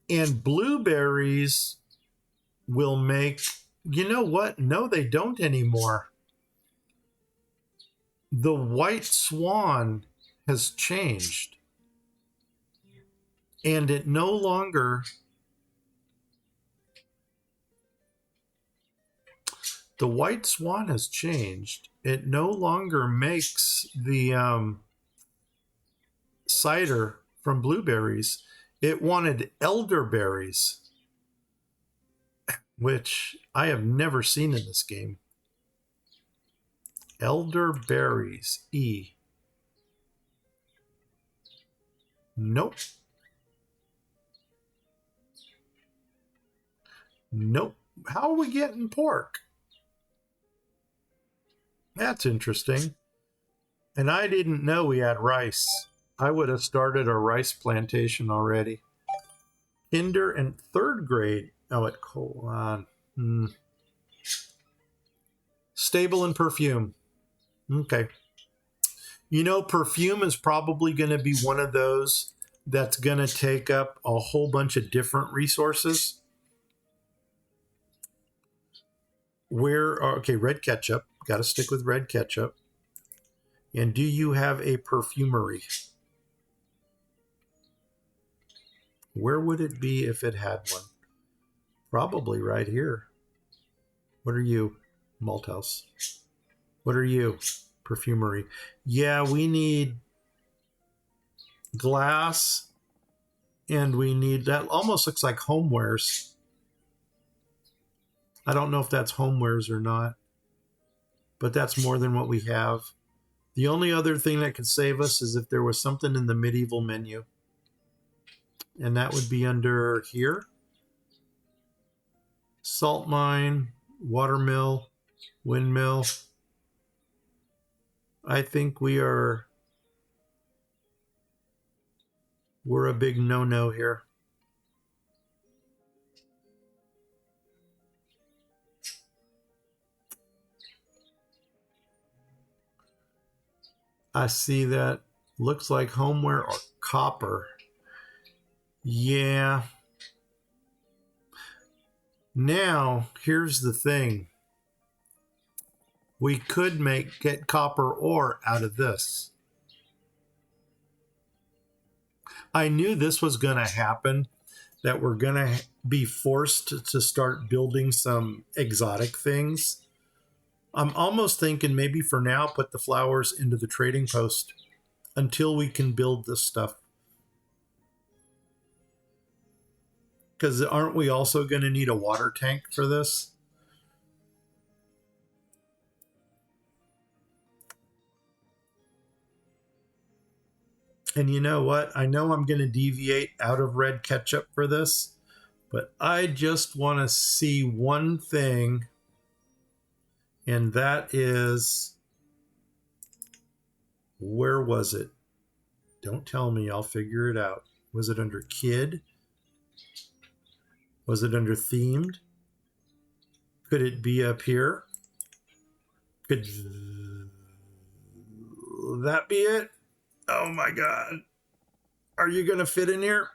A: And blueberries will make... You know what? No, they don't anymore. The white swan has changed. And it no longer... The white swan has changed. It no longer makes the cider from blueberries. It wanted elderberries, which I have never seen in this game. Elderberries. E. Nope. Nope. How are we getting pork? That's interesting. And I didn't know we had rice. I would have started a rice plantation already. Kinder and third grade. Oh, at Colon. Stable and perfume. Okay. You know, perfume is probably going to be one of those that's going to take up a whole bunch of different resources. Okay, red ketchup. Got to stick with red ketchup. And do you have a perfumery? Where would it be if it had one? Probably right here. What are you? Malthouse. What are you? Perfumery. Yeah, we need glass, and we need... That almost looks like homewares. I don't know if that's homewares or not, but that's more than what we have. The only other thing that could save us is if there was something in the medieval menu, and that would be under here. Salt mine, water mill, windmill. I think we're a big no-no here. I see that. Looks like homeware or copper. Yeah. Now, here's the thing. We could get copper ore out of this. I knew this was going to happen, that we're going to be forced to start building some exotic things. I'm almost thinking maybe for now put the flowers into the trading post until we can build this stuff. Because aren't we also going to need a water tank for this? And you know what? I know I'm going to deviate out of Red Ketchup for this, but I just want to see one thing, and that is, where was it? Don't tell me, I'll figure it out. Was it under kid? Was it under themed? Could it be up here? Could that be it? Oh my God. Are you going to fit in here?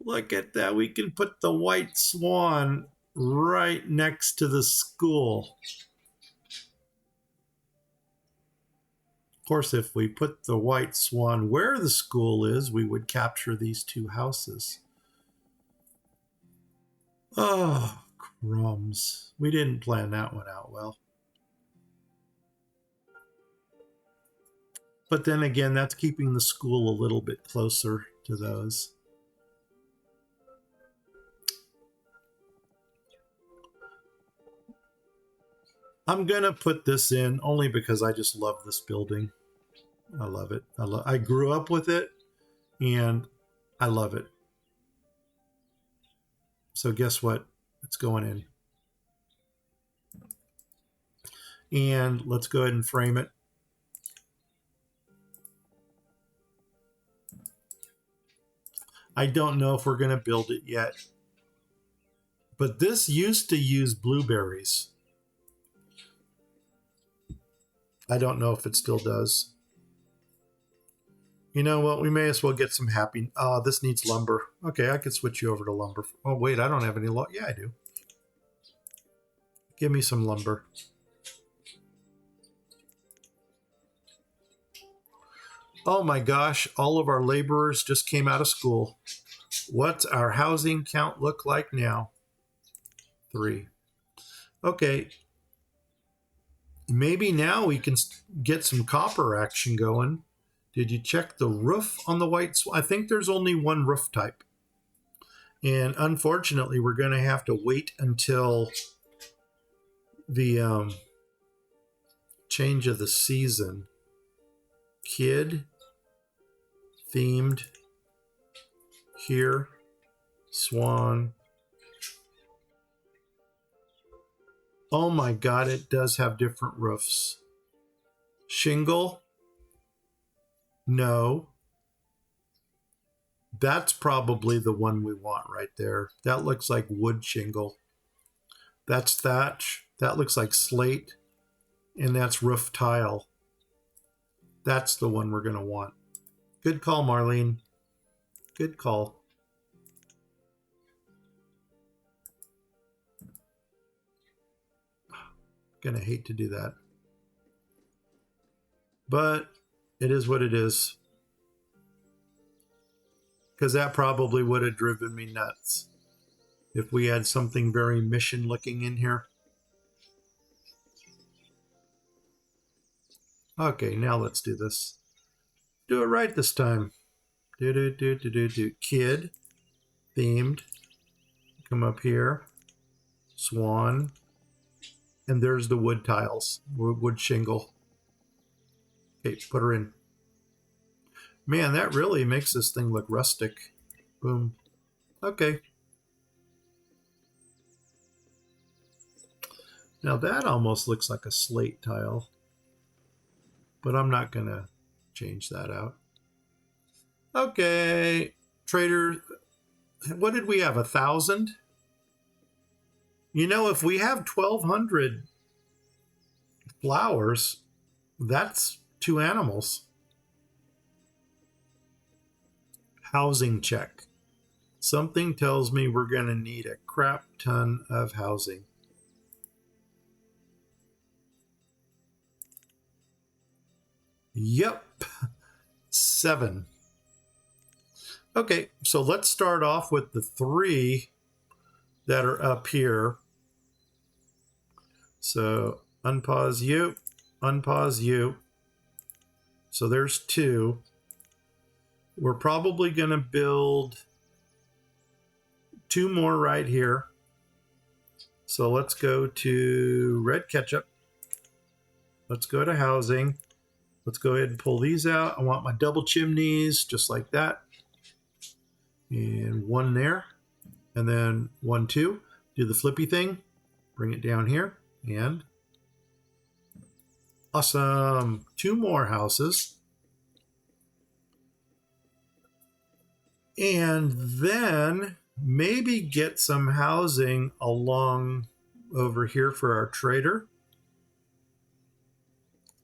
A: Look at that. We can put the white swan right next to the school. Of course, if we put the white swan where the school is, we would capture these two houses. Oh, crumbs. We didn't plan that one out well. But then again, that's keeping the school a little bit closer to those. I'm going to put this in only because I just love this building. I love it. I grew up with it, and I love it. So guess what? It's going in. And let's go ahead and frame it. I don't know if we're going to build it yet. But this used to use blueberries. I don't know if it still does. You know what? We may as well get some happy. This needs lumber. Okay, I could switch you over to lumber. Oh, wait, I don't have any. Yeah, I do. Give me some lumber. Oh my gosh, all of our laborers just came out of school. What's our housing count look like now? 3. Okay. Maybe now we can get some copper action going. Did you check the roof on the white swan? I think there's only one roof type. And unfortunately, we're going to have to wait until the change of the season. Kid, themed, here, swan. Oh my God, it does have different roofs. Shingle? No. That's probably the one we want right there. That looks like wood shingle. That's thatch. That looks like slate. And that's roof tile. That's the one we're going to want. Good call, Marlene. Good call. Gonna hate to do that. But it is what it is. Because that probably would have driven me nuts if we had something very mission looking in here. Okay, now let's do this. Do it right this time. Do. Kid, themed. Come up here. Swan. And there's the wood tiles. Wood shingle. Okay, put her in. Man, that really makes this thing look rustic. Boom. Okay. Now that almost looks like a slate tile, but I'm not going to change that out. Okay, trader, what did we have, 1,000? You know, if we have 1,200 flowers, that's 2 animals. Housing check. Something tells me we're going to need a crap ton of housing. Yep, 7. Okay, so let's start off with the 3 that are up here. So unpause you, unpause you. So there's 2. We're probably going to build 2 more right here. So let's go to Red Ketchup. Let's go to housing. Let's go ahead and pull these out. I want my double chimneys just like that. And 1 there. And then 1, 2. Do the flippy thing. Bring it down here. And awesome. 2 more houses. And then maybe get some housing along over here for our trader.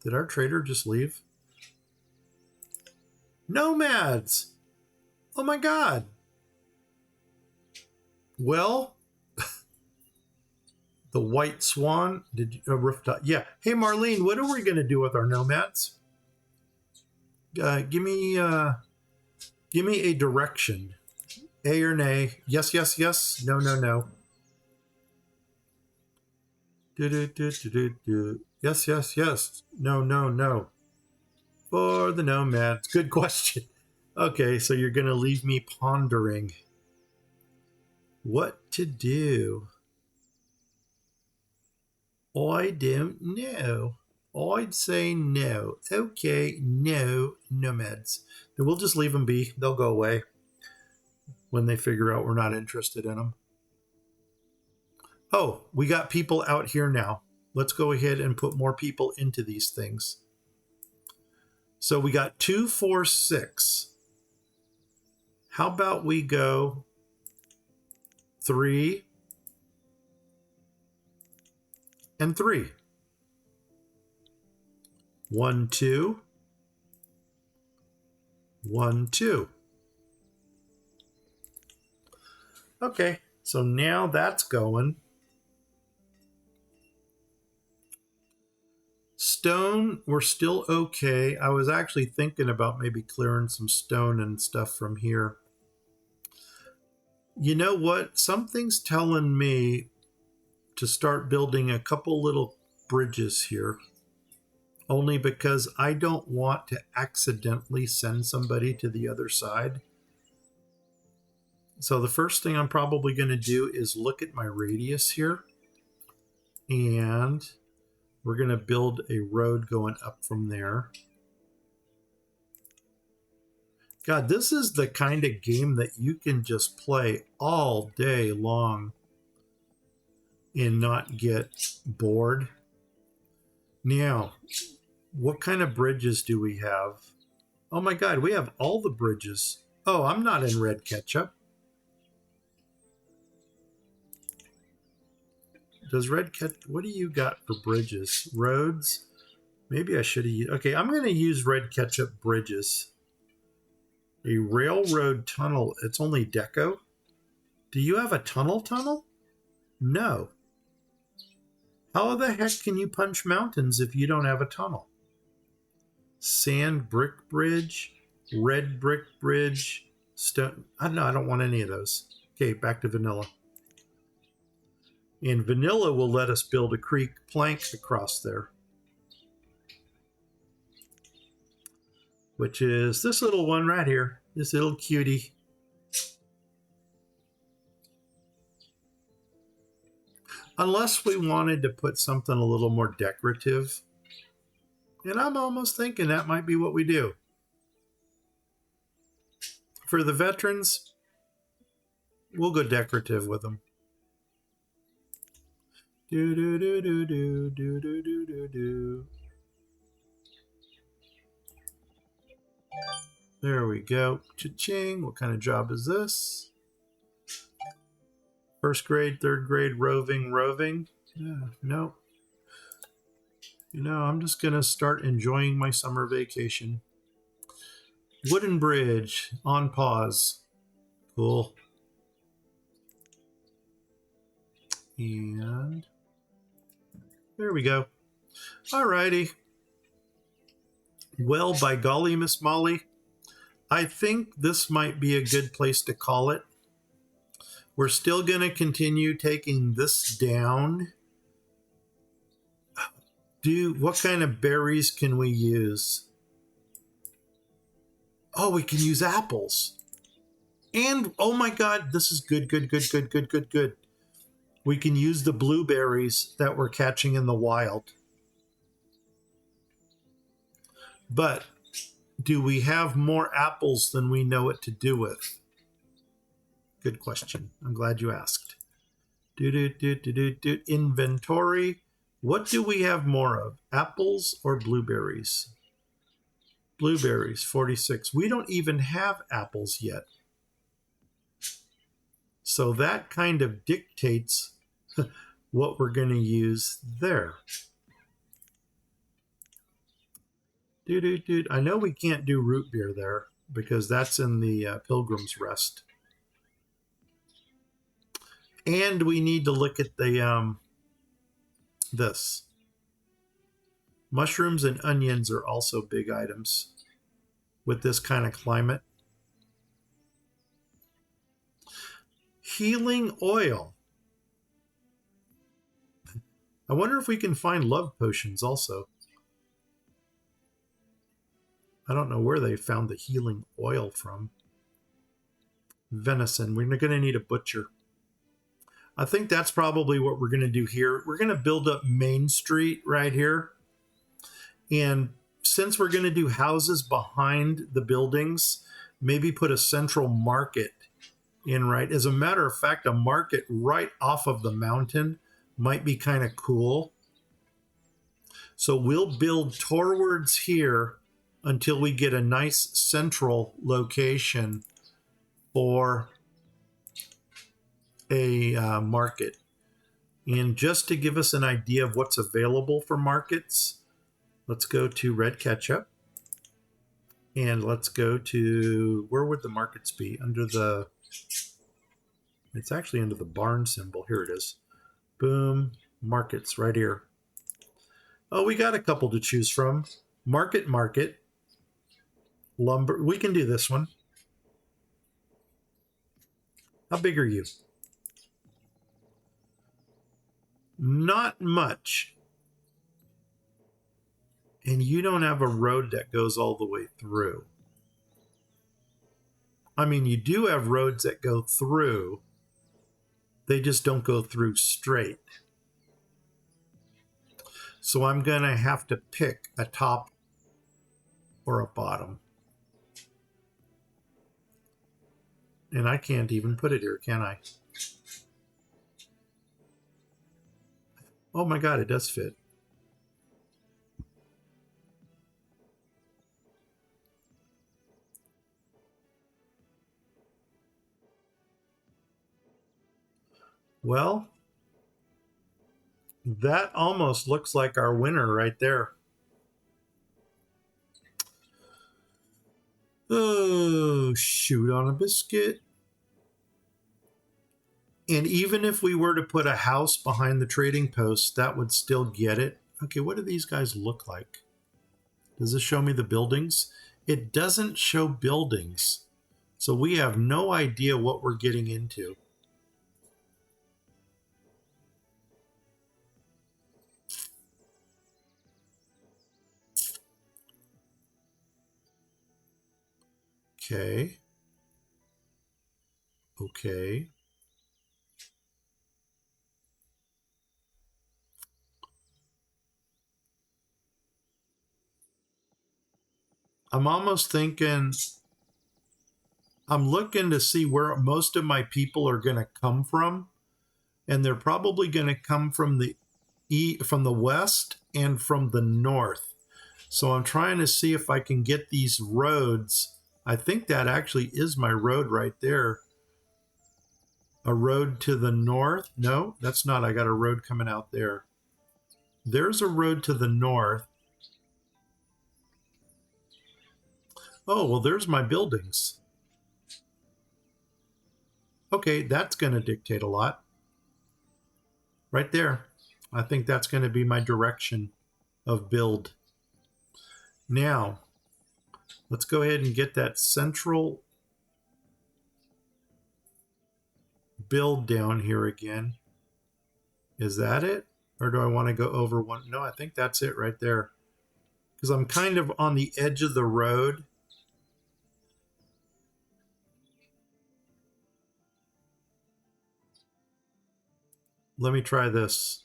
A: Did our trader just leave? Nomads! Oh my God! Well, the white swan, did you, rooftop? Yeah. Hey Marlene, what are we going to do with our nomads? Give me a direction. A or nay? Yes, yes, yes. No, no, no. Yes, yes, yes. No, no, no. For the nomads. Good question. Okay, so you're going to leave me pondering what to do. I don't know. I'd say no. Okay, no nomads. Then we'll just leave them be. They'll go away when they figure out we're not interested in them. Oh, we got people out here now. Let's go ahead and put more people into these things. So we got 2, 4, 6. How about we go 3 and 3? 1, 2. 1, 2. Okay, so now that's going. Stone, we're still okay. I was actually thinking about maybe clearing some stone and stuff from here. You know what? Something's telling me to start building a couple little bridges here. Only because I don't want to accidentally send somebody to the other side. So the first thing I'm probably going to do is look at my radius here. And we're going to build a road going up from there. God, this is the kind of game that you can just play all day long and not get bored. Now, what kind of bridges do we have? Oh my God, we have all the bridges. Oh, I'm not in Red Ketchup. Does Red Ketchup, what do you got for bridges? Roads? Maybe I should have used, okay, I'm going to use Red Ketchup bridges. A railroad tunnel, it's only deco. Do you have a tunnel? No. How the heck can you punch mountains if you don't have a tunnel? Sand brick bridge, red brick bridge, stone. I don't want any of those. Okay, back to vanilla. And vanilla will let us build a creek plank across there, which is this little one right here, this little cutie. Unless we wanted to put something a little more decorative. And I'm almost thinking that might be what we do. For the veterans, we'll go decorative with them. Do do do do do do do do do do. There we go. Cha-ching. What kind of job is this? First grade, third grade, roving. Yeah, no. You know, I'm just going to start enjoying my summer vacation. Wooden bridge on pause. Cool. And there we go. Alrighty. Well, by golly, Miss Molly, I think this might be a good place to call it. We're still going to continue taking this down. What kind of berries can we use? Oh, we can use apples. And, oh my God, this is good. We can use the blueberries that we're catching in the wild. But do we have more apples than we know what to do with? Good question. I'm glad you asked. Inventory. What do we have more of? Apples or blueberries? Blueberries, 46. We don't even have apples yet. So that kind of dictates what we're going to use there. I know we can't do root beer there because that's in the Pilgrim's Rest. And we need to look at the this. Mushrooms and onions are also big items with this kind of climate. Healing oil. I wonder if we can find love potions also. I don't know where they found the healing oil from. Venison. We're going to need a butcher. I think that's probably what we're going to do here. We're going to build up Main Street right here. And since we're going to do houses behind the buildings, maybe put a central market in, right? As a matter of fact, a market right off of the mountain might be kind of cool. So we'll build towards here until we get a nice central location for a market. And just to give us an idea of what's available for markets, let's go to Red Ketchup. And let's go to, where would the markets be? It's actually under the barn symbol. Here it is. Boom. Markets right here. Oh, we got a couple to choose from. Market. Lumber. We can do this one. How big are you? Not much. And you don't have a road that goes all the way through. I mean, you do have roads that go through. They just don't go through straight. So I'm going to have to pick a top or a bottom. And I can't even put it here, can I? Oh my God, it does fit. Well, that almost looks like our winner right there. Oh, shoot on a biscuit. And even if we were to put a house behind the trading post, that would still get it. Okay, what do these guys look like? Does this show me the buildings? It doesn't show buildings. So we have no idea what we're getting into. Okay. Okay. I'm almost thinking, I'm looking to see where most of my people are going to come from. and they're probably going to come from the west and from the north. So I'm trying to see if I can get these roads. I think that actually is my road right there. A road to the north? No, that's not. I got a road coming out there. There's a road to the north. Oh, well, there's my buildings. Okay, that's going to dictate a lot. Right there. I think that's going to be my direction of build. Now, let's go ahead and get that central build down here again. Is that it? Or do I want to go over one? No, I think that's it right there. Because I'm kind of on the edge of the road. Let me try this.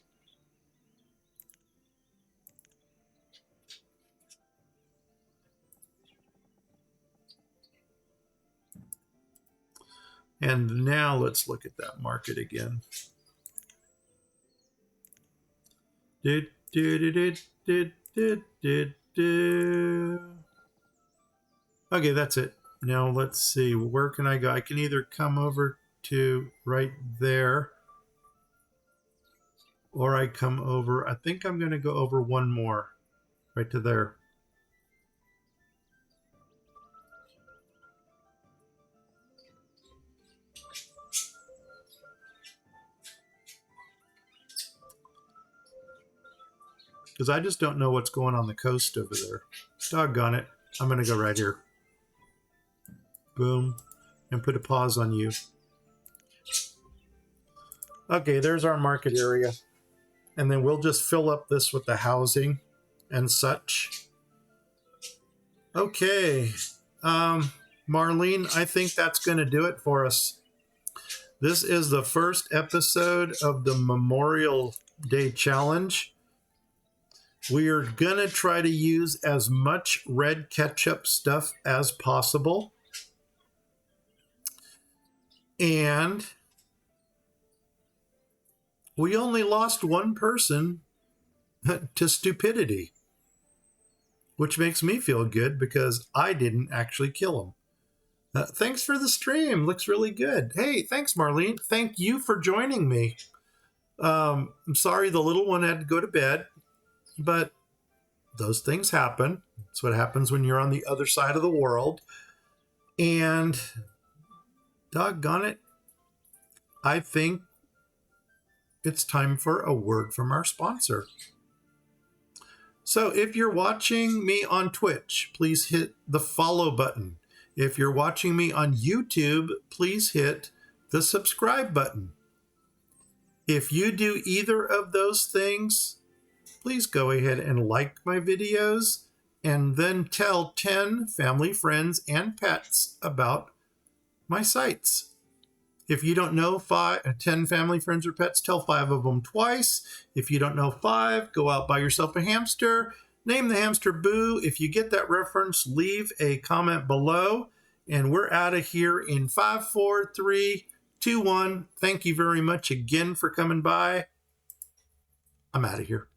A: And now let's look at that market again. Okay, that's it. Now let's see, where can I go? I can either come over to right there, or I come over, I think I'm going to go over one more, right to there. Because I just don't know what's going on the coast over there. Doggone it. I'm going to go right here. Boom. And put a pause on you. Okay, there's our market area. And then we'll just fill up this with the housing and such. Okay. Marlene, I think that's going to do it for us. This is the first episode of the Memorial Day Challenge. We are going to try to use as much red ketchup stuff as possible. And we only lost one person to stupidity, which makes me feel good because I didn't actually kill him. Thanks for the stream. Looks really good. Hey, thanks, Marlene. Thank you for joining me. I'm sorry the little one had to go to bed, but those things happen. That's what happens when you're on the other side of the world. And doggone it, I think it's time for a word from our sponsor. So if you're watching me on Twitch, please hit the follow button. If you're watching me on YouTube, please hit the subscribe button. If you do either of those things, please go ahead and like my videos and then tell 10 family, friends, and pets about my sites. If you don't know 10 family, friends, or pets, tell 5 of them twice. If you don't know 5, go out, buy yourself a hamster. Name the hamster Boo. If you get that reference, leave a comment below. And we're out of here in 5, 4, 3, 2, 1. Thank you very much again for coming by. I'm out of here.